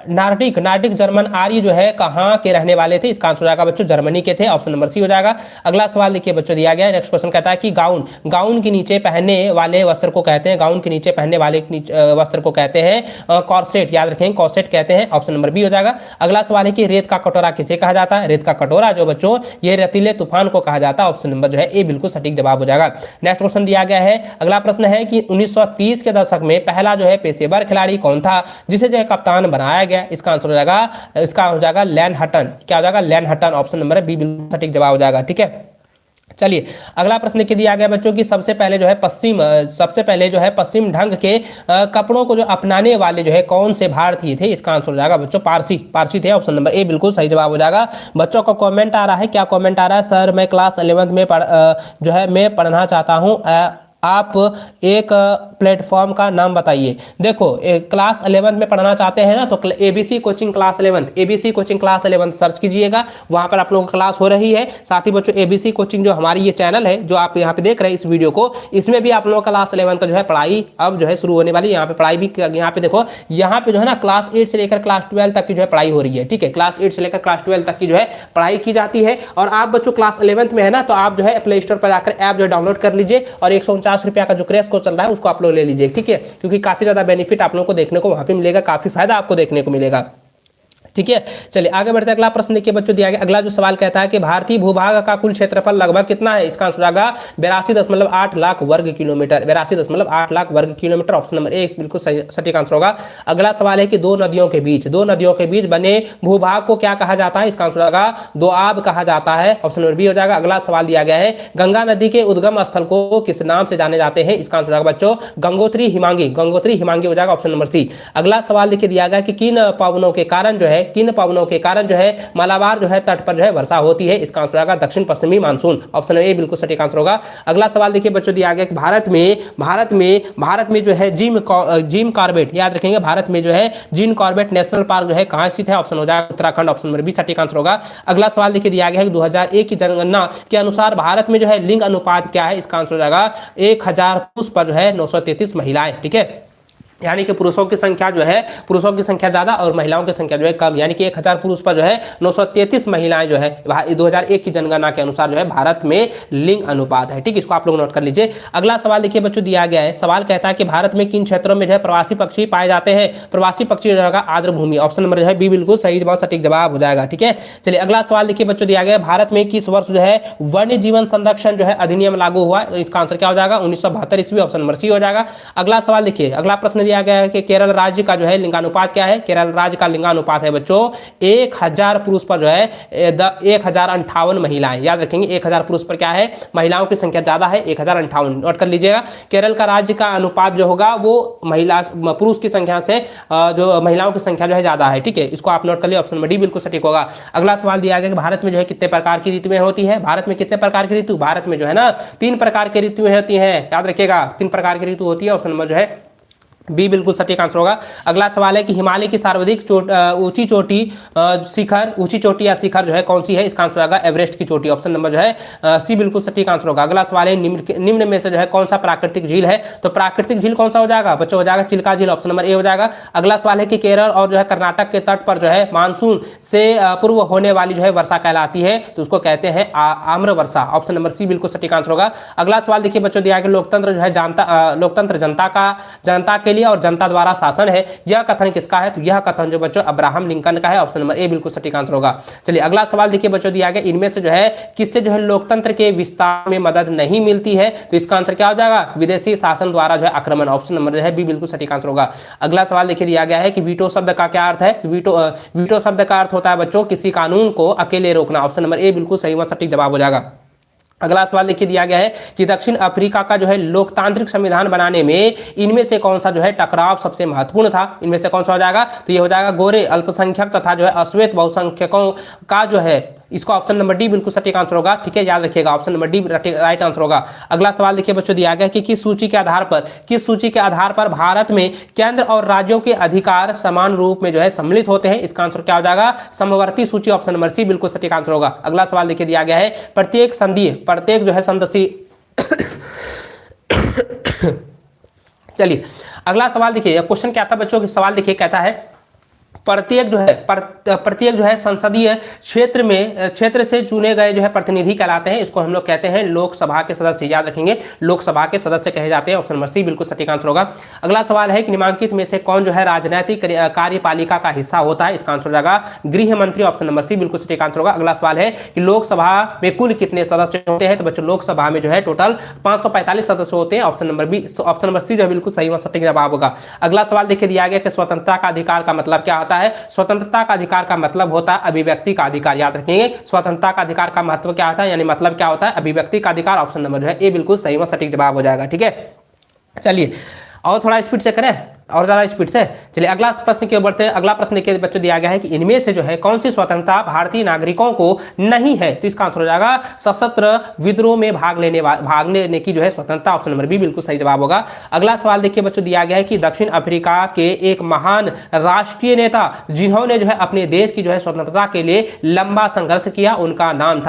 नार्डिक जर्मन आर्य जो है कहाँ के रहने वाले थे, इसका आंसर हो जाएगा बच्चों जर्मनी के थे, ऑप्शन नंबर सी हो जाएगा। अगला सवाल देखिए बच्चों दिया गया है, नेक्स्ट क्वेश्चन कहता है कि गाउन के नीचे पहनने वाले वस्त्र को कहते हैं, वस्त्र को कहते हैं कॉर्सेट, याद रखेंगे कॉर्सेट कहते हैं, ऑप्शन नंबर बी हो जाएगा। अगला सवाल है कि रेत का कटोरा किसे कहा जाता है, रेत का कटोरा जो बच्चों ये रेतीले तूफान को कहा जाता है, ऑप्शन नंबर जो है ए बिल्कुल सटीक जवाब हो जाएगा। नेक्स्ट क्वेश्चन दिया गया है, अगला प्रश्न है कि 1930 के दशक में पहला जो है पेशेवर खिलाड़ी कौन था जिसे जो है कप्तान बनाया गया, इसका आंसर हो जाएगा लैन हटन, क्या हो जाएगा लैन हटन, ऑप्शन नंबर बी बिल्कुल सटीक जवाब हो जाएगा। ठीक है, चलिए अगला प्रश्न देखिए दिया गया बच्चों की सबसे पहले जो है पश्चिम ढंग के कपड़ों को जो अपनाने वाले जो है कौन से भारतीय थे, इसका आंसर हो जाएगा बच्चों पारसी थे, ऑप्शन नंबर ए बिल्कुल सही जवाब हो जाएगा। बच्चों का कमेंट आ रहा है, क्या कमेंट आ रहा है, सर मैं क्लास 11th में मैं पढ़ना चाहता हूँ, आप एक प्लेटफॉर्म का नाम बताइए। देखो क्लास 11 में पढ़ना चाहते हैं ना, तो ABC coaching class 11, ABC coaching class 11 search कीजिएगा, वहां पर आप लोगों की क्लास हो रही है। साथ ही बच्चों एबीसी कोचिंग जो हमारी ये चैनल है, जो आप यहाँ पे देख रहे हैं इस वीडियो को, इसमें भी आप लोगों का क्लास 11 का जो है पढ़ाई अब जो है शुरू होने वाली है। यहाँ पे पढ़ाई भी, यहाँ पे देखो, यहाँ पे जो है ना क्लास 8 से लेकर क्लास 12 तक की जो है पढ़ाई हो रही है। ठीक है, क्लास 8 से लेकर क्लास 12 तक की जो है पढ़ाई की जाती है। और आप बच्चों क्लास 11 में है ना, तो आप जो है प्ले स्टोर पर जाकर ऐप जो डाउनलोड कर लीजिए और 149 रुपया का जो क्रैश कोर्स चल रहा है उसको आप लोग ले लीजिए। ठीक है, क्योंकि काफी ज्यादा बेनिफिट आप लोगों को देखने को वहां पे मिलेगा, काफी फायदा आपको देखने को मिलेगा। ठीक है, चलिए आगे बढ़ते हैं। अगला प्रश्न देखिए बच्चों, दिया गया अगला जो सवाल कहता है कि भारतीय भूभाग का कुल क्षेत्रफल लगभग कितना है? इसका आंसर आएगा 82.8 लाख वर्ग किलोमीटर, 82.8 लाख वर्ग किलोमीटर। ऑप्शन नंबर ए बिल्कुल सटीक आंसर होगा। अगला सवाल है कि दो नदियों के बीच बने भूभाग को क्या कहा जाता है? इसका आंसर आएगा दोआब कहा जाता है। ऑप्शन नंबर बी हो जाएगा। अगला सवाल दिया गया है गंगा नदी के उद्गम स्थल को किस नाम से जाने जाते हैं? इसका आंसर आएगा बच्चों गंगोत्री हिमांगी, गंगोत्री हिमांगी हो जाएगा। Option number C. अगला सवाल देखिए दिया गया कि किन पवनों के कारण जो है मलाबार जो है तट पर जो है वर्षा होती है? इसका आंसर आएगा दक्षिण पश्चिमी मानसून। ऑप्शन ए बिल्कुल सटीक आंसर होगा। अगला सवाल देखिए बच्चों, दिया गया कि भारत में जो है जिम कॉर्बेट, याद रखेंगे, भारत में जो है जिम कॉर्बेट नेशनल पार्क जो है कहां स्थित है? ऑप्शन हो जाएगा उत्तराखंड। ऑप्शन नंबर बी सटीक आंसर होगा। अगला सवाल देखिए दिया गया है 2001 की जनगणना के अनुसार भारत में जो है लिंग अनुपात क्या है? इसका आंसर हो जाएगा 1000 पुरुष पर जो है 933 महिलाएं। ठीक है, यानी कि पुरुषों की संख्या ज्यादा और महिलाओं की संख्या जो है कम, यानी कि 1000 पुरुष पर जो है 933 महिलाएं जो है 2001 की जनगणना के अनुसार जो है भारत में लिंग अनुपात है। ठीक, इसको आप लोग नोट कर लीजिए। अगला सवाल देखिए बच्चों, दिया गया है, सवाल कहता है कि भारत में किन क्षेत्रों में जो है प्रवासी पक्षी पाए जाते हैं? प्रवासी पक्षी हो जाएगा आर्द्र भूमि। ऑप्शन नंबर जो है बी बिल्कुल सही जवाब, सटीक जवाब हो जाएगा। ठीक है, चलिए अगला सवाल देखिए बच्चों, दिया गया भारत में किस वर्ष जो है वन्य जीवन संरक्षण जो है अधिनियम लागू हुआ? इसका आंसर क्या हो जाएगा? 1972 ईस्वी। ऑप्शन नंबर सी हो जाएगा। अगला सवाल देखिए, अगला प्रश्न दिया गया है कि केरल राज्य का जो है लिंगानुपात क्या है? केरल राज्य का लिंगानुपात है बच्चों 1000 पुरुष पर जो है 1058 महिलाएं। याद रखेंगे 1000 पुरुष पर क्या है? महिलाओं की संख्या ज्यादा है, 1058 नोट कर लीजिएगा। केरल का राज्य का अनुपात जो होगा वो पुरुष की संख्या से जो महिलाओं की संख्या जो है ज्यादा है। ठीक है, इसको आप नोट कर लिए। ऑप्शन नंबर डी बिल्कुल सटीक होगा। अगला सवाल दिया गया कि भारत में जो है कितने प्रकार की ऋतुएं होती है? भारत में कितने प्रकार की ऋतु? भारत में जो है ना 3 प्रकार की ऋतुएं होती हैं, याद रखिएगा 3 प्रकार की ऋतु होती है। ऑप्शन नंबर जो है बी बिल्कुल सटीक आंसर होगा। अगला सवाल है कि हिमालय की सर्वाधिक ऊंची चोटी या शिखर जो है कौन सी है? इसका आंसर होगा एवरेस्ट की चोटी। ऑप्शन नंबर जो है सी बिल्कुल सटीक आंसर होगा। अगला सवाल है निम्न में से जो है कौन सा प्राकृतिक झील है? तो प्राकृतिक झील कौन सा हो जाएगा बच्चों? हो जाएगा चिल्का झील। ऑप्शन नंबर ए हो जाएगा। अगला सवाल है कि केरल और जो है कर्नाटक के तट पर जो है मानसून से पूर्व होने वाली जो है वर्षा कहलाती है, तो उसको कहते हैं आम्र वर्षा। ऑप्शन नंबर सी बिल्कुल सटीक आंसर होगा। अगला सवाल देखिए बच्चों, दिया गया लोकतंत्र जो है लोकतंत्र जनता के लिए और जनता द्वारा शासन है, यह कथन किसका है? तो यह कथन जो बच्चों अब्राहम लिंकन का है। ऑप्शन नंबर ए बिल्कुल सटीक आंसर होगा। चलिए अगला सवाल देखिए बच्चों, दिया गया इनमें से जो है किससे जो है लोकतंत्र के विस्तार में मदद नहीं मिलती है? तो इसका आंसर क्या हो जाएगा? विदेशी शासन द्वारा जो है आक्रमण। ऑप्शन नंबर जो है बी बिल्कुल सटीक आंसर होगा। अगला सवाल देखिए दिया गया है कि वीटो शब्द का क्या अर्थ है? वीटो शब्द का अर्थ होता है बच्चों किसी कानून को अकेले रोकना। ऑप्शन नंबर ए बिल्कुल सही व सटीक जवाब हो जाएगा। अगला सवाल देखिए दिया गया है कि दक्षिण अफ्रीका का जो है लोकतांत्रिक संविधान बनाने में इनमें से कौन सा जो है टकराव सबसे महत्वपूर्ण था? इनमें से कौन सा हो जाएगा? तो ये हो जाएगा गोरे अल्पसंख्यक तथा जो है अश्वेत बहुसंख्यकों का जो है, इसको ऑप्शन नंबर डी बिल्कुल सटीक आंसर होगा। ठीक है, याद रखिएगा option number D right answer होगा। अगला सवाल देखिए बच्चों, दिया गया कि किस सूची के आधार पर भारत में केंद्र और राज्यों के अधिकार समान रूप में जो है सम्मिलित होते हैं? इसका आंसर क्या हो जाएगा? समवर्ती सूची। ऑप्शन नंबर सी बिल्कुल सटीक आंसर होगा। अगला सवाल देखिए दिया गया है प्रत्येक जो है संदसी चलिए अगला सवाल देखिए, क्वेश्चन क्या था बच्चों? सवाल देखिए कहता है प्रत्येक जो है संसदीय क्षेत्र से चुने गए जो है प्रतिनिधि कहलाते हैं, इसको हम लोग कहते हैं लोकसभा के सदस्य। याद रखेंगे लोकसभा के सदस्य कहे जाते हैं। ऑप्शन नंबर सी बिल्कुल सटीक आंसर होगा। अगला सवाल है कि निम्नलिखित में से कौन जो है राजनीतिक कार्यपालिका का हिस्सा होता है? इसका आंसर हो जाएगा गृह मंत्री। ऑप्शन नंबर सी बिल्कुल सटीक आंसर होगा। अगला सवाल है कि लोकसभा में कुल कितने सदस्य होते हैं? तो बच्चों लोकसभा में जो है टोटल 545 सदस्य होते हैं। ऑप्शन नंबर सी जो है बिल्कुल सही व सटीक जवाब होगा। अगला सवाल देखिए दिया गया कि स्वतंत्रता का अधिकार का मतलब क्या होता है? स्वतंत्रता का अधिकार का मतलब होता है अभिव्यक्ति का अधिकार। याद रखेंगे स्वतंत्रता का अधिकार का महत्व क्या होता है, यानी मतलब क्या होता है? अभिव्यक्ति का अधिकार। ऑप्शन नंबर जो है ए बिल्कुल सही व सटीक जवाब हो जाएगा। ठीक है, चलिए और थोड़ा स्पीड से करें। और ज्यादा स्पीड से। चलिए अगला प्रश्न की ओर बढ़ते हैं। अगला प्रश्न देखिए बच्चों दिया गया है कि इनमें से जो है कौन सी स्वतंत्रता भारतीय नागरिकों को नहीं है। तो इसका आंसर हो जाएगा सशस्त्र विद्रोह में भाग लेने की जो है स्वतंत्रता। ऑप्शन नंबर बी बिल्कुल सही जवाब होगा। अगला सवाल देखिए बच्चों दिया गया है कि दक्षिण अफ्रीका के एक महान राष्ट्रीय नेता जिन्होंने जो है अपने देश की जो है स्वतंत्रता के लिए लंबा संघर्ष किया, उनका नाम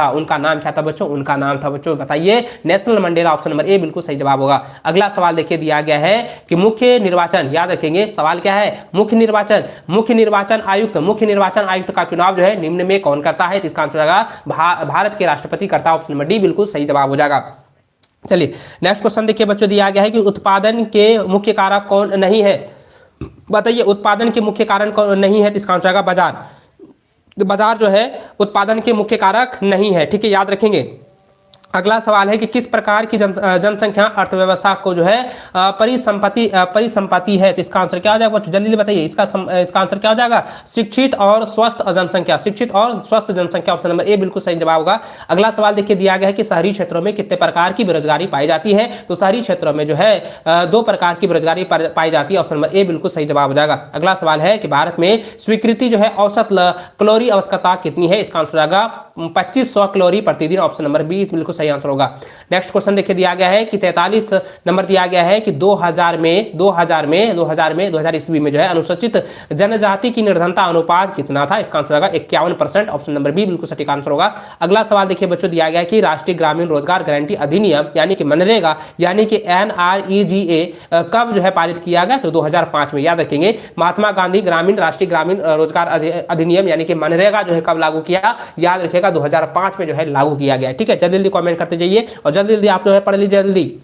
क्या था बच्चों? उनका नाम था बच्चों, बताइए, नेल्सन मंडेला। ऑप्शन नंबर ए बिल्कुल सही जवाब होगा। अगला सवाल देखिए दिया गया है कि मुख्य निर्वाचन, याद रखेंगे सवाल क्या है, मुख्य निर्वाचन आयुक्त का चुनाव जो है निम्न में कौन करता है? तो इसका आंसर होगा भारत के राष्ट्रपति करता है। ऑप्शन नंबर डी बिल्कुल सही जवाब हो जाएगा। चलिए नेक्स्ट क्वेश्चन देखिए बच्चों दिया गया है कि उत्पादन के मुख्य कारक कौन नहीं है? बताइए, उत्पादन के मुख्य कारण कौन नहीं है? तो इसका आंसर होगा बाजार जो है उत्पादन के मुख्य कारक नहीं है। ठीक है, याद रखेंगे। अगला सवाल है कि किस प्रकार की जनसंख्या अर्थव्यवस्था को जो है परिसंपत्ति है? तो इसका आंसर क्या हो जाएगा? जल्दी बताइए, इसका आंसर क्या हो जाएगा? शिक्षित और स्वस्थ जनसंख्या। ऑप्शन नंबर ए बिल्कुल सही जवाब होगा। अगला सवाल देखिए दिया गया है कि शहरी क्षेत्रों में कितने प्रकार की बेरोजगारी पाई जाती है? तो शहरी क्षेत्रों में जो है 2 प्रकार की बेरोजगारी पाई जाती है। ऑप्शन नंबर ए बिल्कुल सही जवाब हो जाएगा। अगला सवाल है कि भारत में स्वीकृति जो है औसत कैलोरी आवश्यकता कितनी है? इसका आंसर होगा 2500 कैलोरी प्रतिदिन। ऑप्शन नंबर बी बिल्कुल सही आंसर होगा। नेक्स्ट क्वेश्चन देखिए दिया गया है कि 43 नंबर दिया गया है कि 2000 ईस्वी में जो है अनुसूचित जनजाति की निर्धनता अनुपात कितना था? इसका आंसर होगा 51%। ऑप्शन नंबर बी बिल्कुल सटीक आंसर होगा। अगला सवाल देखिए बच्चों दिया गया है कि राष्ट्रीय ग्रामीण रोजगार गारंटी अधिनियम यानी कि मनरेगा यानी कि NREGA कब जो है पारित किया गया? तो 2005 में। याद रखेंगे, महात्मा गांधी राष्ट्रीय ग्रामीण रोजगार अधिनियम यानी कि मनरेगा जो है कब लागू किया? याद रखिएगा 2005 में जो है लागू किया गया। ठीक है, जल्दी कमेंट करते जाइए और जल्दी आप जो है पढ़ लीजिए जल्दी।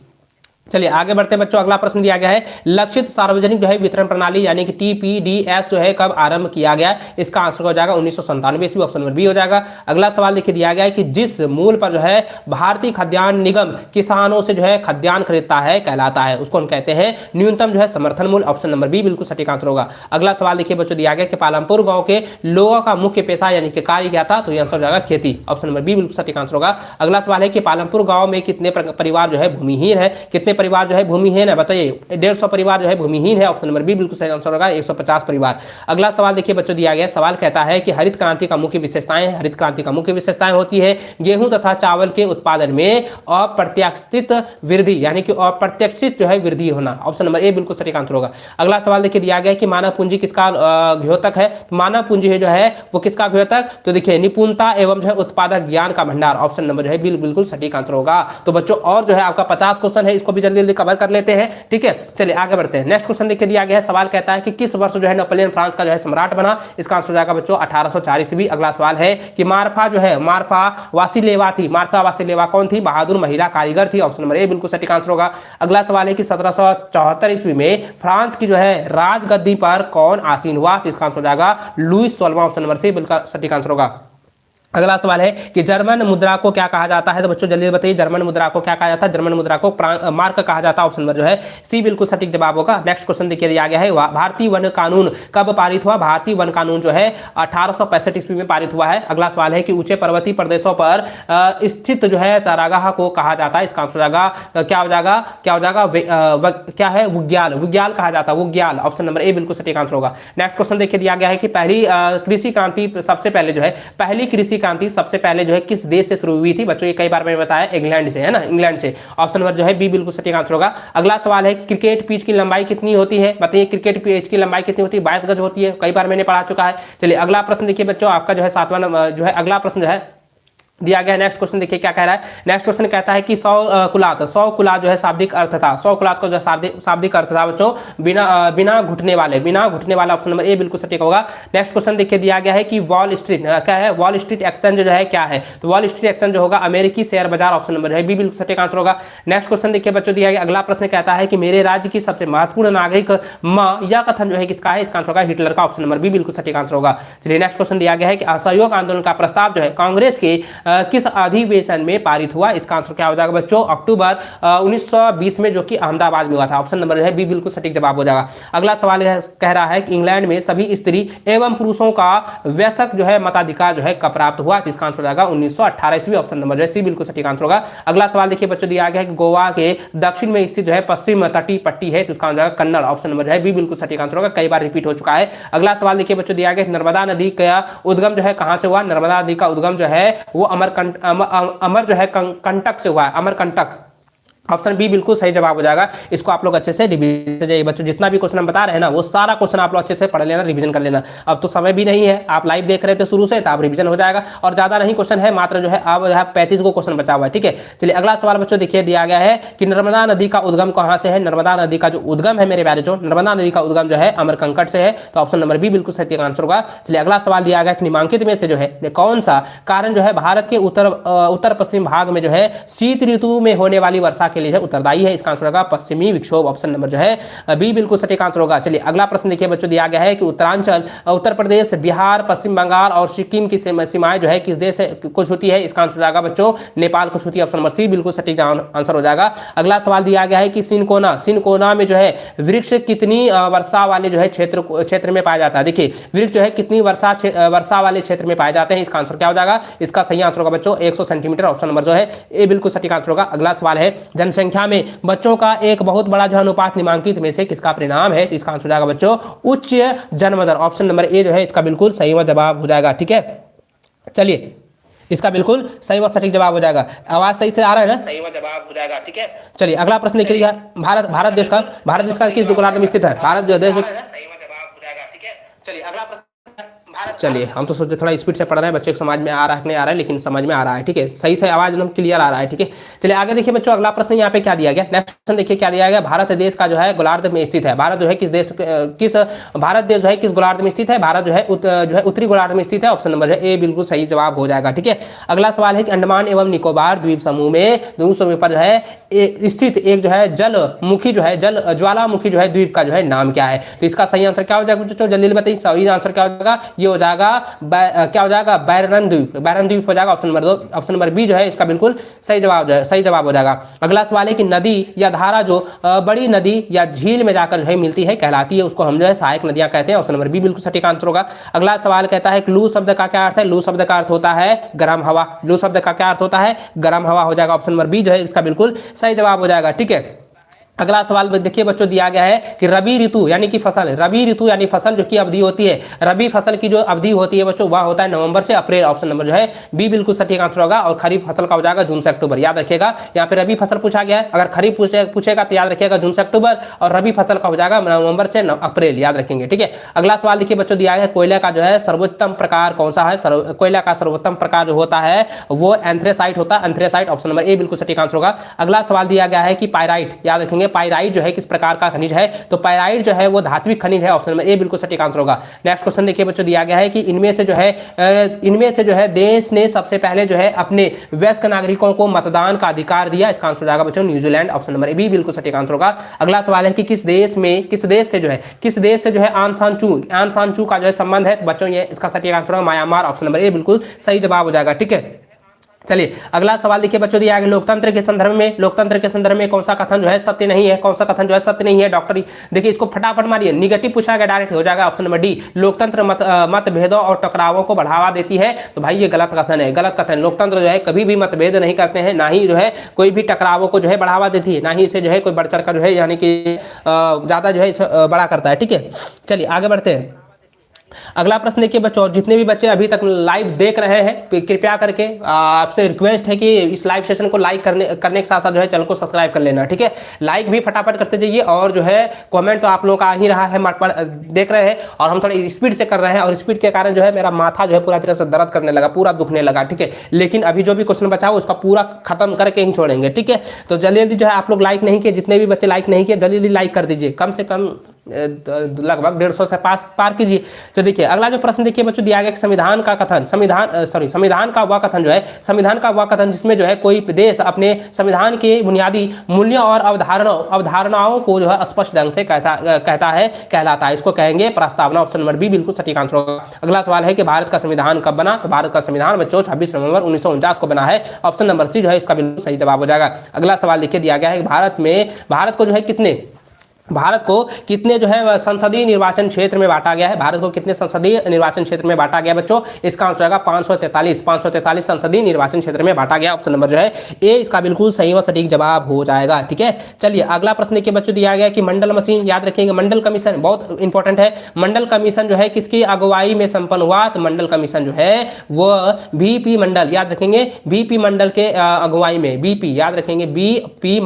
चलिए आगे बढ़ते हैं बच्चों। अगला प्रश्न दिया गया है लक्षित सार्वजनिक जो है वितरण प्रणाली यानी कि TPDS जो है कब आरंभ किया गया? इसका आंसर हो जाएगा 1997 ईस्वी। ऑप्शन नंबर बी हो जाएगा। अगला सवाल देखिए दिया गया है कि जिस मूल पर जो है भारतीय खाद्यान्न निगम किसानों से जो है खाद्यान्न खरीदता है कहलाता है, उसको हम कहते हैं न्यूनतम जो है समर्थन मूल्य। ऑप्शन नंबर बी बिल्कुल सटीक आंसर होगा। अगला सवाल देखिए बच्चों दिया गया कि पालमपुर गांव के लोगों का मुख्य पेशा यानी कि कार्य क्या था? तो यह आंसर हो जाएगा खेती। ऑप्शन नंबर बी बिल्कुल सटीक आंसर होगा। अगला सवाल है कि पालमपुर गांव में कितने परिवार जो है भूमिहीन है? कितने परिवार जो है भूमिहीन है? बताइए, 150 परिवार जो है भूमिहीन है। ऑप्शन नंबर बी बिल्कुल सही आंसर होगा 150 परिवार। अगला सवाल देखिए बच्चों दिया गया सवाल कहता है कि हरित क्रांति का मुख्य विशेषताएं होती है गेहूं तथा चावल के उत्पादन में अप्रत्याशित वृद्धि यानी कि अप्रत्याशित जो है वृद्धि होना। ऑप्शन नंबर ए बिल्कुल सटीक आंसर होगा। अगला सवाल देखिए दिया गया कि मानव पूंजी किसका द्योतक है? मानव पूंजी है जो है वो किसका द्योतक? तो देखिए निपुणता एवं जो है उत्पादक ज्ञान का भंडार। ऑप्शन नंबर जो है बिल्कुल सटीक आंसर होगा। तो बच्चों और जो है आपका 50 क्वेश्चन है, इसको भी जल्दी कवर कर लेते हैं। ठीक है, चलिए आगे बढ़ते हैं। नेक्स्ट क्वेश्चन देखिए दिया गया है सवाल कहता है कि किस वर्ष जो है नेपोलियन फ्रांस का जो है सम्राट बना? इसका आंसर हो जाएगा बच्चों 1804 ईस्वी। अगला सवाल है कि मार्फा वासिलेवा कौन थी? बहादुर महिला कारीगर थी। ऑप्शन नंबर ए बिल्कुल सटीक आंसर होगा। अगला सवाल है कि 1774 ईस्वी में फ्रांस की जो है राजगद्दी पर कौन आसीन हुआ? इसका आंसर हो जाएगा लुईस 16वां। ऑप्शन नंबर सी बिल्कुल सटीक आंसर होगा। अगला सवाल है कि जर्मन मुद्रा को क्या कहा जाता है? तो बच्चों जल्दी बताइए, जर्मन मुद्रा को क्या कहा जाता है? जर्मन मुद्रा को मार्क कहा जाता है। ऑप्शन नंबर जो है सी बिल्कुल सटीक जवाब होगा। नेक्स्ट क्वेश्चन देखिए दिया गया है भारतीय वन कानून कब पारित हुआ? भारतीय वन कानून जो है 1865 ईस्वी में पारित हुआ है। अगला सवाल है कि ऊंचे पर्वतीय प्रदेशों पर स्थित जो है चारागाह को कहा जाता है? इसका आंसर क्या हो जाएगा क्या है? विज्ञाल कहा जाता है, विज्ञाल। ऑप्शन नंबर ए बिल्कुल सटीक आंसर होगा। नेक्स्ट क्वेश्चन देखिए दिया गया है कि पहली कृषि क्रांति सबसे पहले जो है किस देश से शुरू हुई थी? बच्चों ये कई बार मैंने बताया, इंग्लैंड से, है ना, इंग्लैंड से। ऑप्शन नंबर जो है बी बिल्कुल सटीक आंसर होगा। अगला सवाल है क्रिकेट पिच की लंबाई कितनी होती है? बताइए, क्रिकेट पिच की लंबाई कितनी होती है? 22 गज होती है। कई बार मैंने पढ़ा चुका है। चलिए अगला प्रश्न देखिए बच्चों, आपका जो है 7वां नंबर जो है अगला प्रश्न जो है दिया गया है। नेक्स्ट क्वेश्चन देखिए क्या कह रहा है। नेक्स्ट क्वेश्चन कहता है कि 100 कुलात जो है शाब्दिक अर्थ था। 100 कुलात का जो शाब्दिक अर्थ था बच्चों बिना घुटने वाले। ऑप्शन नंबर ए बिल्कुल सटीक होगा। नेक्स्ट क्वेश्चन देखिए दिया गया है कि वॉल स्ट्रीट क्या है? वॉल स्ट्रीट एक्सचेंज जो है क्या है? तो वॉल स्ट्रीट एक्सचेंज जो होगा अमेरिकी शेयर बाजार। ऑप्शन नंबर है बी बिल्कुल सटीक आंसर होगा। नेक्स्ट क्वेश्चन देखिए बच्चों दिया गया अगला प्रश्न कहता है कि मेरे राज्य की सबसे महत्वपूर्ण नागरिक यह कथन जो है किसका है? इसका आंसर होगा हिटलर का। ऑप्शन नंबर बी बिल्कुल सटीक आंसर होगा। चलिए नेक्स्ट क्वेश्चन दिया गया है कि असहयोग आंदोलन का प्रस्ताव जो है कांग्रेस के किस अधिवेशन में पारित हुआ? इसका आंसर क्या हो जाएगा बच्चों? अक्टूबर 1920 में, जो कि अहमदाबाद में हुआ था। ऑप्शन नंबर जो है बी बिल्कुल सटीक जवाब हो जाएगा। अगला सवाल कह रहा है कि इंग्लैंड में सभी स्त्री एवं पुरुषों का वयस्क जो है मताधिकार जो है कब प्राप्त हुआ? इसका आंसर हो जाएगा 1918 ईस्वी। ऑप्शन नंबर जो है सी बिल्कुल सटीक आंसर होगा। अगला सवाल देखिए बच्चों, दिया गया है कि गोवा के दक्षिण में स्थित जो है पश्चिम तटीय पट्टी है, तो इसका आंसर होगा कन्नड़। ऑप्शन नंबर जो है बी बिल्कुल सटीक आंसर होगा, कई बार रिपीट हो चुका है। अगला सवाल देखिए बच्चों, दिया गया नर्मदा नदी का उद्गम जो है कहां से हुआ? नर्मदा नदी का उद्गम जो है वो अमर जो है कंटक से हुआ है, अमरकंटक। ऑप्शन बी बिल्कुल सही जवाब हो जाएगा। इसको आप लोग अच्छे से रिवीजन जाइए बच्चों, जितना भी क्वेश्चन हम बता रहे हैं ना वो सारा क्वेश्चन आप लोग अच्छे से पढ़ लेना, रिवीजन कर लेना। अब तो समय भी नहीं है, आप लाइव देख रहे थे शुरू से, तो आप रिवीजन हो जाएगा। और ज्यादा नहीं क्वेश्चन है, मात्र जो है अब 35 को क्वेश्चन बचा हुआ है। ठीक है, चलिए अगला सवाल बच्चों देखिए, दिया गया है कि नर्मदा नदी का उद्गम कहां से है? नर्मदा नदी का जो उद्गम है मेरे प्यारे, जो नर्मदा नदी का उद्गम जो है अमरकंटक से है, तो ऑप्शन नंबर बी बिल्कुल सही आंसर होगा। चलिए अगला सवाल दिया गया कि निम्नलिखित में से जो है कौन सा कारण जो है भारत के उत्तर पश्चिम भाग में जो है शीत ऋतु में होने वाली वर्षा के लिए उत्तरदायी है? इसका आंसर होगा पश्चिमी विक्षोभ। ऑप्शन नंबर जो है बी बिल्कुल सटीक आंसर होगा। चलिए अगला प्रश्न देखिए बच्चों, दिया गया है कि उत्तरांचल उत्तर प्रदेश, बिहार, पश्चिम बंगाल और सिक्किम की सीमाएं जो है किस देश से कुछ होती है? इसका आंसर हो जाएगा बच्चों नेपाल कुछ होती है। ऑप्शन नंबर सी बिल्कुल सटीक आंसर हो जाएगा। अगला सवाल दिया गया है कि सिनकोना में जो है वृक्ष कितनी वर्षा वाले जो है क्षेत्र में पाया जाता है? देखिए वृक्ष जो है कितनी वर्षा वाले क्षेत्र में पाए जाते हैं? इसका आंसर क्या हो जाएगा? इसका सही आंसर होगा बच्चों 100 सेंटीमीटर। ऑप्शन नंबर जो है ए बिल्कुल सटीक आंसर होगा। अगला सवाल है जनसंख्या में बच्चों का एक बहुत बड़ा जो अनुपात निम्नलिखित में से किसका परिणाम है? इसका आंसर हो जाएगा बच्चों उच्च जन्म दर। ऑप्शन नंबर ए जो है इसका बिल्कुल सही जवाब हो जाएगा। ठीक है, चलिए इसका बिल्कुल सही व सटीक जवाब हो जाएगा। आवाज सही से आ रहा है ना? सही व जवाब हो जाएगा। ठीक है, चलिए अगला प्रश्न देखिए, भारत देश का किस गोलार्ध में स्थित है? भारत जो देश, सही व जवाब हो जाएगा। ठीक है, चलिए अगला प्रश्न। चलिए हम तो सोचते थोड़ा स्पीड से पढ़ रहे हैं, बच्चे को समझ में आ रहा है कि नहीं आ रहा है, लेकिन समझ में आ रहा है। ठीक है, सही से आवाज एकदम क्लियर आ रहा है। ठीक है, चलिए आगे देखिए बच्चों, अगला प्रश्न यहाँ पे क्या दिया गया? नेक्स्ट क्वेश्चन देखिए क्या दिया गया? भारत देश का जो है गोलार्ध में स्थित है। भारत जो है भारत देश जो है किस गोलार्ध में स्थित है? भारत जो है उत्तरी गोलार्ध में स्थित है। ऑप्शन नंबर ए बिल्कुल सही जवाब हो जाएगा। ठीक है, अगला सवाल है कि अंडमान एवं निकोबार द्वीप समूह में पर जो है स्थित एक जो है ज्वालामुखी जो है द्वीप का जो है नाम क्या है? तो इसका सही आंसर क्या हो जाएगा बच्चों? जल्दी बताइए, सही आंसर क्या हो जाएगा? ये हो जाएगा क्या हो जाएगा? बैरन द्वीप हो जाएगा। Option number 2, option number B जो है इसका बिल्कुल सही जवाब हो जाएगा। अगला सवाल है कि नदी या धारा जो बड़ी नदी या झील में जाकर जो है मिलती है कहलाती है, उसको हम जो है सहायक नदियां कहते हैं। ऑप्शन नंबर बी बिल्कुल सटीक आंसर होगा। अगला सवाल कहता है कि लू शब्द का क्या अर्थ है? लू शब्द का अर्थ होता है गर्म हवा। लू शब्द का क्या अर्थ होता है? गर्म हवा हो जाएगा। ऑप्शन नंबर बी जो है इसका बिल्कुल सही जवाब हो जाएगा। ठीक है, अगला सवाल देखिए बच्चों, दिया गया है कि रबी ऋतु यानी फसल जो की अवधि होती है, रबी फसल की जो अवधि होती है बच्चों वह होता है नवंबर से अप्रैल। ऑप्शन नंबर जो है बी बिल्कुल सटीक आंसर होगा। और खरीफ फसल का हो जाएगा जून से अक्टूबर। याद रखिएगा, यहाँ पे रबी फसल पूछा गया है, अगर खरीफ पूछेगा तो याद रखिएगा जून से अक्टूबर, और रबी फसल का हो जाएगा नवंबर से अप्रैल, याद रखेंगे। ठीक है, अगला सवाल देखिए बच्चों, दिया गया कोयला का जो है सर्वोत्तम प्रकार कौन सा है? कोयला का सर्वोत्तम प्रकार जो होता है वो एंथ्रेसाइट होता है, एंथ्रेसाइट। ऑप्शन नंबर ए बिल्कुल सटीक आंसर होगा। अगला सवाल दिया गया है कि पायराइट, याद रखेंगे पायराइट जो है किस प्रकार का खनिज है? तो पायराइट जो है वो धात्विक खनिज है। ऑप्शन नंबर ए बिल्कुल सटीक आंसर होगा। नेक्स्ट क्वेश्चन देखिए बच्चों, दिया गया है कि इनमें से जो है देश ने सबसे पहले जो है अपने वयस्क नागरिकों को मतदान का अधिकार दिया। इसका आंसर हो जाएगा बच्चों New Zealand. Option number A B बिल्कुल सटीक आंसर होगा। अगला सवाल है कि किस देश से जो है आन सान चू का जो है संबंध है? तो बच्चों ये इसका सटीक आंसर होगा म्यांमार। ऑप्शन नंबर ए बिल्कुल सही जवाब हो जाएगा। ठीक है, चलिए अगला सवाल देखिए बच्चों, दिया गया लोकतंत्र के संदर्भ में कौन सा कथन जो है सत्य नहीं है? कौन सा कथन जो है सत्य नहीं है? डॉक्टर देखिए इसको फटाफट मारिए, निगेटिव पूछा गया डायरेक्ट हो जाएगा। ऑप्शन नंबर डी, लोकतंत्र मतभेदों और टकरावों को बढ़ावा देती है। तो भाई ये गलत कथन है, गलत कथन। लोकतंत्र जो है कभी भी मतभेद नहीं करते हैं, ना ही जो है कोई भी टकरावों को जो है बढ़ावा देती है, ना ही इसे जो है कोई बढ़ चढ़ कर जो है यानी कि ज्यादा जो है बड़ा करता है। ठीक है, चलिए आगे बढ़ते हैं। अगला प्रश्न देखिए बच्चों, जितने भी बच्चे अभी तक लाइव देख रहे हैं कृपया करके आपसे रिक्वेस्ट है कि इस लाइव सेशन को लाइक करने के साथ साथ जो है चैनल को सब्सक्राइब कर लेना। ठीक है, लाइक भी फटाफट करते जाइए, और जो है कमेंट तो आप लोगों का आ ही रहा है, देख रहे हैं, और हम थोड़ी स्पीड से कर रहे हैं, और स्पीड के कारण जो है मेरा माथा जो है पूरा तरह से दर्द करने लगा, पूरा दुखने लगा। ठीक है, लेकिन अभी जो भी क्वेश्चन बचा हो उसका पूरा खत्म करके ही छोड़ेंगे। ठीक है, तो जल्दी जल्दी जो है आप लोग लाइक नहीं किए, जितने भी बच्चे लाइक नहीं किए जल्दी जल्दी लाइक कर दीजिए, कम से कम लगभग 150 से पार कीजिए। तो देखिए अगला जो प्रश्न देखिए बच्चों दिया गया कि संविधान का कथन, संविधान का वह कथन जो है, संविधान का वह कथन जिसमें जो है कोई देश अपने संविधान के बुनियादी मूल्यों और अवधारणाओं को जो है स्पष्ट ढंग से कहता है कहलाता है, इसको कहेंगे प्रस्तावना। ऑप्शन नंबर बी बिल्कुल सटीक आंसर होगा। अगला सवाल है कि भारत का संविधान कब बना, तो भारत का संविधान बच्चों 26 नवंबर 1949 को बना है। ऑप्शन नंबर सी जो है इसका बिल्कुल सही जवाब हो जाएगा। अगला सवाल देखिए दिया गया है भारत को जो है भारत को कितने जो है संसदीय निर्वाचन क्षेत्र में बांटा गया है, भारत को कितने संसदीय निर्वाचन क्षेत्र में बांटा गया बच्चों, इसका आंसर आएगा 543 संसदीय निर्वाचन क्षेत्र में बांटा गया। ऑप्शन नंबर जो है ए इसका बिल्कुल सही व सटीक जवाब हो जाएगा। ठीक है, चलिए अगला प्रश्न देखिए बच्चों दिया गया कि मंडल मशीन, याद रखेंगे मंडल कमीशन बहुत इंपॉर्टेंट है। मंडल कमीशन जो है किसकी अगुवाई में संपन्न हुआ, तो मंडल कमीशन जो है वह बीपी मंडल, याद रखेंगे बीपी मंडल के अगुवाई में, बीपी याद रखेंगे बीपी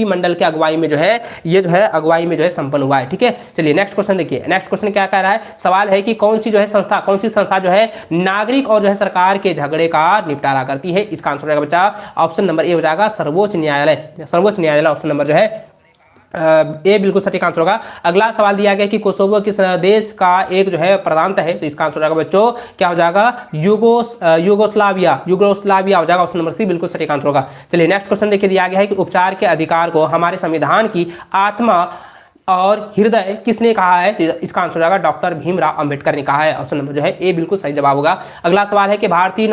मंडल के अगुवाई में जो है ये जो है अगुवाई में जो है संपन्न हुआ है। ठीक है, चलिए नेक्स्ट क्वेश्चन देखिए। नेक्स्ट क्वेश्चन क्या कह रहा है, सवाल है कि कौन सी संस्था जो है नागरिक और जो है सरकार के झगड़े का निपटारा करती है, इसका आंसर रहेगा बच्चा ऑप्शन नंबर ए हो जाएगा सर्वोच्च न्यायालय। ऑप्शन नंबर जो है ए बिल्कुल सटीक आंसर होगा। अगला सवाल दिया गया कि कोसोवो किस देश का एक जो है प्रांत है, तो इसका आंसर होगा बच्चों क्या हो जाएगा यूगोस्लाविया हो जाएगा। ऑप्शन नंबर सी बिल्कुल सटीक आंसर होगा। चलिए नेक्स्ट क्वेश्चन देखिए दिया गया है कि उपचार के अधिकार को हमारे संविधान की आत्मा और हृदय किसने कहा है, तो इसका आंसर हो जाएगा डॉक्टर भीमराव अंबेडकर ने कहा है। ऑप्शन नंबर जो है ए बिल्कुल सही जवाब होगा। अगला सवाल है कि भारतीय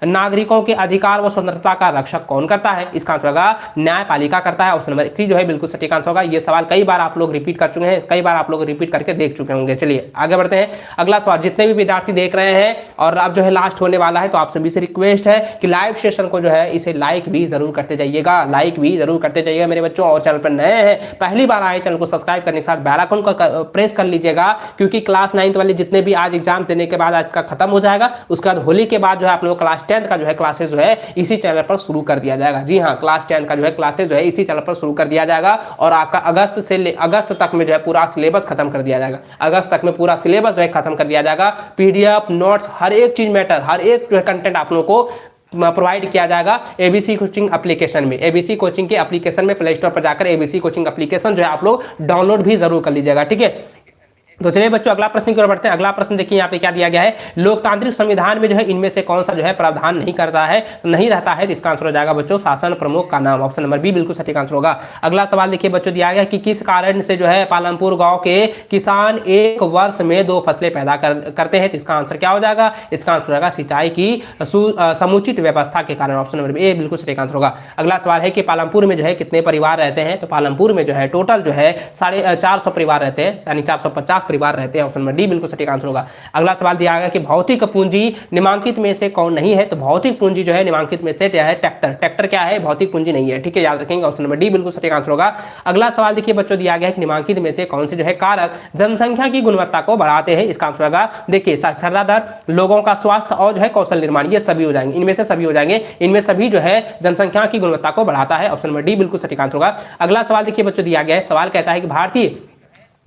नागरिकों के अधिकार व स्वतंत्रता का रक्षक कौन करता है, इसका आंसर होगा न्यायपालिका करता है। ऑप्शन नंबर सी जो है बिल्कुल सटीक आंसर होगा। ये सवाल कई बार आप लोग रिपीट कर चुके हैं, कई बार आप लोग रिपीट करके देख चुके होंगे। चलिए आगे बढ़ते हैं। अगला सवाल जितने भी विद्यार्थी देख रहे हैं और अब जो है लास्ट होने वाला है, तो आप सभी से रिक्वेस्ट है कि लाइव सेशन को जो है इसे लाइक भी जरूर करते जाइएगा, मेरे बच्चों। और चैनल पर नए हैं, पहली बार आए, चैनल को सब्सक्राइब करने के साथ बेल आइकन को प्रेस कर लीजिएगा, क्योंकि क्लास 9 वाले जितने भी आज एग्जाम देने के बाद आज का खत्म हो जाएगा, उसके बाद होली के बाद जो है आप लोग क्लास 10 का जो है क्लासेस जो है इसी चैनल पर शुरू कर दिया जाएगा। जी हाँ, क्लास 10 का जो है क्लासेस जो है इसी चैनल पर शुरू कर दिया जाएगा और आपका अगस्त तक में जो है पूरा सिलेबस खत्म कर दिया जाएगा। अगस्त तक में पूरा सिलेबस जो है खत्म कर दिया जाएगा। पीडीएफ नोट्स हर एक चीज मैटर, हर एक जो है कंटेंट आप लोगों को प्रोवाइड किया जाएगा एबीसी कोचिंग एप्लीकेशन में। एबीसी कोचिंग के एप्लीकेशन में प्ले स्टोर पर जाकर एबीसी कोचिंग एप्लीकेशन जो है आप लोग डाउनलोड भी जरूर कर लीजिएगा। ठीक है, तो चलिए बच्चों अगला प्रश्न की ओर बढ़ते हैं। अगला प्रश्न देखिए यहाँ पे क्या दिया गया है, लोकतांत्रिक संविधान में जो है इनमें से कौन सा जो है प्रावधान नहीं करता है, तो नहीं रहता है, तो इसका आंसर हो जाएगा बच्चों शासन प्रमुख का नाम। ऑप्शन नंबर बी बिल्कुल सटीक आंसर होगा। अगला सवाल देखिए बच्चों दिया गया कि किस कारण से जो है पालमपुर गांव के किसान एक वर्ष में 2 फसलें पैदा करते हैं, तो इसका आंसर क्या हो जाएगा, इसका आंसर होगा सिंचाई की समुचित व्यवस्था के कारण। ऑप्शन नंबर ए बिल्कुल सटीक आंसर होगा। अगला सवाल है कि पालमपुर में जो है कितने परिवार रहते हैं, तो पालमपुर में जो है टोटल जो है 450 परिवार रहते हैं, यानी 450 परिवार रहते हैं। ऑप्शन डी बिल्कुल सटीक आंसर होगा। अगला सवाल दिया गया कि भौतिक पूंजी निम्नलिखित में से कौन नहीं है, तो भौतिक पूंजी जो है निम्नलिखित में से क्या है, ट्रैक्टर क्या है, भौतिक पूंजी नहीं है। ठीक है, याद रखेंगे। ऑप्शन नंबर डी बिल्कुल सटीक आंसर होगा। अगला सवाल देखिए बच्चों दिया गया है कि निम्नलिखित में से कौन से जो है कारक जनसंख्या की गुणवत्ता को बढ़ाते हैं, इसका आंसर होगा देखिए साक्षरता दर, लोगों का स्वास्थ्य और जो है कौशल निर्माण, ये सभी हो जाएंगे, इनमें से सभी हो जाएंगे, इनमें सभी जो है जनसंख्या की गुणवत्ता को बढ़ाता है। ऑप्शन नंबर डी बिल्कुल सटीक आंसर होगा। अगला सवाल देखिए बच्चों दिया गया है, सवाल कहता है कि भारतीय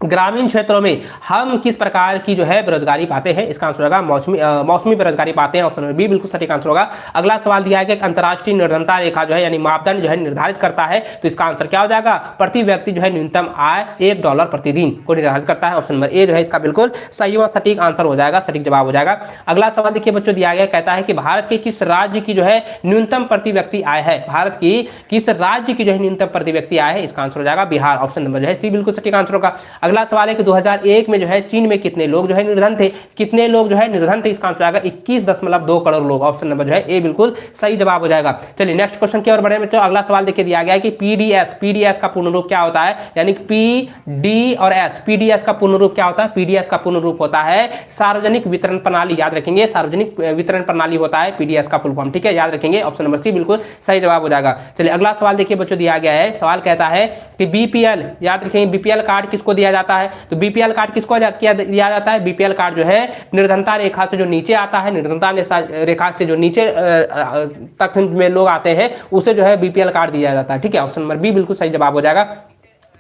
ग्रामीण क्षेत्रों में हम किस प्रकार की जो है बेरोजगारी पाते हैं, इसका आंसर होगा मौसमी बेरोजगारी पाते हैं। ऑप्शन बी बिल्कुल सटीक आंसर होगा। अगला सवाल दिया है कि अंतर्राष्ट्रीय निर्धनता रेखा जो है यानी मापदंड जो है निर्धारित करता है, तो इसका आंसर क्या हो जाएगा, प्रति व्यक्ति जो है न्यूनतम आय $1 प्रतिदिन को निर्धारित करता है। ऑप्शन नंबर ए जो है इसका बिल्कुल सही और सटीक आंसर हो जाएगा, सटीक जवाब हो जाएगा। अगला सवाल देखिए बच्चों दिया गया, कहता है कि भारत के किस राज्य की जो है न्यूनतम प्रति व्यक्ति आय है, भारत की किस राज्य की जो है न्यूनतम प्रति व्यक्ति आय है, इसका आंसर हो जाएगा बिहार। ऑप्शन नंबर जो है सी बिल्कुल सटीक आंसर होगा। अगला सवाल है कि 2001 में जो है चीन में कितने लोग जो है निर्धन थे, इसका आंसर आएगा 21.2 करोड़ लोग। ऑप्शन नंबर जो है ए बिल्कुल सही जवाब हो जाएगा। चलिए नेक्स्ट क्वेश्चन की ओर बढ़े बच्चों। अगला सवाल देखिए दिया गया है कि पीडीएस का पूर्ण रूप क्या होता है, यानी पी डी और एस, पीडीएस का पूर्ण रूप क्या होता है, पीडीएस का पूर्ण रूप होता है सार्वजनिक वितरण प्रणाली, याद रखेंगे सार्वजनिक वितरण प्रणाली होता है पीडीएस का फुल फॉर्म। ठीक है, याद रखेंगे। ऑप्शन नंबर सी बिल्कुल सही जवाब हो जाएगा। चलिए अगला सवाल देखिए बच्चों दिया गया है, सवाल कहता है कि बीपीएल, याद रखेंगे बीपीएल कार्ड किसको दिया जाता है, तो बीपीएल कार्ड किसको दिया जाता है, बीपीएल कार्ड जो है निर्धनता रेखा से जो नीचे आता है, निर्धनता रेखा से जो नीचे तक में लोग आते हैं उसे जो है बीपीएल कार्ड दिया जाता है। ठीक है, ऑप्शन नंबर बी बिल्कुल सही जवाब हो जाएगा।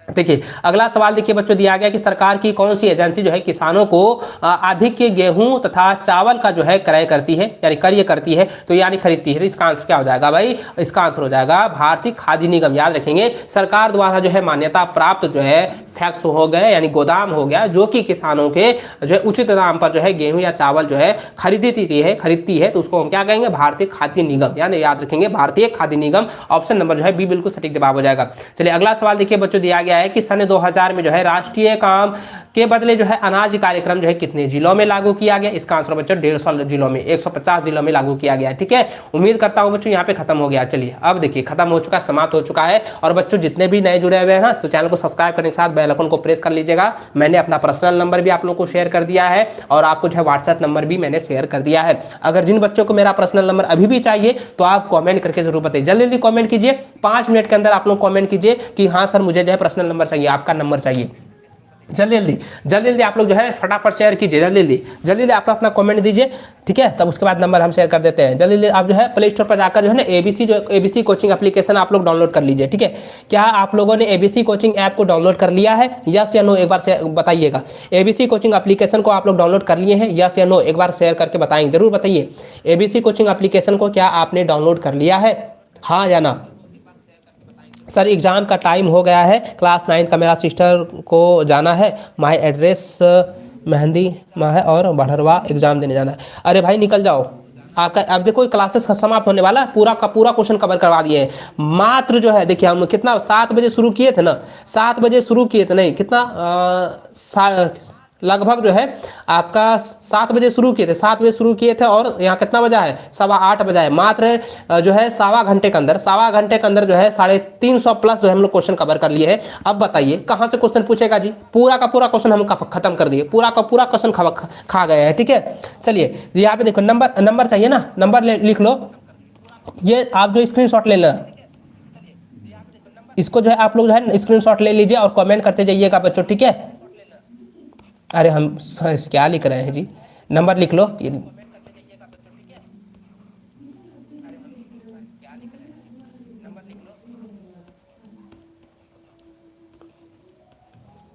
देखिए अगला सवाल देखिए बच्चों दिया गया कि सरकार की कौन सी एजेंसी जो है किसानों को अधिक के गेहूं तथा चावल का जो है क्रय करती है, यानी क्रय करती है, तो यानी खरीदती है। तो इसका आंसर क्या हो जाएगा भाई? इसका आंसर हो जाएगा भारतीय खाद्य निगम। याद रखेंगे सरकार द्वारा जो है मान्यता प्राप्त जो है फैक्स हो गए, यानी गोदाम हो गया, जो कि किसानों के जो है उचित दाम पर जो है गेहूं या चावल जो है खरीदती है, तो उसको हम क्या कहेंगे? भारतीय खाद्य निगम। यानी याद रखेंगे भारतीय खाद्य निगम। ऑप्शन नंबर जो है बी बिल्कुल सटीक जवाब हो जाएगा। चलिए अगला सवाल देखिए बच्चों दिया गया है कि सन 2000 में जो है राष्ट्रीय काम के बदले जो है अनाज कार्यक्रम जो है कितने जिलों में लागू किया गया? इसका आंसर बच्चों 150 जिलों में, 150 जिलों में लागू किया गया। ठीक है, उम्मीद करता हूं बच्चों यहाँ पे खत्म हो गया। चलिए अब देखिए खत्म हो चुका, समाप्त हो चुका है। और बच्चों जितने भी नए जुड़े हुए हैं ना, तो चैनल को सब्सक्राइब करने के साथ बेल आइकन को प्रेस कर लीजिएगा। मैंने अपना पर्सनल नंबर भी आप लोग को शेयर कर दिया है और आपको जो है व्हाट्सएप नंबर भी मैंने शेयर कर दिया है। अगर जिन बच्चों को मेरा पर्सनल नंबर अभी भी चाहिए तो आप कमेंट करके जरूर बताइए। जल्दी जल्दी कमेंट कीजिए, 5 मिनट के अंदर आप लोग कमेंट कीजिए कि हाँ सर मुझे जो है पर्सनल नंबर चाहिए, आपका नंबर चाहिए। जल्दी जल्दी आप लोग जो है फटाफट शेयर कीजिए। जल्दी आप अपना कमेंट दीजिए, ठीक है, तब उसके बाद नंबर हम शेयर कर देते हैं। जल्दी आप जो है प्ले स्टोर पर जाकर जो है ना एबीसी कोचिंग एप्लीकेशन आप लोग डाउनलोड कर लीजिए। ठीक है, क्या आप लोगों ने एबीसी कोचिंग ऐप को डाउनलोड कर लिया है? यस या नो एक बार से बताइएगा। एबीसी कोचिंग एप्लीकेशन को आप लोग डाउनलोड कर लिए हैं? यस या नो एक बार शेयर करके बताएंगे, जरूर बताइए। एबीसी कोचिंग एप्लीकेशन को क्या आपने डाउनलोड कर लिया है, हाँ या ना? सर एग्ज़ाम का टाइम हो गया है, क्लास 9 का मेरा सिस्टर को जाना है, माय एड्रेस मेहंदी माह है और बढ़रवा एग्ज़ाम देने जाना है। अरे भाई निकल जाओ, आपका अब देखो क्लासेस समाप्त होने वाला है, पूरा का पूरा क्वेश्चन कवर करवा दिए हैं। मात्र जो है देखिए हम कितना 7 बजे शुरू किए थे ना, 7 बजे शुरू किए थे, नहीं कितना लगभग जो है आपका 7 बजे शुरू किए थे, 7 बजे शुरू किए थे और यहाँ कितना बजा है? 8:15 बजा है। मात्र जो है सवा घंटे के अंदर जो है 350 प्लस जो है हम लोग क्वेश्चन कवर कर लिए हैं। अब बताइए कहाँ से क्वेश्चन पूछेगा जी? पूरा का पूरा क्वेश्चन हम खत्म कर दिए, पूरा का पूरा क्वेश्चन खा गए हैं। ठीक है, चलिए यहाँ पे देखो नंबर चाहिए ना, नंबर लिख लो। ये आप जो स्क्रीनशॉट ले लेना, इसको जो है आप लोग जो है स्क्रीनशॉट ले लीजिए और कमेंट करते जाइएगा बच्चों। ठीक है, अरे हम क्या लिख रहे हैं जी? नंबर लिख लो।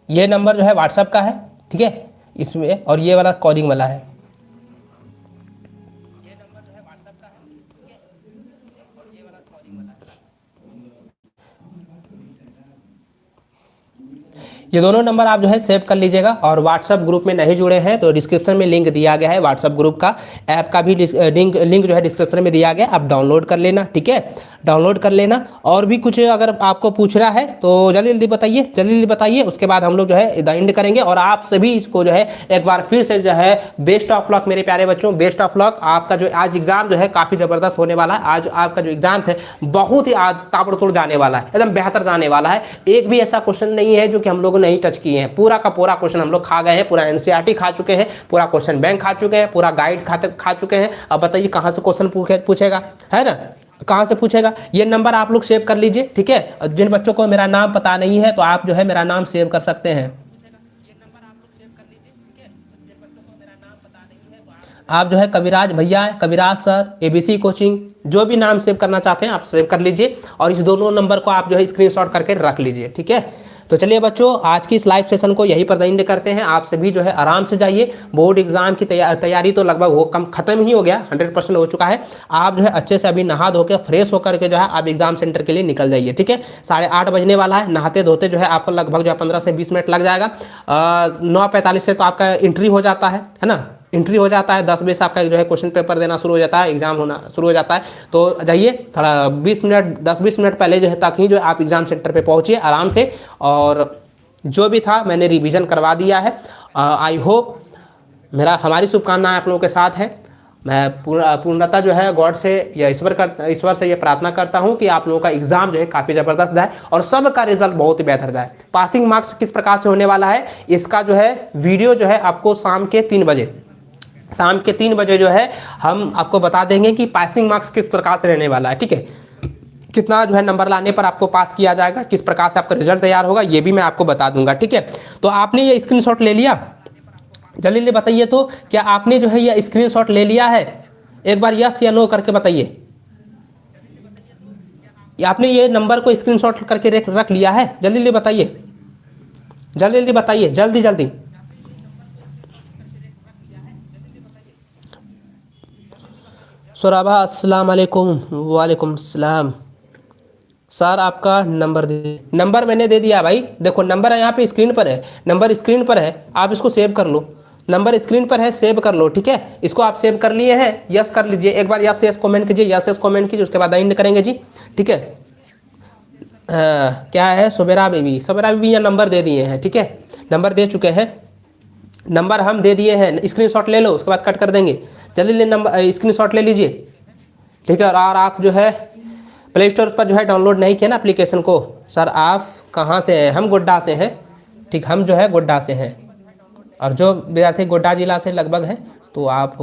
ये नंबर जो है व्हाट्सएप का है, ठीक है, इसमें, और ये वाला कॉलिंग वाला है। ये दोनों नंबर आप जो है सेव कर लीजिएगा। और व्हाट्सएप ग्रुप में नहीं जुड़े हैं तो डिस्क्रिप्शन में लिंक दिया गया है, व्हाट्सएप ग्रुप का, ऐप का भी लिंक जो है डिस्क्रिप्शन में दिया गया, आप डाउनलोड कर लेना। ठीक है, डाउनलोड कर लेना। और भी कुछ अगर आपको पूछना है तो जल्दी बताइए, उसके बाद हम लोग जो है एंड करेंगे। और आप सभी इसको जो है एक बार फिर से जो है बेस्ट ऑफ लक मेरे प्यारे बच्चों, बेस्ट ऑफ लक। आपका जो आज एग्जाम जो है काफ़ी ज़बरदस्त होने वाला है। आज आपका जो एग्जाम है बहुत ही ताबड़तोड़ जाने वाला है, एकदम बेहतर जाने वाला है। एक भी ऐसा क्वेश्चन नहीं है जो कि हम लोग नहीं टच किए हैं, पूरा का पूरा क्वेश्चन हम लोग खा गए हैं, पूरा एनसीईआरटी खा चुके हैं, पूरा क्वेश्चन बैंक खा चुके हैं, पूरा गाइड खा चुके हैं। अब बताइए कहाँ से क्वेश्चन पूछेगा, है ना, कहाँ से पूछेगा? ये नंबर आप लोग सेव कर लीजिए। ठीक है, जिन बच्चों को मेरा नाम पता नहीं है तो आप जो है मेरा नाम सेव कर सकते हैं। आप जो है कविराज भैया, कविराज सर, एबीसी कोचिंग, जो भी नाम सेव करना चाहते हैं आप सेव कर लीजिए। और इस दोनों नंबर को आप जो है स्क्रीनशॉट करके रख लीजिए। ठीक है, तो चलिए बच्चों आज की इस लाइव सेशन को यही पर एंड करते हैं। आप सभी जो है आराम से जाइए, बोर्ड एग्जाम की तैयारी तो लगभग खत्म ही हो गया, 100% हो चुका है। आप जो है अच्छे से अभी नहा धो के फ्रेश होकर के जो है आप एग्जाम सेंटर के लिए निकल जाइए। ठीक है, 8:30 बजने वाला है, नहाते धोते जो है आपको लगभग जो है 15 से 20 मिनट लग जाएगा। 9:45 से तो आपका एंट्री हो जाता है ना, एंट्री हो जाता है। 10 बजे से आपका जो है क्वेश्चन पेपर देना शुरू हो जाता है, एग्जाम होना शुरू हो जाता है। तो जाइए थोड़ा 10-20 मिनट पहले जो है तक ही जो आप एग्जाम सेंटर पे पहुंचिए आराम से। और जो भी था मैंने रिवीजन करवा दिया है। आई होप हमारी शुभकामनाएं आप लोगों के साथ है। मैं पूर्णतः जो है गॉड से या ईश्वर से ये प्रार्थना करता हूँ कि आप लोगों का एग्जाम जो है काफ़ी ज़बरदस्त जाए और सबका रिजल्ट बहुत ही बेहतर जाए। पासिंग मार्क्स किस प्रकार से होने वाला है इसका जो है वीडियो जो है आपको शाम के 3 बजे जो है हम आपको बता देंगे कि पासिंग मार्क्स किस प्रकार से रहने वाला है। ठीक है, कितना जो है नंबर लाने पर आपको पास किया जाएगा, किस प्रकार से आपका रिजल्ट तैयार होगा, ये भी मैं आपको बता दूंगा। ठीक है, तो आपने ये स्क्रीनशॉट ले लिया? जल्दी बताइए तो क्या आपने जो है ये स्क्रीनशॉट ले लिया है? एक बार यस या नो करके बताइए। आपने ये नंबर को स्क्रीनशॉट करके रख लिया है? जल्दी बताइए। जल्दी जल्दी बताइए, जल्दी जल्दी। सुराबा अस्सलाम वालेकुम। वालेकुम सलाम। सर आपका नंबर दे, नंबर मैंने दे दिया भाई, देखो नंबर है यहाँ पे स्क्रीन पर है, नंबर स्क्रीन पर है, आप इसको सेव कर लो। नंबर स्क्रीन पर है, सेव कर लो, ठीक है। इसको आप सेव कर लिए हैं, यस कर लीजिए एक बार, यस यस कमेंट कीजिए, यस यस कमेंट कीजिए, उसके बाद एंड करेंगे जी, ठीक है। क्या है, सुबेरा बीबी, सुबेरा बीबी यहाँ नंबर दे दिए हैं, ठीक है, नंबर दे चुके हैं, नंबर हम दे दिए हैं, स्क्रीनशॉट ले लो, उसके बाद कट कर देंगे। जल्दी जल्दी नंबर स्क्रीनशॉट ले लीजिए, ठीक है। और आप जो है प्ले स्टोर पर जो है डाउनलोड नहीं किया ना एप्लीकेशन को। सर आप कहाँ से हैं? हम गोड्डा से हैं, ठीक, हम जो है गोड्डा से हैं, और जो विद्यार्थी गोड्डा जिला से लगभग हैं, तो आप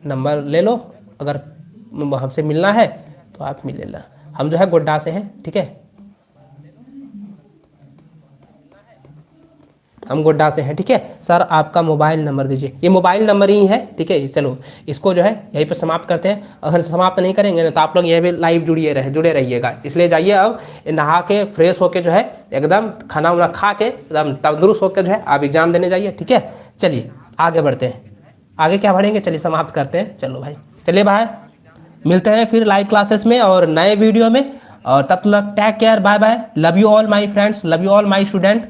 नंबर ले लो, अगर हमसे मिलना है तो आप मिल लेना। हम जो है गोड्डा से हैं, ठीक है, हम गोड्डा से हैं, ठीक है। सर आपका मोबाइल नंबर दीजिए, ये मोबाइल नंबर ही है, ठीक है। चलो इसको जो है यहीं पर समाप्त करते हैं, अगर समाप्त नहीं करेंगे ना तो आप लोग यहीं भी लाइव जुड़े रहिएगा। इसलिए जाइए अब नहा के फ्रेश होके जो है एकदम खाना वाना खा के एकदम तंदुरुस्त होकर जो है आप एग्जाम देने जाइए, ठीक है। चलिए आगे बढ़ते हैं, आगे क्या बढ़ेंगे, चलिए समाप्त करते हैं। चलो भाई, चलिए भाई, मिलते हैं फिर लाइव क्लासेस में और नए वीडियो में, और तब तक take care, bye bye, love you all my friends, love you all my student,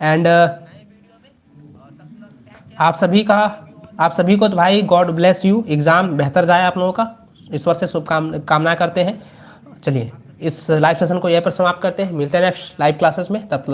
and आप सभी को तो भाई गॉड ब्लेस यू, एग्ज़ाम बेहतर जाए आप लोगों का, ईश्वर से कामना करते हैं। चलिए इस लाइव सेशन को यहीं पर समाप्त करते हैं, मिलते हैं नेक्स्ट लाइव क्लासेस में, तब तक